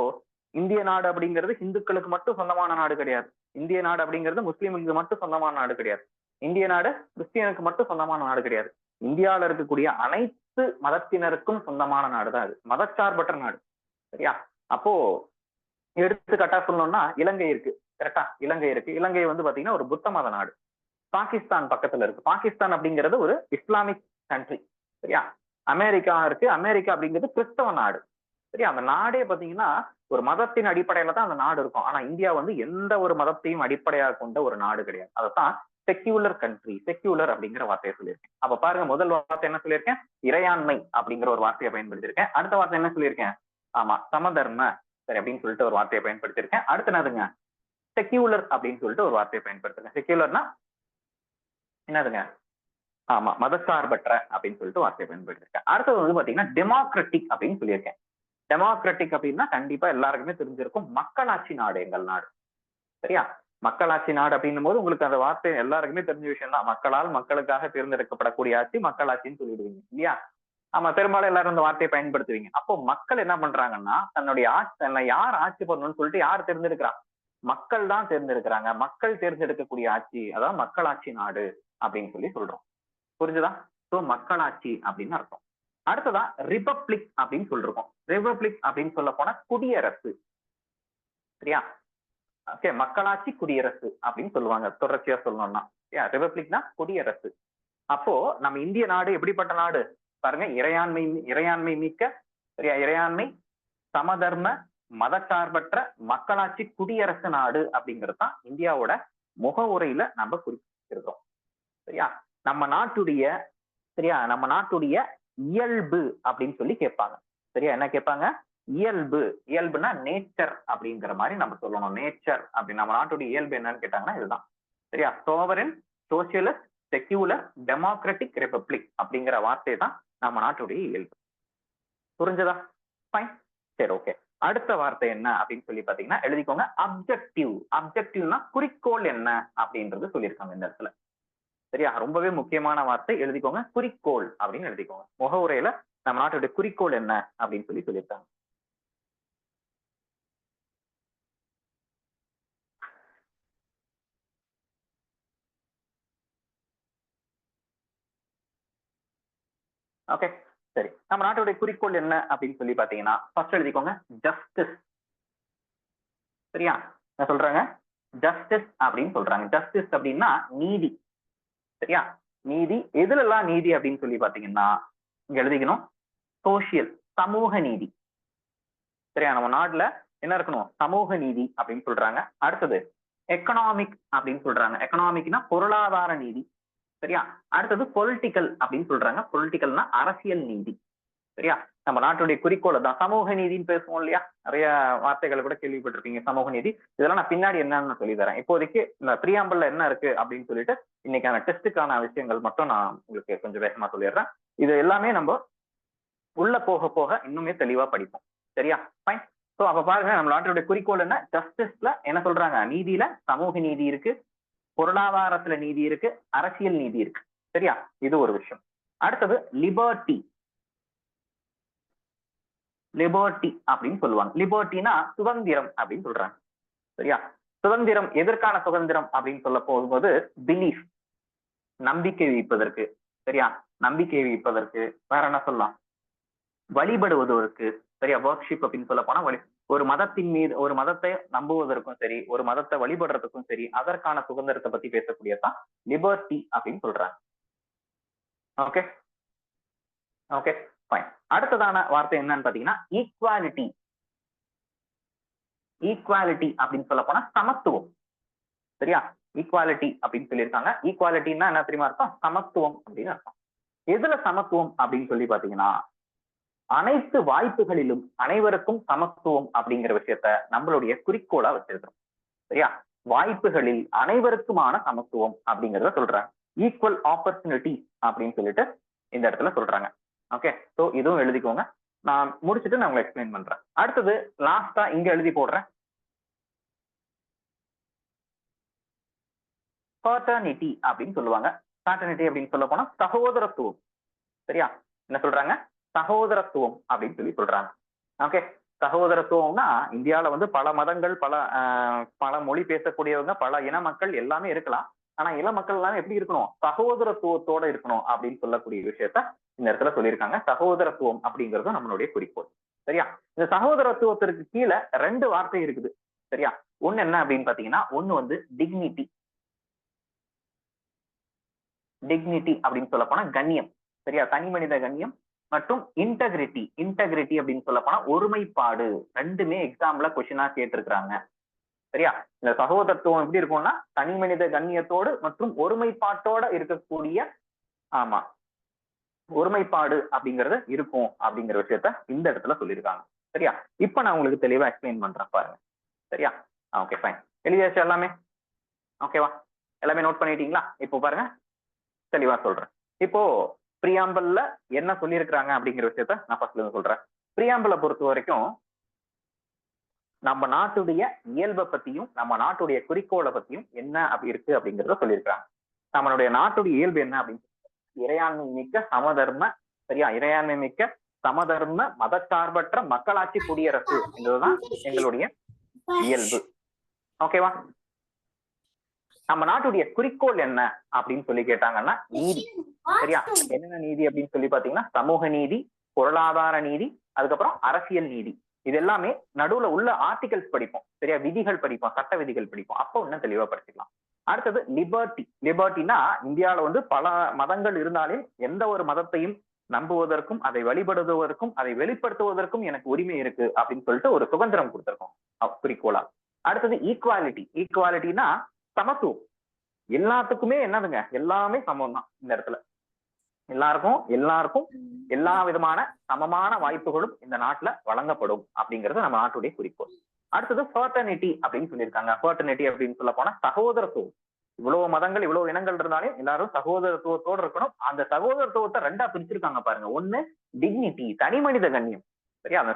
இந்திய நாடு அப்படிங்கிறது இந்துக்களுக்கு மட்டும் சொந்தமான நாடு கிடையாது. இந்திய நாடு அப்படிங்கிறது முஸ்லீமுக்கு மட்டும் சொந்தமான நாடு கிடையாது. இந்திய நாடு கிறிஸ்டியனுக்கு மட்டும் சொந்தமான நாடு கிடையாது. இந்தியாவில இருக்கக்கூடிய அனைத்து மதத்தினருக்கும் சொந்தமான நாடு தான் அது, மதச்சார்பற்ற நாடு, சரியா? அப்போ எடுத்துக்காட்டா சொல்லணும்னா இலங்கை இருக்கு, கரெக்டா? இலங்கை இருக்கு. இலங்கை வந்து பாத்தீங்கன்னா ஒரு புத்த மத நாடு. பாகிஸ்தான் பக்கத்துல இருக்கு. பாகிஸ்தான் அப்படிங்கிறது ஒரு இஸ்லாமிக் கண்ட்ரி, சரியா? அமெரிக்கா இருக்கு. அமெரிக்கா அப்படிங்கிறது கிறிஸ்தவ நாடு, சரியா? அந்த நாடே பாத்தீங்கன்னா ஒரு மதத்தின் அடிப்படையில தான் அந்த நாடு இருக்கும். ஆனா இந்தியா வந்து எந்த ஒரு மதத்தையும் அடிப்படையாக கொண்ட ஒரு நாடு கிடையாது. அதைத்தான் செக்யூலர் கண்ட்ரி, செக்யூலர் அப்படிங்கிற வார்த்தையை சொல்லியிருக்கேன். அப்ப பாருங்க, முதல் வார்த்தை என்ன சொல்லியிருக்கேன்? இறையாண்மை அப்படிங்கிற ஒரு வார்த்தையை பயன்படுத்தியிருக்கேன். அடுத்த வார்த்தை என்ன சொல்லியிருக்கேன்? ஆமா, சமதர்ம, சரி, அப்படின்னு சொல்லிட்டு ஒரு வார்த்தையை பயன்படுத்தியிருக்கேன். அடுத்து என்னதுங்க? செக்யூலர் அப்படின்னு சொல்லிட்டு ஒரு வார்த்தையை பயன்படுத்துறேன். செக்யூலர்னா என்னதுங்க? ஆமா, மதசார்பற்ற அப்படின்னு சொல்லிட்டு வார்த்தையை பயன்படுத்திருக்கேன். அடுத்தது வந்து பாத்தீங்கன்னா டெமோக்ராட்டிக் அப்படின்னு சொல்லியிருக்கேன். டெமோக்ராட்டிக் அப்படின்னா கண்டிப்பா எல்லாருக்குமே தெரிஞ்சிருக்கும், மக்களாட்சி நாடு எங்கள் நாடு, சரியா? மக்களாட்சி நாடு அப்படின்னும் போது உங்களுக்கு அந்த வார்த்தை எல்லாருக்குமே தெரிஞ்ச விஷயம் தான். மக்களால் மக்களுக்காக தேர்ந்தெடுக்கப்படக்கூடிய ஆட்சி மக்களாட்சின்னு சொல்லிடுவீங்க, இல்லையா? ஆமா, பெரும்பாலும் எல்லாரும் அந்த வார்த்தையை பயன்படுத்துவீங்க. அப்போ மக்கள் என்ன பண்றாங்கன்னா, தன்னுடைய தன்னை யார் ஆட்சி பண்ணணும்னு சொல்லிட்டு யார் தேர்ந்தெடுக்கிறான்? மக்கள் தான் தேர்ந்தெடுக்கிறாங்க. மக்கள் தேர்ந்தெடுக்கக்கூடிய ஆட்சி, அதாவது மக்களாட்சி நாடு அப்படின்னு சொல்லி சொல்றோம். புரிஞ்சுதா? சோ மக்களாட்சி அப்படின்னு அர்த்தம். அடுத்ததா ரிபப்ளிக் அப்படின்னு சொல்லிருக்கோம். ரிபப்ளிக் அப்படின்னு சொல்ல போனா குடியரசு, சரியா? ஓகே, மக்களாட்சி குடியரசு அப்படின்னு சொல்லுவாங்க தொடர்ச்சியா சொல்லணும்னா. ரிபப்ளிக்னா குடியரசு. அப்போ நம்ம இந்திய நாடு எப்படிப்பட்ட நாடு பாருங்க, இறையாண்மை மிக்க, சரியா? இறையாண்மை, சமதர்ம, மதச்சார்பற்ற, மக்களாட்சி குடியரசு நாடு அப்படிங்கிறது தான் இந்தியாவோட முகவுரையில நம்ம குறிப்பிட்டிருக்கோம், சரியா? நம்ம நாட்டுடைய, சரியா, நம்ம நாட்டுடைய இயல்பு அப்படின்னு சொல்லி கேட்பாங்க, சரியா? என்ன கேட்பாங்க? இயல்பு. இயல்புனா நேச்சர் அப்படிங்கிற மாதிரி நம்ம சொல்லணும். நேச்சர் அப்படின்னு நம்ம நாட்டுடைய இயல்பு என்னன்னு கேட்டாங்கன்னா இதுதான், சரியா? Sovereign, socialist, secular, democratic, republic அப்படிங்கிற வார்த்தை தான் நம்ம நாட்டுடைய இயல்பு. புரிஞ்சதா? ஃபைன், சரி, ஓகே. அடுத்த வார்த்தை என்ன அப்படின்னு சொல்லி பாத்தீங்கன்னா எழுதிக்கோங்க அப்ஜெக்டிவ். அப்ஜெக்டிவ்னா குறிக்கோள் என்ன அப்படின்றது சொல்லியிருக்காங்க இந்த இடத்துல. சரியா, ரொம்பவே முக்கியமான வார்த்தை, எழுதிக்கோங்க குறிக்கோள் அப்படின்னு எழுதிக்கோங்க. முகவுரையில நம்ம நாட்டுடைய குறிக்கோள் என்ன அப்படின்னு சொல்லியிருக்காங்க. ஓகே, சரி. நம்ம நாட்டுடைய குறிக்கோள் என்ன அப்படின்னு சொல்லி பாத்தீங்கன்னா ஃபர்ஸ்ட் எழுதிக்கோங்க ஜஸ்டிஸ். சரியா, என்ன சொல்றாங்க? ஜஸ்டிஸ் அப்படின்னு சொல்றாங்க. ஜஸ்டிஸ் அப்படின்னா நீதி. சரியா, நீதி. எதுலெல்லாம் நீதி அப்படின்னு சொல்லி பாத்தீங்கன்னா இங்க எழுதிக்கணும் சோசியல், சமூக நீதி. சரியா, நம்ம நாட்டுல என்ன இருக்கணும்? சமூக நீதி அப்படின்னு சொல்றாங்க. அடுத்தது எக்கனாமிக் அப்படின்னு சொல்றாங்க. எக்கனாமிக்னா பொருளாதார நீதி. சரியா, அடுத்தது பொலிட்டிக்கல் அப்படின்னு சொல்றாங்க. பொலிட்டிக்கல்னா அரசியல் நீதி. சரியா, நம்ம நாட்டுடைய குறிக்கோள் தான் சமூக நீதினு பேசுவோம் இல்லையா? நிறைய வார்த்தைகளை கூட கேள்விப்பட்டிருப்பீங்க சமூக நீதி. இதெல்லாம் நான் பின்னாடி என்னன்னு சொல்லி தரேன். இப்போதைக்கு இந்த பிரியாம்பிள்ல என்ன இருக்கு அப்படின்னு சொல்லிட்டு இன்னைக்கான டெஸ்ட்டுக்கான விஷயங்கள் மட்டும் நான் உங்களுக்கு கொஞ்சம் வேகமா சொல்லிடுறேன். இது எல்லாமே நம்ம உள்ள போக போக இன்னுமே தெளிவா படிப்போம். சரியா, ஃபைன். ஸோ அப்ப பாருங்க, நம்ம நாட்டுடைய குறிக்கோள் என்ன? ஜஸ்டிஸ்ல என்ன சொல்றாங்க? நீதியில சமூக நீதி இருக்கு, பொருளாதாரத்துல நீதி இருக்கு, அரசியல் நீதி இருக்கு. சரியா, இது ஒரு விஷயம். அடுத்தது லிபர்ட்டி. லிபர்ட்டி அப்படின்னு சொல்லுவாங்க. லிபர்ட்டினா சுதந்திரம் அப்படின்னு சொல்றாங்க. சரியா, சுதந்திரம் எதற்கான சுதந்திரம் அப்படின்னு சொல்ல போகும்போது பிலீஃப், நம்பிக்கை வைப்பதற்கு. சரியா, நம்பிக்கை வைப்பதற்கு. வேற என்ன சொல்லலாம்? வழிபடுவதற்கு. சரியா, வர்க்ஷிப் அப்படின்னு சொல்ல போனா ஒரு மதத்தின் மீது, ஒரு மதத்தை நம்புவதற்கும் சரி, ஒரு மதத்தை வழிபடுறதுக்கும் சரி, அதற்கான சுதந்திரத்தை பத்தி பேசக்கூடியதான் லிபர்ட்டி அப்படின்னு சொல்றாங்க. Okay okay, fine. அடுத்ததான வார்த்தை என்னன்னு பாத்தீங்கன்னா ஈக்வாலிட்டி. ஈக்வாலிட்டி அப்படின்னு சொல்ல போனா சமத்துவம். சரியா, ஈக்வாலிட்டி அப்படின்னு சொல்லியிருக்காங்க. ஈக்வாலிட்டின்னா என்ன தெரியுமா அர்த்தம்? சமத்துவம் அப்படின்னு அர்த்தம். எதுல சமத்துவம் அப்படின்னு சொல்லி பாத்தீங்கன்னா அனைத்து வாய்ப்புகளிலும் அனைவருக்கும் சமத்துவம் அப்படிங்கிற விஷயத்த நம்மளுடைய குறிக்கோளா வச்சிருக்கிறோம். சரியா, வாய்ப்புகளில் அனைவருக்குமான சமத்துவம் அப்படிங்கிறத சொல்றாங்க. ஈக்குவல் ஆப்பர்ச்சுனிட்டி அப்படின்னு சொல்லிட்டு இந்த இடத்துல சொல்றாங்க. ஓகே, ஸோ இதுவும் எழுதிக்கோங்க. நான் முடிச்சுட்டு நான் உங்களுக்கு எக்ஸ்பிளைன் பண்றேன். அடுத்தது லாஸ்டா இங்க எழுதி போடுறேன் ஃபாட்டர்னிட்டி அப்படின்னு சொல்லுவாங்க. ஃபாட்டர்னிட்டி அப்படின்னு சொல்ல போனா சகோதரத்துவம். சரியா, என்ன சொல்றாங்க? சகோதரத்துவம் அப்படின்னு சொல்றாங்க. ஓகே, சகோதரத்துவம்னா இந்தியாவில வந்து பல மதங்கள், பல மொழி பேசக்கூடியவங்க, பல இன மக்கள் எல்லாமே இருக்கலாம். ஆனா இள மக்கள் எல்லாமே எப்படி இருக்கணும்? சகோதரத்துவத்தோட இருக்கணும் அப்படின்னு சொல்லக்கூடிய விஷயத்த இந்த இடத்துல சொல்லியிருக்காங்க. சகோதரத்துவம் அப்படிங்கிறது நம்மளுடைய குறிக்கோள். சரியா, இந்த சகோதரத்துவத்திற்கு கீழே 2 வார்த்தை இருக்குது. சரியா, ஒண்ணு என்ன அப்படின்னு பாத்தீங்கன்னா, ஒண்ணு வந்து டிக்னிட்டி. டிக்னிட்டி அப்படின்னு சொல்ல போனா கண்ணியம். சரியா, தனி மனித கண்ணியம். மற்றும் இன்டெகிரிட்டி. இன்டெகிரிட்டி அப்படின்னு சொல்ல போனா ஒருமைப்பாடு. ரெண்டுமே எக்ஸாம்ல கொஸ்டினா கேட்டிருக்கிறாங்க. சரியா, இந்த சகோதரத்துவம் எப்படி இருக்கும்னா தனி மனித கண்ணியத்தோடு மற்றும் ஒருமைப்பாட்டோட இருக்கக்கூடிய, ஆமா, ஒருமைப்பாடு அப்படிங்கறது இருக்கும் அப்படிங்கிற விஷயத்த இந்த இடத்துல சொல்லியிருக்காங்க. சரியா, இப்ப நான் உங்களுக்கு தெளிவா எக்ஸ்பிளைன் பண்றேன் பாருங்க. சரியா, ஓகே, ஃபைன். எழுதியாச்சு எல்லாமே? ஓகேவா, எல்லாமே நோட் பண்ணிட்டீங்களா? இப்போ பாருங்க, தெளிவா சொல்றேன். இப்போ பிரியாம்பிள்ல என்ன சொல்லியிருக்கிறாங்க அப்படிங்கிற விஷயத்த நான் ஃபர்ஸ்ட்ல இருந்து சொல்றேன். பிரியாம்பிளை பொறுத்த வரைக்கும் நம்ம நாட்டுடைய இயல்பை பத்தியும் நம்ம நாட்டுடைய குறிக்கோளை பத்தியும் என்ன அப்படி இருக்கு அப்படிங்கிறத சொல்லியிருக்காங்க. நம்மளுடைய நாட்டுடைய இயல்பு என்ன அப்படின்னு இறையாண்மை மிக்க சமதர்ம, சரியா, இறையாண்மை மிக்க சமதர்ம மதச்சார்பற்ற மக்களாட்சி குடியரசு என்பதுதான் எங்களுடைய இயல்பு. ஓகேவா, நம்ம நாட்டுடைய குறிக்கோள் என்ன அப்படின்னு சொல்லி கேட்டாங்கன்னா நீதி. சரியா, என்னென்ன நீதி அப்படின்னு சொல்லி பாத்தீங்கன்னா சமூக நீதி, பொருளாதார நீதி, அதுக்கப்புறம் அரசியல் நீதி. இது எல்லாமே நடுவுல உள்ள ஆர்டிகல்ஸ் படிப்போம். சரியா, விதிகள் படிப்போம், சட்ட விதிகள் படிப்போம். அப்போ இன்னும் தெளிவா படிச்சுக்கலாம். அடுத்தது லிபர்ட்டி. லிபர்ட்டினா இந்தியாவில வந்து பல மதங்கள் இருந்தாலே எந்த ஒரு மதத்தையும் நம்புவதற்கும் அதை வழிபடுவதற்கும் அதை வெளிப்படுத்துவதற்கும் எனக்கு உரிமை இருக்கு அப்படின்னு சொல்லிட்டு ஒரு சுதந்திரம் கொடுத்திருக்கோம் குறிக்கோளா. அடுத்தது ஈக்வாலிட்டி. ஈக்வாலிட்டினா சமத்துவம். எல்லாத்துக்குமே என்னதுங்க, எல்லாமே சமம் தான் இந்த இடத்துல. எல்லாருக்கும் எல்லா விதமான சமமான வாய்ப்புகளும் இந்த நாட்டுல வழங்கப்படும் அப்படிங்கிறது நம்ம நாட்டுடைய குறிக்கோள். அடுத்தது ஃபர்டர்னிட்டி அப்படின்னு சொல்லியிருக்காங்க. ஃபர்டர்னிட்டி அப்படின்னு சொல்ல போனா சகோதரத்துவம். இவ்வளவு மதங்கள், இவ்வளவு இனங்கள் இருந்தாலும் எல்லாரும் சகோதரத்துவத்தோடு இருக்கணும். அந்த சகோதரத்துவத்தை 2ஆ பிரிச்சிருக்காங்க பாருங்க. ஒண்ணு டிக்னிட்டி, தனி மனித கண்ணியம். சரியா? அந்த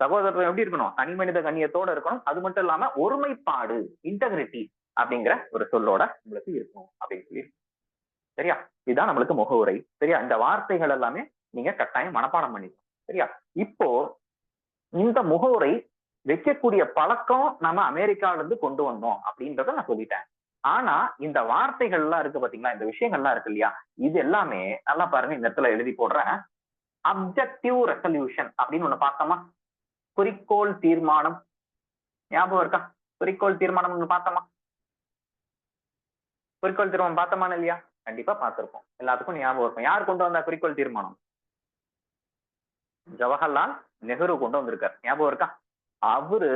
சகோதரத்துவம் எப்படி இருக்கணும்? தனி மனித கண்ணியத்தோட இருக்கணும். அது மட்டும் இல்லாம ஒருமைப்பாடு, இன்டெகிரிட்டி அப்படிங்கிற ஒரு சொல்லோட உங்களுக்கு இருக்கும் அப்படின்னு சொல்லி. சரியா? இதுதான் நம்மளுக்கு முகவுரை. சரியா? இந்த வார்த்தைகள் எல்லாமே நீங்க கட்டாயம் மனப்பாடம் பண்ணிக்கணும். சரியா? இப்போ இந்த முகவுரை வைக்கக்கூடிய பழக்கம் நம்ம அமெரிக்கால இருந்து கொண்டு வந்தோம் அப்படின்றத நான் சொல்லிட்டேன். ஆனா இந்த வார்த்தைகள் எல்லாம் இருக்கு பாத்தீங்களா, இந்த விஷயங்கள்லாம் இருக்கு இல்லையா, இது எல்லாமே நல்லா பாருங்க, இந்த இடத்துல எழுதி போடுறேன். அப்ஜெக்டிவ் ரெசல்யூஷன் அப்படின்னு ஒண்ணு பார்த்தோமா? குறிக்கோள் தீர்மானம் ஞாபகம் இருக்கா? குறிக்கோள் தீர்மானம் ஒண்ணு பார்த்தோமா? குறிக்கோள் தீர்மானம் பார்த்தோமான்னு இல்லையா? கண்டிப்பா பார்த்திருப்போம். எல்லாத்துக்கும் ஞாபகம் இருக்கும். யார் கொண்டு வந்தா குறிக்கோள் தீர்மானம்? ஜவஹர்லால் நெஹ்ரு கொண்டு வந்திருக்காரு. ஞாபகம் இருக்கா? அவரு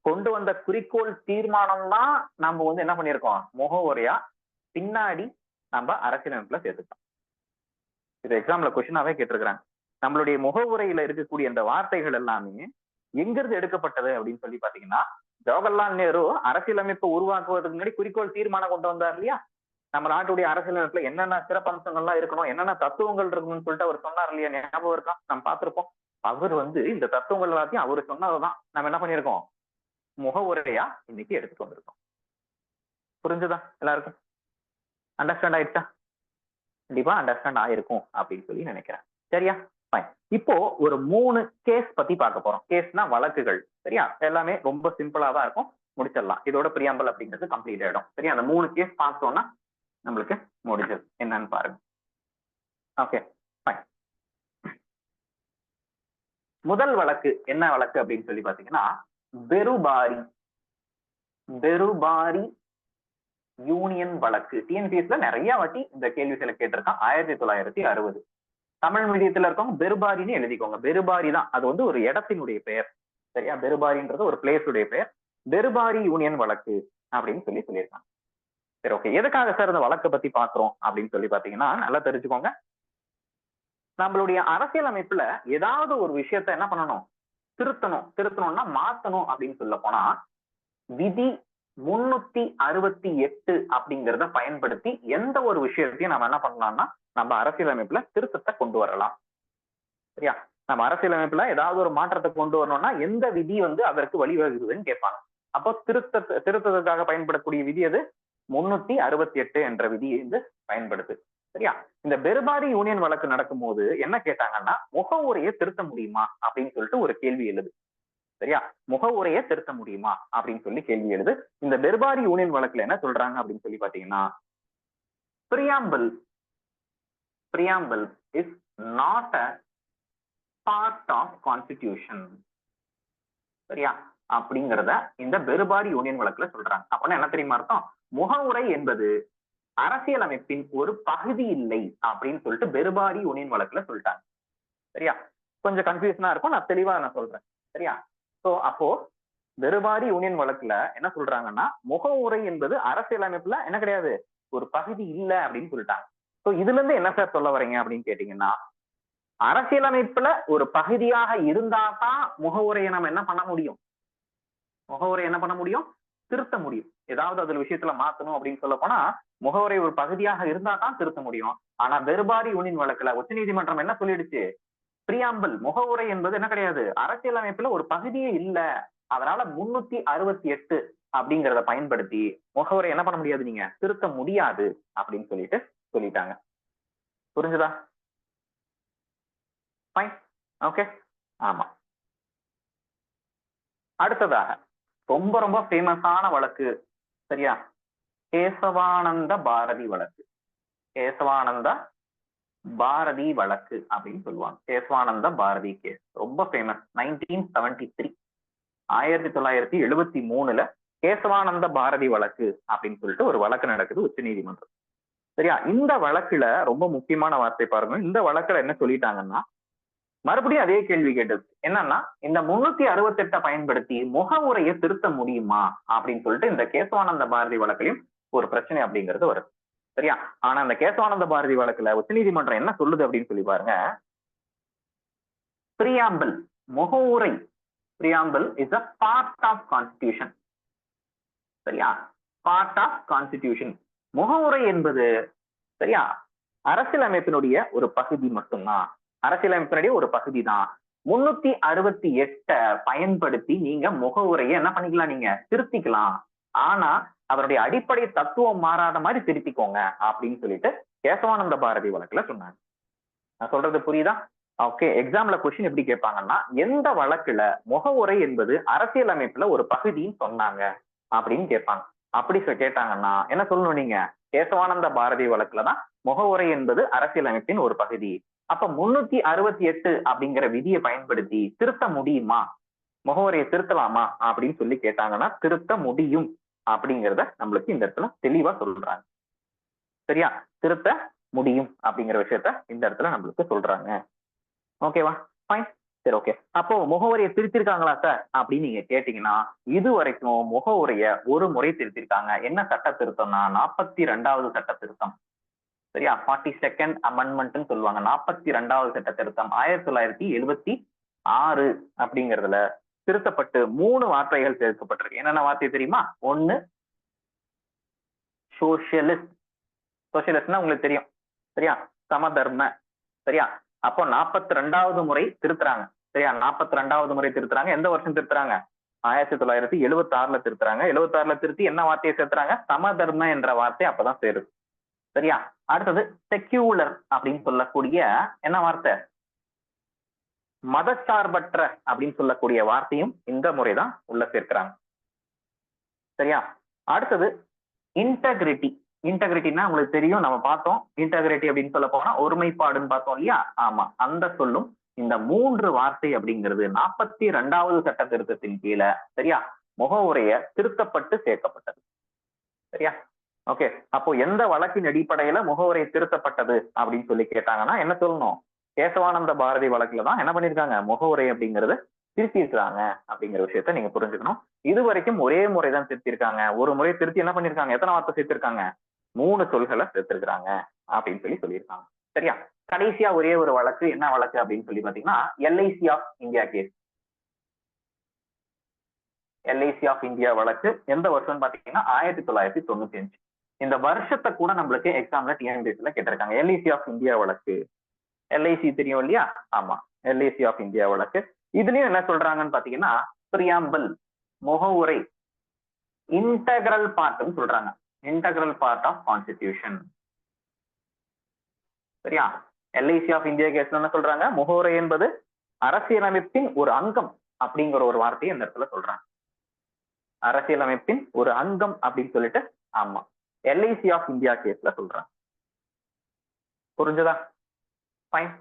கொண்டு வந்த குறிக்கோள் தீர்மானம் தான் நம்ம வந்து என்ன பண்ணிருக்கோம், முகவுரையா பின்னாடி நம்ம அரசியலமைப்புல சேர்த்துட்டோம். இது எக்ஸாம்ல கொஸ்டினாவே கேட்டிருக்கிறாங்க. நம்மளுடைய முகவுரையில இருக்கக்கூடிய இந்த வார்த்தைகள் எல்லாமே எங்கிருந்து எடுக்கப்பட்டது அப்படின்னு சொல்லி பாத்தீங்கன்னா, ஜவஹர்லால் நேரு அரசியலமைப்பை உருவாக்குவதற்கு முன்னாடி குறிக்கோள் தீர்மானம் கொண்டு வந்தார் இல்லையா? நம்ம நாட்டுடைய அரசியலமைப்புல என்னென்ன சிறப்பம்சங்கள்லாம் இருக்கணும், என்னென்ன தத்துவங்கள் இருக்கணும்னு சொல்லிட்டு அவர் சொன்னார் இல்லையா? ஞாபகம் இருக்கா? நம்ம பார்த்திருப்போம். அவர் வந்து இந்த தத்துவங்கள் எல்லாத்தையும் அவரு சொன்னதுதான் நம்ம என்ன பண்ணிருக்கோம், முகவுரையா இன்னைக்கு எடுத்துட்டு வந்திருக்கோம். புரிஞ்சுதா எல்லாருக்கும்? அண்டர்ஸ்டாண்ட் ஆயிடுச்சா? கண்டிப்பா அண்டர்ஸ்டாண்ட் ஆயிருக்கும் அப்படின்னு சொல்லி நினைக்கிறேன். சரியா? ஃபைன். இப்போ ஒரு 3 கேஸ் பத்தி பார்க்க போறோம். கேஸ்னா வழக்குகள். சரியா? எல்லாமே ரொம்ப சிம்பிளா தான் இருக்கும், முடிச்சிடலாம். இதோட பிரியாம்பல் அப்படிங்கிறது கம்ப்ளீட் ஆயிடும். சரியா? அந்த 3 கேஸ் பார்த்தோம்னா நம்மளுக்கு முடிஞ்சது. என்னன்னு பாருங்க. Okay fine. முதல் வழக்கு என்ன வழக்கு அப்படின்னு சொல்லி பாத்தீங்கன்னா, பெருபாரி யூனியன் வழக்கு. டிஎன்பிஎஸ்ல நிறைய வாட்டி இந்த கேள்விகளை கேட்டிருக்கான். 1960. தமிழ் மீடியத்துல இருக்கவங்க பெருபாரின்னு எழுதிக்கோங்க. பெருபாரி தான், அது வந்து ஒரு இடத்தினுடைய பெயர். சரியா? பெருபாரின்றது ஒரு பிளேஸுடைய பெயர். பெருபாரி யூனியன் வழக்கு அப்படின்னு சொல்லியிருக்காங்க. சரி, ஓகே. எதுக்காக சார் இந்த வழக்கை பத்தி பாக்குறோம் அப்படின்னு சொல்லி பாத்தீங்கன்னா, நல்லா தெரிஞ்சுக்கோங்க. நம்மளுடைய அரசியலமைப்புல ஏதாவது ஒரு விஷயத்த என்ன பண்ணணும், திருத்தணும்னா மாத்தணும் அப்படின்னு சொல்ல போனா, விதி 368 அப்படிங்கிறத பயன்படுத்தி எந்த ஒரு விஷயத்தையும் நம்ம என்ன பண்ணலாம்னா நம்ம அரசியலமைப்புல திருத்தத்தை கொண்டு வரலாம். சரியா? நம்ம அரசியலமைப்புல ஏதாவது ஒரு மாற்றத்தை கொண்டு வரணும்னா எந்த விதி வந்து அதற்கு வழிவகுக்குதுன்னு கேட்பாங்க. அப்போ திருத்தத்துக்காக பயன்படக்கூடிய விதி அது 368 என்ற விதியை வந்து பயன்படுத்து. சரியா? இந்த பெருபாரி யூனியன் வழக்கு நடக்கும் போது என்ன கேட்டாங்கன்னா, முகவுரையை திருத்த முடியுமா அப்படின்னு சொல்லிட்டு ஒரு கேள்வி எழுது. சரியா? முகவுரையை திருத்த முடியுமா அப்படின்னு சொல்லி கேள்வி எழுது. இந்த பெருபாரி யூனியன் வழக்குல என்ன சொல்றாங்க அப்படின்னு சொல்லி பாத்தீங்கன்னா, preamble is not a part of constitution. சரியா? அப்படிங்கிறத இந்த பெருபாரி யூனியன் வழக்குல சொல்றாங்க. அப்படின்னா என்ன தெரியுமா அர்த்தம்? முகவுரை என்பது அரசியலமைப்பின் ஒரு பகுதி இல்லை அப்படின்னு சொல்லிட்டு பெருபாரி யூனியன் வழக்குல சொல்லிட்டாங்க. சரியா? கொஞ்சம் கன்ஃபியூஷனா இருக்கும், நான் தெளிவா நான் சொல்றேன். சரியா? சோ அப்போ பெருபாரி யூனியன் வழக்குல என்ன சொல்றாங்கன்னா, முகவுரை என்பது அரசியலமைப்புல என்ன கிடையாது, ஒரு பகுதி இல்ல அப்படின்னு சொல்லிட்டாங்க. சோ இதுல இருந்து என்ன சார் சொல்ல வரீங்க அப்படின்னு கேட்டீங்கன்னா, அரசியலமைப்புல ஒரு பகுதியாக இருந்தா தான் முகவுரையை நம்ம என்ன பண்ண முடியும், திருத்த முடியும். ஏதாவது அதுல விஷயத்துல மாத்தணும் அப்படின்னு சொல்ல போனா முகவுரை ஒரு பகுதியாக இருந்தா தான் திருத்த முடியும். ஆனா பெருபாரி யூனியன் வழக்குல உச்சநீதிமன்றம் என்ன சொல்லிடுச்சு, பிரியாம்பிள் முகவுரை என்பது என்ன கிடையாது, அரசியலமைப்புல ஒரு பகுதியே இல்ல. அதனால 368 அப்படிங்கிறத பயன்படுத்தி முகவுரை என்ன பண்ண முடியாது, நீங்க திருத்த முடியாது அப்படின்னு சொல்லிட்டாங்க. புரிஞ்சுதா? ஃபைன். ஓகே. ஆமா. அடுத்ததாக ரொம்ப ரொம்ப ஃபேமஸான வழக்கு. சரியா? கேசவானந்த பாரதி வழக்கு. கேசவானந்த பாரதி வழக்கு அப்படின்னு சொல்லுவாங்க. கேசவானந்த பாரதி கேஸ் ரொம்ப ஃபேமஸ். 1973 1973 கேசவானந்த பாரதி வழக்கு அப்படின்னு சொல்லிட்டு ஒரு வழக்கு நடக்குது உச்ச நீதிமன்றம். சரியா? இந்த வழக்குல ரொம்ப முக்கியமான வார்த்தை பாருங்க. இந்த வழக்குல என்ன சொல்லிட்டாங்கன்னா, மறுபடியும் அதே கேள்வி கேட்டது. என்னன்னா, இந்த 368 பயன்படுத்தி முகவுரையை திருத்த முடியுமா அப்படின்னு சொல்லிட்டு இந்த கேசவானந்த பாரதி வழக்குலயும் ஒரு பிரச்சனை அப்படிங்கிறது வருது. சரியா? ஆனா அந்த கேசவானந்த பாரதி வழக்குல உச்சநீதிமன்றம் என்ன சொல்லுது அப்படின்னு சொல்லி பாருங்க. பிரியாம்பிள் முகவுரை, preamble is a part of constitution. சரியா? Part of constitution. முகவுரை என்பது சரியா அரசியலமைப்பினுடைய ஒரு பகுதி மட்டும்தான். அரசியலமைப்பினுடைய ஒரு பகுதி தான். 368 பயன்படுத்தி நீங்க முகவுரையை என்ன பண்ணிக்கலாம், நீங்க திருத்திக்கலாம். ஆனா அவருடைய அடிப்படை தத்துவம் மாறாத மாதிரி திருத்திக்கோங்க அப்படின்னு சொல்லிட்டு கேசவானந்த பாரதி வழக்குல சொன்னாங்க. நான் சொல்றது புரியுதா? ஓகே, எக்ஸாம்ல கொஸ்டின் எப்படி கேட்பாங்கன்னா, எந்த வழக்குல முகவுரை என்பது அரசியலமைப்புல ஒரு பகுதின்னு சொன்னாங்க அப்படின்னு கேட்பாங்க. அப்படி கேட்டாங்கன்னா என்ன சொல்லணும் நீங்க, கேசவானந்த பாரதி வழக்குலதான் முகவுரை என்பது அரசியலமைப்பின் ஒரு பகுதி. அப்ப 368 அப்படிங்கிற விதியை பயன்படுத்தி திருத்த முடியுமா, முகவுரையை திருத்தலாமா அப்படின்னு சொல்லி கேட்டாங்கன்னா திருத்த முடியும் அப்படிங்கிறத நம்மளுக்கு இந்த இடத்துல தெளிவா சொல்றாங்க. சரியா? திருத்த முடியும் அப்படிங்கிற விஷயத்த இந்த இடத்துல நம்மளுக்கு சொல்றாங்க. ஓகேவா? ஃபைன். சரி, ஓகே. அப்போ முகவுரையை திருத்திருக்காங்களா சார் அப்படின்னு நீங்க கேட்டீங்கன்னா, இது வரைக்கும் முகவுரைய ஒரு முறை திருத்திருக்காங்க. என்ன சட்ட திருத்தம்னா 42வது சட்ட திருத்தம். சரியா? 42nd அமெண்ட்மெண்ட்னு சொல்லுவாங்க. 42வது சட்ட திருத்தம் 1976 அப்படிங்கிறதுல திருத்தப்பட்டு 3 வார்த்தைகள் சேர்க்கப்பட்டிருக்கு. என்னென்ன வார்த்தை தெரியுமா? 1 சோசியலிஸ்ட். சோசியலிஸ்ட்னா உங்களுக்கு தெரியும். சரியா? சமதர்ம. சரியா? அப்போ 42வது முறை திருத்துறாங்க. சரியா? 42வது முறை திருத்துறாங்க. எந்த வருஷம் திருத்துறாங்க? 1976ல திருத்துறாங்க. 76ல திருத்தி என்ன வார்த்தையை சேர்த்துறாங்க? சமதர்ம என்ற வார்த்தை அப்பதான் சேருது. சரியா? அடுத்தது செக்யூலர் அப்படின்னு சொல்லக்கூடிய என்ன வார்த்தை? மதச்சார்பற்ற அப்படின்னு சொல்லக்கூடிய வார்த்தையும் இந்த முறைதான் உள்ள சேர்க்கிறாங்க. சரியா? அடுத்தது இன்டெகிரிட்டி. இன்டெகிரிட்டினா உங்களுக்கு தெரியும், நம்ம பார்த்தோம். இன்டெகிரிட்டி அப்படின்னு சொல்ல போனா ஒருமைப்பாடுன்னு பார்த்தோம் இல்லையா? ஆமா, அந்த சொல்லும் இந்த 3 வார்த்தை அப்படிங்கிறது 42வது சட்ட திருத்தத்தின் கீழே சரியா முகவுரைய திருத்தப்பட்டு சேர்க்கப்பட்டது. சரியா? ஓகே. அப்போ எந்த வழக்கின் அடிப்படையில முகவுரை திருத்தப்பட்டது அப்படின்னு சொல்லி கேட்டாங்கன்னா என்ன சொல்லணும்? கேசவானந்த பாரதி வழக்குலதான் என்ன பண்ணிருக்காங்க, முகவுரை அப்படிங்கறத திருத்திருக்காங்க அப்படிங்கிற விஷயத்த நீங்க புரிஞ்சுக்கணும். இது வரைக்கும் ஒரே முறைதான் திருத்திருக்காங்க. ஒரு முறை திருத்தி என்ன பண்ணிருக்காங்க, எத்தனை வார்த்தை சேர்த்திருக்காங்க? 3 சொல்களை சேர்த்திருக்காங்க அப்படின்னு சொல்லி சொல்லியிருக்காங்க. சரியா? கடைசியா ஒரே ஒரு வழக்கு, என்ன வழக்கு அப்படின்னு சொல்லி பாத்தீங்கன்னா LIC of India case. LIC of India வழக்கு எந்த வருஷம்னு பாத்தீங்கன்னா 1995. இந்த வருஷத்தை கூட நம்மளுக்கு எக்ஸாம்ல டிஎன்பிஎஸ்சில கேட்டிருக்காங்க. எல்ஐசி ஆஃப் இந்தியா வழக்கு. எல்ஐசி தெரியும் இல்லையா? ஆமா, எல்ஐசி ஆஃப் இந்தியா வழக்கு. இதுலயும் என்ன சொல்றாங்கன்னு பாத்தீங்கன்னா பிரியாம்பிள், முகவுரை இன்டெகிரல் பார்ட்னு சொல்றாங்க. Integral part of constitution. சரியா? எல்ஐசி ஆஃப் இந்தியா கேஸ்ல என்ன சொல்றாங்க, முகவுரை என்பது அரசியலமைப்பின் ஒரு அங்கம் அப்படிங்கிற ஒரு வார்த்தையை இந்த இடத்துல சொல்றாங்க. அரசியலமைப்பின் ஒரு அங்கம் அப்படின்னு சொல்லிட்டு ஆமா எல்ஐசி ஆஃப் இந்தியா கேஸ்ல சொல்றாங்க. புரிஞ்சதா? ஃபைன்.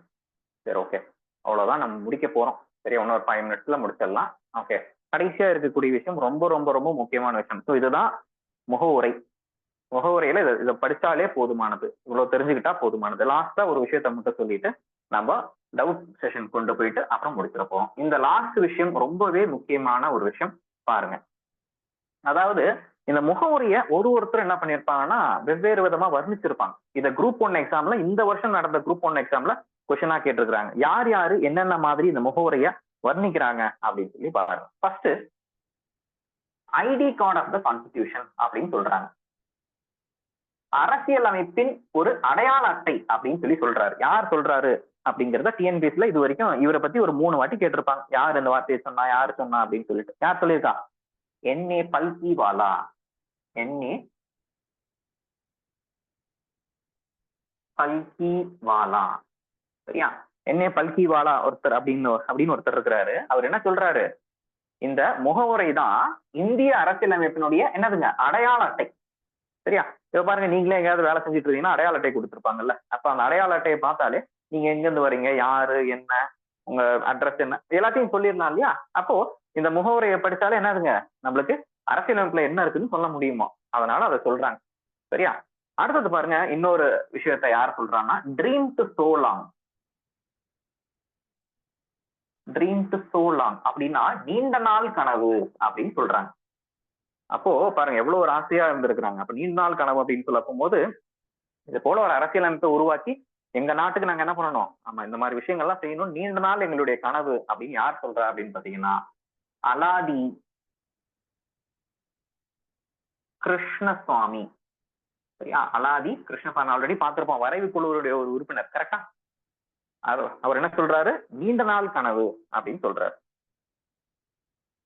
சரி, ஓகே. அவ்வளவுதான் நம்ம முடிக்க போறோம். சரி, இன்னொரு 5 மினிட்ஸ்ல முடிச்சிடலாம். ஓகே. கடைசியா இருக்கக்கூடிய விஷயம் ரொம்ப ரொம்ப ரொம்ப முக்கியமான விஷயம். ஸோ இதுதான் முகவுரை. முகவுரையில இதை படிச்சாலே போதுமானது, இவ்வளவு தெரிஞ்சுக்கிட்டா போதுமானது. லாஸ்டா ஒரு விஷயத்த மட்டும் சொல்லிட்டு நம்ம டவுட் செஷன் கொண்டு போயிட்டு அப்புறம் முடிச்சிருப்போம். இந்த லாஸ்ட் விஷயம் ரொம்பவே முக்கியமான ஒரு விஷயம். பாருங்க, அதாவது இந்த முகவுரையை ஒருத்தர் என்ன பண்ணிருப்பாங்கன்னா வெவ்வேறு விதமா வர்ணிச்சிருப்பாங்க. இத குரூப் 1 எக்ஸாம்ல, இந்த வருஷம் நடந்த குரூப் 1 எக்ஸாம்ல கொஸ்டினா கேட்டிருக்காங்க. யார் யாரு என்னென்ன மாதிரி இந்த முகவுரைய வர்ணிக்கிறாங்க அப்படின்னு சொல்லி பாருங்க. First, ID card of the constitution அப்படின்னு சொல்றாங்க. அரசியலமைப்பின் ஒரு அடையாள அட்டை அப்படின்னு சொல்லி சொல்றாரு. யார் சொல்றாரு அப்படிங்கறத டிஎன்பிஎஸ்சில இது வரைக்கும் இவரை பத்தி ஒரு 3 வாட்டி கேட்டிருப்பாங்க. யார் இந்த வார்த்தையை சொன்னா, யாரு சொன்னா அப்படின்னு சொல்லிட்டு. யார் சொல்லியிருக்கா? என்ஏ பல்கிவாலா. என்ஏ பல்கிவாலா. சரியா? என்ஏ பல்கிவாலா ஒருத்தர் அப்படின்னு ஒருத்தர் இருக்கிறாரு. அவர் என்ன சொல்றாரு, இந்த முகவுரை தான் இந்திய அரசியலமைப்பினுடைய என்னதுங்க, அடையாள அட்டை. சரியா? இப்ப பாருங்க, நீங்களே எங்கேயாவது வேலை செஞ்சுட்டு இருக்கீங்கன்னா அடையாள அட்டை கொடுத்துருப்பாங்கல்ல. அப்ப அந்த அடையாள அட்டையை பார்த்தாலே நீங்க எங்க இருந்து வரீங்க, யாரு, என்ன, உங்க அட்ரஸ் என்ன, எல்லாத்தையும் சொல்லிடலாம் இல்லையா? அப்போ இந்த முகவுரையை படிச்சாலே என்னதுங்க, நம்மளுக்கு அரசியலமைப்புல என்ன இருக்குன்னு சொல்ல முடியுமோ. அதனால அதை சொல்றாங்க. சரியா? அடுத்தது பாருங்க, இன்னொரு விஷயத்த யார் சொல்றாங்கன்னா dream to so long. Dream to so long அப்படின்னா நீண்ட நாள் கனவு அப்படின்னு சொல்றாங்க. அப்போ பாருங்க எவ்வளவு ஒரு ஆசையா இருந்திருக்கிறாங்க. அப்ப நீண்ட நாள் கனவு அப்படின்னு சொல்ல போகும்போது இது போல ஒரு அரசியலமைப்பை உருவாக்கி எங்க நாட்டுக்கு நாங்க என்ன பண்ணணும், ஆமா இந்த மாதிரி விஷயங்கள்லாம் செய்யணும், நீண்ட நாள் எங்களுடைய கனவு அப்படின்னு யார் சொல்றா அப்படின்னு பாத்தீங்கன்னா அலாதி கிருஷ்ணசுவாமி. சரியா? அலாதி கிருஷ்ணசுவாமி ஆல்ரெடி பார்த்திருப்போம், வரைவு குழுவுடைய ஒரு உறுப்பினர். கரெக்டா? அவர் என்ன சொல்றாரு, நீண்ட நாள் கனவு அப்படின்னு சொல்றாரு.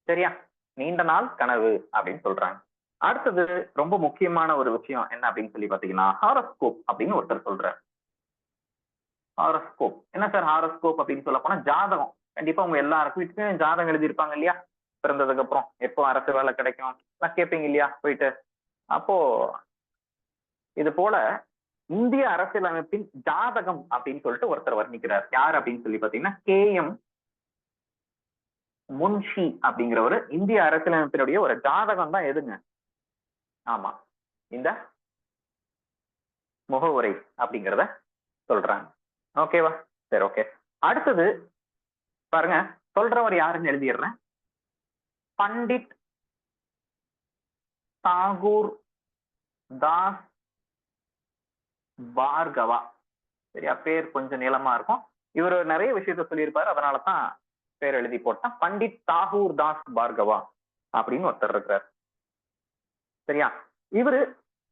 சரியா, நீண்ட நாள் கனவு அப்படின்னு சொல்றாங்க. அடுத்தது ரொம்ப முக்கியமான ஒரு விஷயம் என்ன அப்படின்னு சொல்லி பாத்தீங்கன்னா, ஹாரோஸ்கோப் அப்படின்னு ஒருத்தர் சொல்றாரு. ஹாரோஸ்கோப் என்ன சார்? ஹாரோஸ்கோப் அப்படின்னு சொல்ல போனா ஜாதகம். கண்டிப்பா உங்க எல்லாருக்கும் வீட்டுக்கும் ஜாதகம் எழுதியிருப்பாங்க இல்லையா? பிறந்ததுக்கு அப்புறம் எப்போ அரசு வேலை கிடைக்கும் கேட்பீங்க இல்லையா போயிட்டு. அப்போ இது போல இந்திய அரசியலமைப்பின் ஜாதகம் அப்படின்னு சொல்லிட்டு ஒருத்தர் வர்ணிக்கிறார். யார் அப்படின்னு சொல்லி பாத்தீங்கன்னா KM முன்ஷி அப்படிங்கிறவரு. இந்திய அரசியலமைப்பினுடைய ஒரு ஜாதகம் தான் எதுங்க? ஆமா, இந்த முகவுரை அப்படிங்கிறத சொல்றாங்க. ஓகேவா? சரி, ஓகே. அடுத்தது பாருங்க, சொல்றவர் யாருன்னு எழுதிடுறேன். பண்டிட் தாகூர் தாஸ் பார்கவா. சரியா, பேர் கொஞ்சம் நீளமா இருக்கும். இவர் நிறைய விஷயத்த சொல்லியிருப்பாரு, அதனாலதான் பேர் எழுதி போட்டேன். பண்டிட் தாகூர் தாஸ் பார்கவா அப்படின்னு ஒருத்தர் இருக்கிறார். சரியா, இவரு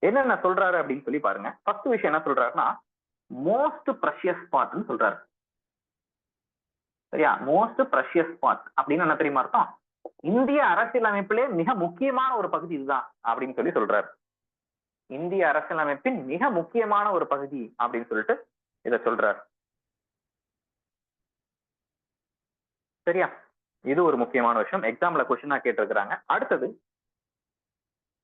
என்னென்ன சொல்றாரு அப்படின்னு சொல்லி பாருங்க. ஃபர்ஸ்ட் விஷயம் என்ன சொல்றாருன்னா, மோஸ்ட் ப்ரெஷியஸ் பார்ட்னு சொல்றாரு. சரியா, மோஸ்ட் ப்ரெஷியஸ் பார்ட் அப்படின்னு என்ன தெரியுமா அர்த்தம்? இந்திய அரசியலமைப்பிலே மிக முக்கியமான ஒரு பகுதி இதுதான் அப்படின்னு சொல்லி சொல்றாரு. இந்திய அரசியலமைப்பின் மிக முக்கியமான ஒரு பகுதி அப்படின்னு சொல்லிட்டு இத சொல்றாரு. சரியா, இது ஒரு முக்கியமான விஷயம். எக்ஸாம்ல கொஸ்டினா கேட்டிருக்கிறாங்க. அடுத்தது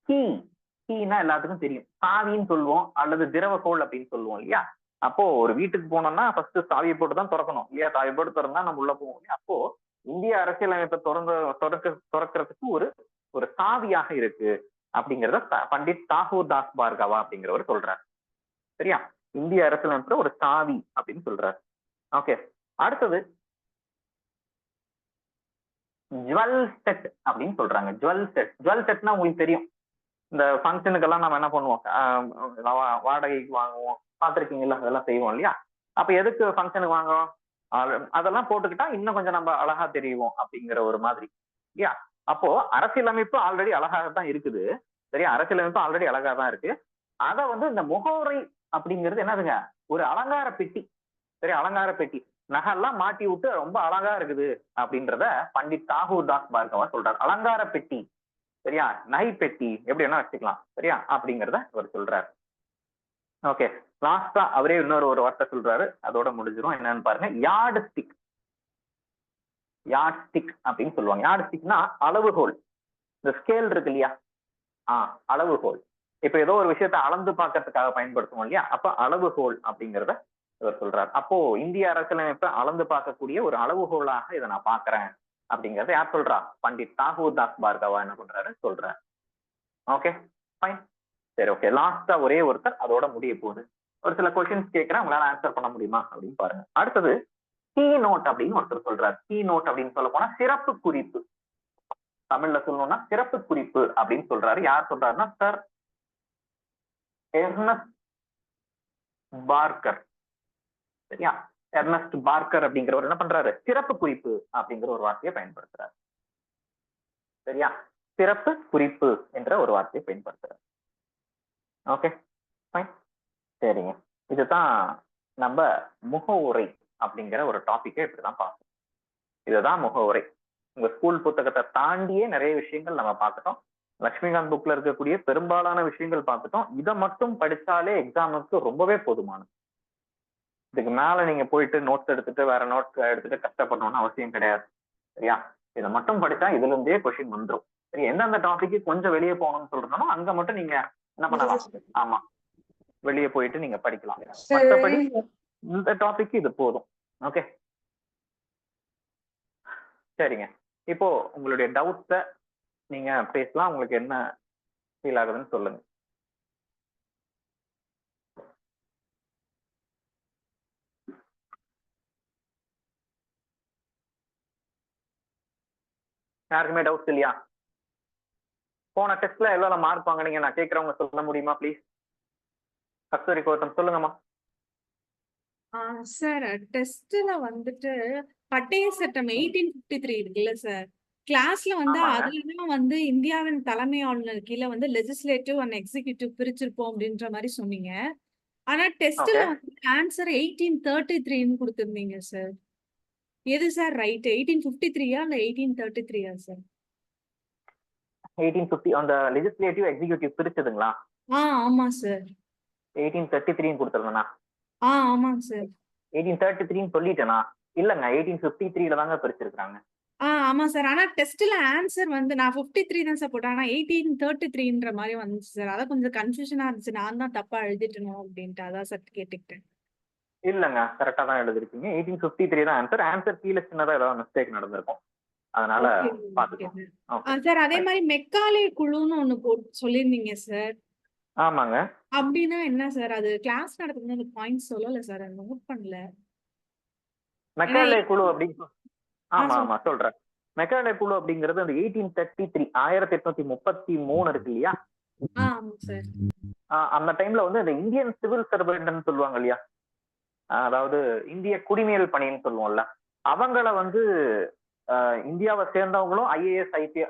கீனா எல்லாத்துக்கும் தெரியும், சாவின்னு சொல்லுவோம் அல்லது திரவக்கோள் அப்படின்னு சொல்லுவோம் இல்லையா? அப்போ ஒரு வீட்டுக்கு போனோம்னா ஃபர்ஸ்ட் சாவியை போட்டு தான் திறக்கணும் இல்லையா? சாவி போட்டு திறந்தா நம்ம உள்ள போவோம் இல்லையா? அப்போ இந்திய அரசியலமைப்பை திறக்கிறதுக்கு ஒரு சாவியாக இருக்கு அப்படிங்கிறத பண்டிட் தாகூர் தாஸ் பார்கவா அப்படிங்கிறவர் சொல்றாரு. சரியா, இந்திய அரசியலமைப்புல ஒரு சாவி அப்படின்னு சொல்றாரு. ஓகே, அடுத்தது ஜுவல் செட் அப்படின்னு சொல்றாங்க. ஜுவல் செட்னா உங்களுக்கு தெரியும், இந்த ஃபங்க்ஷனுக்கெல்லாம் நம்ம என்ன பண்ணுவோம், வாடகைக்கு வாங்குவோம், பார்த்துருக்கீங்களா? அதெல்லாம் செய்வோம் இல்லையா? அப்ப எதுக்கு ஃபங்க்ஷனுக்கு வாங்குவோம்? அதெல்லாம் போட்டுக்கிட்டா இன்னும் கொஞ்சம் நம்ம அழகா தெரியும் அப்படிங்கிற ஒரு மாதிரி இல்லையா? அப்போ அரசியலமைப்பு ஆல்ரெடி அழகாக தான் இருக்குது. சரியா, அரசியலமைப்பு ஆல்ரெடி அழகா தான் இருக்கு. அத இந்த முகவுரை அப்படிங்கிறது என்னதுங்க? ஒரு அலங்கார பெட்டி. சரி, அலங்கார பெட்டி, நகைலாம் மாட்டி விட்டு ரொம்ப அழகா இருக்குது அப்படின்றத பண்டிட் தாகூர் தாஸ் பார்கவா சொல்றாரு. அலங்கார பெட்டி, சரியா, நகை பெட்டி எப்படி என்ன வச்சுக்கலாம், சரியா, அப்படிங்கிறத அவர் சொல்றாரு. ஓகே, லாஸ்டா அவரே இன்னொரு ஒரு வார்த்தை சொல்றாரு, அதோட முடிஞ்சிடும். என்னன்னு பாருங்க, யார்டு ஸ்டிக் அப்படின்னு சொல்லுவாங்க. யார்டு ஸ்டிக்னா அளவுகோல். இந்த ஸ்கேல் இருக்கு இல்லையா? அளவுகோல். இப்ப ஏதோ ஒரு விஷயத்த அளந்து பார்க்கறதுக்காக பயன்படுத்துவோம் இல்லையா? அப்ப அளவுகோல் அப்படிங்கிறத இவர் சொல்றாரு. அப்போ இந்திய அரசியலமைப்பை அளந்து பார்க்கக்கூடிய ஒரு அளவுகோலாக இதை நான் பாக்குறேன் அப்படிங்கறத யார் சொல்றா? பண்டிட் தாகூர் தாஸ் பார்கவா என்ன பண்றாரு சொல்றாரு. Okay, fine. சரி, ஓகே. லாஸ்டா ஒரே ஒருத்தர், அதோட முடிய போகுது. ஒரு சில கொஸ்டின்ஸ் கேட்கிறேன், உங்களால ஆன்சர் பண்ண முடியுமா அப்படின்னு பாருங்க. அடுத்தது கீ நோட் அப்படின்னு ஒருத்தர் சொல்றாரு. கீ நோட் அப்படின்னு சொல்ல போனா சிறப்பு குறிப்பு. தமிழ்ல சொல்லணும்னா சிறப்பு குறிப்பு அப்படின்னு சொல்றாரு. யார் சொல்றாருன்னா சார் எர்னஸ்ட் பார்க்கர். சரியா, எர்னஸ்ட் பார்க்கர் அப்படிங்கிறவர் என்ன பண்றாரு? சிறப்பு குறிப்பு அப்படிங்கிற ஒரு வார்த்தையை பயன்படுத்துறாரு. சரியா, சிறப்பு குறிப்பு என்ற ஒரு வார்த்தையை பயன்படுத்துறாரு. Okay, fine. சரிங்க, இதுதான் நம்ம முகவுரை அப்படிங்கிற ஒரு டாபிக்கை இப்படிதான் பார்க்கணும். இதுதான் முகவுரை. உங்க ஸ்கூல் புத்தகத்தை தாண்டியே நிறைய விஷயங்கள் நம்ம பார்த்துட்டோம். லட்சுமிகாந்த் புக்ல இருக்கக்கூடிய பெரும்பாலான விஷயங்கள் பார்த்துட்டோம். இதை மட்டும் படிச்சாலே எக்ஸாமுக்கு ரொம்பவே போதுமானது. இதுக்கு மேல நீங்க போயிட்டு நோட்ஸ் எடுத்துட்டு வேற நோட்ஸ் எடுத்துட்டு கஷ்டப்படணும்னு அவசியம் கிடையாது. சரியா, இதை மட்டும் படிச்சா இதுல இருந்தே கொஸ்டின் வந்துடும். சரி, எந்தெந்த டாபிக்கு கொஞ்சம் வெளியே போகணும்னு சொல்றோமோ அங்க மட்டும் நீங்க என்ன பண்ணலாம்? ஆமா, வெளியே போயிட்டு நீங்க படிக்கலாம். மற்றபடி இந்த டாபிக் இது போதும். ஓகே, சரிங்க. இப்போ உங்களுடைய டவுட்ஸ நீங்க பேசலாம். உங்களுக்கு என்ன ஃபீல் ஆகுதுன்னு சொல்லுங்க. யாருக்குமே டவுட்ஸ் இல்லையா? போன டெஸ்ட்ல எவ்வளவு மார்க் வாங்குனீங்க? நான் கேட்கறவங்க சொல்ல முடியுமா ப்ளீஸ்? கஸ்தூரி கௌதம் சொல்லுங்கம்மா. சார் டெஸ்ட்ல பட்டய சட்டம் 1853 இருக்குல்ல சார், கிளாஸ்ல அதுலதான் இந்தியாவின் தலைமை ஆளுநர் கீழே லெஜிஸ்லேட்டிவ் அண்ட் எக்ஸிகியூட்டிவ் பிரிச்சிருப்போம் அப்படின்ற மாதிரி சொன்னீங்க. ஆனா டெஸ்ட்ல ஓகே வந்து ஆன்சர் 1833ன்னு கொடுத்திருந்தீங்க சார். எது சார் ரைட்? 1853 இல்ல 1833 சார்? 1850 அந்த லெஜிஸ்லேட்டிவ் எக்ஸிக்யூட்டிவ் பிரிச்சதுங்களா? ஆமா சார். 1833 கொடுத்துருந்தேனா? ஆமாங்க சார். 1833 சொல்லிட்டேனா? இல்லங்க 1853 தாங்க பிரிச்சிருக்காங்க. ஆமா சார். ஆனா டெஸ்ட்ல ஆன்சர் வந்து நான் 53 தான் சார் போட்டேன். ஆனா 1833ன்ற மாதிரி வந்துச்சு சார். அதான் கொஞ்சம் கன்ஃபியூஷனா இருந்துச்சு. நான் தான் தப்பா எழுதிட்டணும் அப்படின்ட்டு அதான் சார் கேட்டுக்கிட்டேன். இல்லங்க கரெக்டா தான் எழுதிருக்கீங்க. 1853 தான் ஆன்சர். ஆன்சர் கீழே சின்னதா ஏதாவது மிஸ்டேக் நடந்திருக்கும். அதனால ஓகே ஓகே பாத்துக்கோங்க. சார். ஓகே சார் அதே மாதிரி மெக்காலே குழுன்னு ஒண்ணு சொல்லியிருந்தீங்க சார். ஆமாங்க. அப்படின்னா என்ன சார்? அது கிளாஸ் நடத்தும்போது அந்த பாயிண்ட் சொல்லல சார். அதை நோட் பண்ணல. ஏன்னா மெக்காலே குழு அப்படின்னு ஆமா சொல் ஆமா சொல்றேன். மெக்காலே குழு அப்படிங்கிறது அந்த 1833 1833 இருக்கு இல்லையா? ஆமா சார். அந்த டைம்ல வந்து இந்த இந்தியன் சிவில் சர்வெண்ட்னு சொல்லுவாங்க இல்லையா? அதாவது இந்திய குடிமையல் பணின்னு சொல்லுவோம்ல, அவங்கள வந்து இந்தியாவை சேர்ந்தவங்களும்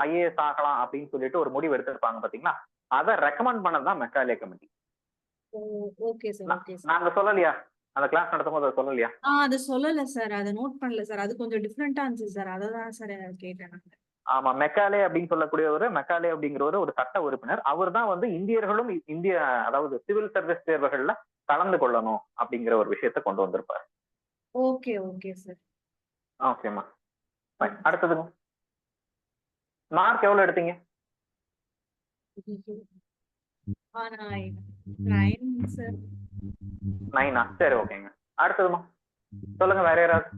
ஐஏஎஸ் ஆகலாம் அப்படின்னு சொல்லிட்டு ஒரு முடிவு எடுத்திருப்பாங்க பாத்தீங்களா? அதை ரெக்கமெண்ட் பண்ணதான் Macaulay committee. Okay sir. Okay sir. நாங்க சொல்லலையா? அந்த கிளாஸ் நடத்தும் போது அதை சொல்லலையா? அது சொல்லல சார். அதை நோட் பண்ணல சார். அது கொஞ்சம் டிஃப்ரெண்டா இருந்துச்சு சார். அததான் சார் கேட்டேன் நான். ஆமா, மெக்காலே அப்படின்னு சொல்லக்கூடியவர், மெக்காலே அப்படிங்கிறவர் ஒரு சட்ட உறுப்பினர். அவர் தான் வந்து இந்தியர்களும் அதாவது சிவில் சர்வீஸ் தேர்வுகள்ல கலந்து கொள்ளணும் அப்படிங்கிற ஒரு விஷயத்த கொண்டு வந்திருப்பாரு. Okay okay sir. ஓகேம்மா. அடுத்ததுங்க, மார்க் எவ்வளவு எடுத்தீங்க? 9 சார். 9ஆ? சரி ஓகேங்க. அடுத்ததுமா சொல்லுங்க, வேற யாராவது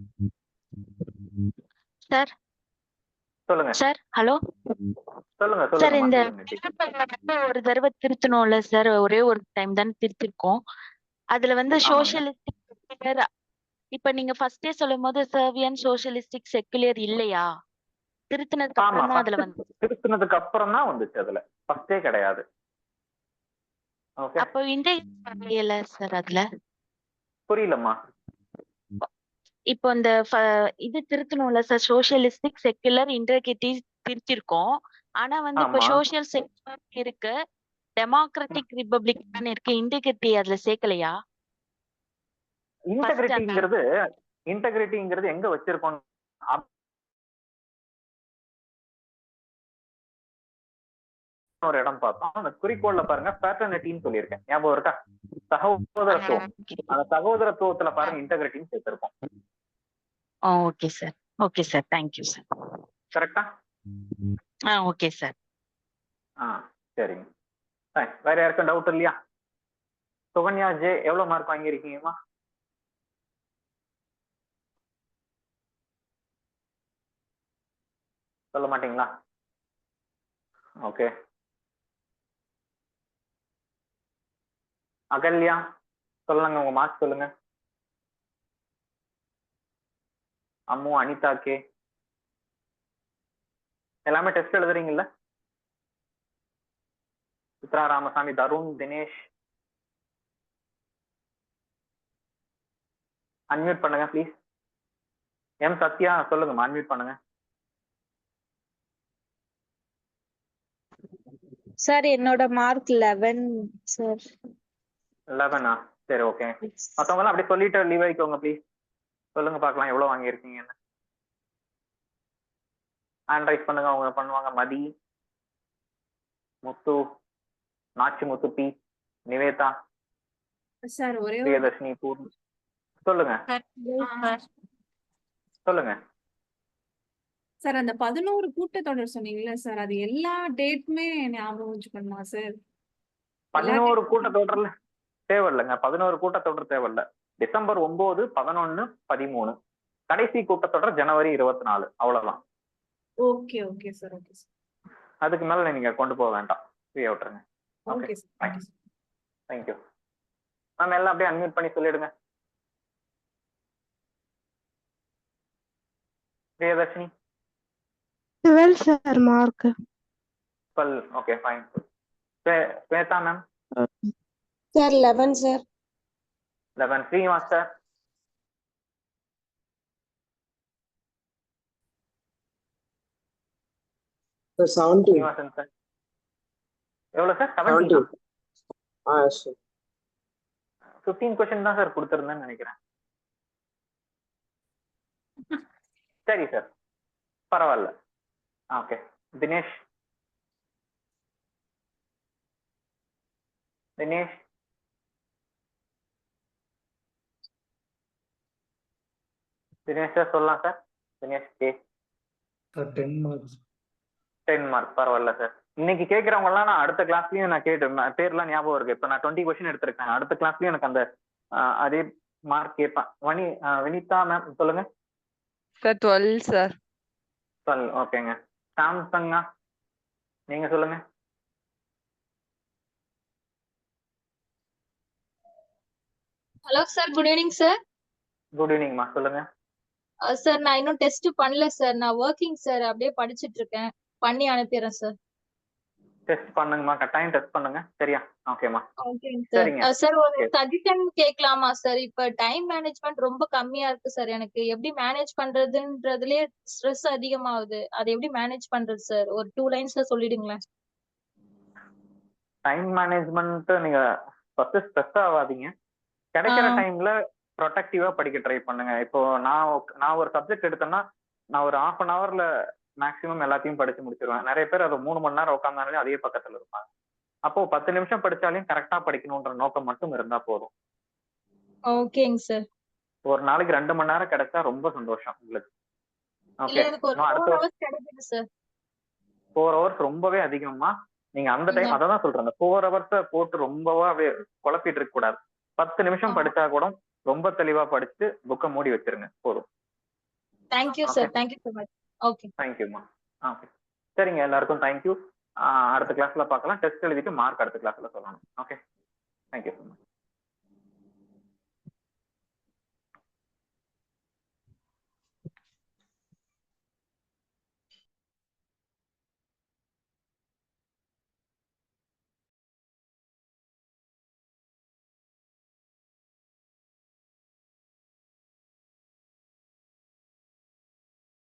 சார் சொல்லுங்க. சார் ஹலோ சொல்லுங்க சார், இந்த சொல்லுங்க. ஒரு தடவை திருத்தணும்ல சார், ஒரே ஒரு டைம் தானே திருத்திருக்கோம். அதுல வந்து ஆமாங்க. சோசியலிஸ்டிக், இப்ப நீங்க ஃபர்ஸ்டே சொல்லும் போது சர்வியன் சோசியலிஸ்டிக் செக்குலர் இல்லையா? திருத்தினதுக்கு ஆமா, அப்புறம் தான் அதுல வந்து திருத்தினதுக்கு அப்புறம் தான் வந்துச்சு. அதுல ஃபர்ஸ்டே கிடையாது. ஓகே, அப்போ இன்டெகிரேட் சார் அதுல. புரியலம்மா. இப்போ இந்த இது திருத்தணும்ல சார், சோசியலிஸ்டிக் செக்குலர் இன்டெகிரிட்டி திருத்திருக்கோம். ஆனா வந்து இப்ப ஆமா, சோசியல் செக்குலர் இருக்கு, டெமோக்ராட்டிக் ரிபப்ளிக் இருக்கு, இன்டெகிரிட்டி அதுல சேர்க்கலையா? இன்டெகிரிட்டிங்கிறது எங்க வச்சிருக்கோம்? ஒரு இடம் பார்த்தோம். அந்த குறிக்கோள்ல பாருங்க, பேட்டர்னிட்டின்னு சொல்லியிருக்கேன், ஞாபகம் இருக்கா? சகோதரத்துவம். அந்த சகோதரத்துவத்துல பாருங்க இன்டெகிரிட்டின்னு சேர்த்திருக்கோம். Okay sir. Okay sir, thank you sir. கரெக்டா? Okay sir. சரிங்க. வேற யாருக்கும் டவுட் இல்லையா? சுகன்யா ஜே எவ்வளவு மார்க் வாங்கியிருக்கீங்கம்மா? சொல்ல மாட்டீங்களா? ஓகே. அகல்யா சொல்லுங்க, உங்க மார்க் சொல்லுங்க. அம்மு, அனிதா கே எல்லாமே டெஸ்ட் எழுதுறீங்கல்ல? சித்ரா ராமசாமி, தருண், தினேஷ் அன்மியூட் பண்ணுங்க ப்ளீஸ். எம் சத்யா சொல்லுங்கம்மா, அன்மியூட் பண்ணுங்க. சார் என்னோட மார்க் 11 சார். 11ஆ? சரி ஓகே. மத்தவங்க எல்லாம் அப்படியே சொல்லிட்டு லீவ் ஆயிக்கோங்க ப்ளீஸ். சொல்லுங்க பார்க்கலாம் எவ்வளவு வாங்கியிருக்கீங்கன்னு. ஹேண்ட் ரைஸ் பண்ணுங்க, அவங்க பண்ணுவாங்க. மதி, முத்து, நாச்சி முத்து, பி, நிவேதா, சார் ஒரே ஒரு பிரியதர்ஷினி, பூர்ணி. சொல்லுங்க சொல்லுங்க. சார் அந்த 11 கூட்டத்தொடர் சொன்னீங்கல்ல சார், அது எல்லா டேட்டுமே ஞாபகம் வச்சுக்கணுமா சார்? 11 கூட்டத்தொடர்ல தேவையில்லைங்க. 11 கூட்டத்தொடர் தேவையில்ல. டிசம்பர் 9, 11, 13. கடைசி கூட்டத்தொடர் ஜனவரி 24. அவ்வளவுதான். Okay okay sir. Okay sir. அதுக்கு மேல நீங்க கொண்டு போக வேண்டாம், ஃப்ரீயா விட்டுருங்க. Okay, okay sir. Thank you. Ma'am எல்லாம் அப்படியே அன்மியூட் பண்ணி சொல்லிடுங்க. Priyadarshini 12 sir mark. 12. Okay fine. Swetha ma'am sir 11 sir. 11. Srinivas sir 17. Srinivasan sir எவ்வளவு சார்? 17. 15 கொஸ்டின் தான் சார் கொடுத்துருந்தேன்னு நினைக்கிறேன். சரி சார், பரவாயில்ல. ஓகே, தினேஷ். தினேஷ் தினேஷ் சார் சொல்லலாம் sir. Dinesh K. 10 marks. 10 mark பரவாயில்ல சார். இன்னைக்கு கேட்கறவங்க எல்லாம் நான் அடுத்த கிளாஸ்லயும் நான் கேட்டேன், பேர்லாம் ஞாபகம் இருக்கு. இப்ப நான் 20 கொஸ்டின் எடுத்திருக்கேன். அடுத்த கிளாஸ்லயும் எனக்கு அந்த அதே மார்க் கேட்பேன். வினிதா மேம் சொல்லுங்க. Sir 12 sir. 12 ஓகேங்க. சாம்சங்கா நீங்க சொல்லுங்க. Hello sir, good evening sir. Good ஈவினிங்மா, சொல்லுங்க. சார் நான் இன்னும் டெஸ்ட் பண்ணல சார், நான் ஒர்க்கிங் சார், அப்படியே படிச்சிட்டு இருக்கேன். பண்ணி அனுப்பிடுறேன் சார். டெஸ்ட் பண்ணுங்கம்மா, கட்டாயம் டெஸ்ட் பண்ணுங்க. சரியா? ஓகேம்மா. ஓகேங்க சரிங்க. சார். சார் ஒரு சஜஷன் கேட்கலாமா சார்? இப்ப டைம் மேனேஜ்மெண்ட் ரொம்ப கம்மியா இருக்கு சார். எனக்கு எப்படி மேனேஜ் பண்றதுன்றதுலயே ஸ்ட்ரெஸ் அதிகமாகுது. அதை எப்படி மேனேஜ் பண்றது சார்? ஒரு 2 லைன்ஸ்ல சொல்லிடுங்களேன். டைம் மேனேஜ்மெண்ட் நீங்க ஃபர்ஸ்ட் ஸ்ட்ரெஸ் ஆகாதீங்க. கிடைக்கிற டைம்ல ப்ரொடக்டிவா படிக்க ட்ரை பண்ணுங்க. இப்போ நான் ஒரு சப்ஜெக்ட் எடுத்தேன்னா நான் ஒரு 1/2 hourல மேக்ஸிமம் எல்லாத்தையும் படிச்சு முடிச்சிருவேன். நிறைய பேர் அதை 3 மணி நேரம் உட்காந்தாலே அதே பக்கத்துல இருப்பாங்க. அப்போ 10 நிமிஷம் படிச்சாலையும் கரெக்டா படிக்கணும்ன்ற நோக்கம் மட்டும் இருந்தா போதும். ஓகேங்க சார். ஒரு நாளைக்கு 2 மணி நேரம் கிடைச்சா ரொம்ப சந்தோஷம் உங்களுக்கு. இல்ல ஓகே, எனக்கு ஒரு 4 அடுத்த hours கிடைக்குது சார். 4 hours ரொம்பவே அதிகமா. நீங்க அந்த டைம் அதான் சொல்றேன், அந்த 4 hours போட்டு ரொம்பவா அப்படியே குழப்பிட்டு இருக்க கூடாது. 10 நிமிஷம் படிச்சா கூட ரொம்ப தெளிவா படிச்சு புக்கை மூடி வச்சிருங்க, போதும். Thank you sir, thank you so much. Okay, தேங்க்யூம்மா. ஓகே, சரிங்க, எல்லாருக்கும் தேங்க்யூ. அடுத்த கிளாஸ்ல பார்க்கலாம். டெஸ்ட் எழுதிட்டு மார்க் அடுத்த கிளாஸ்ல சொல்லணும்.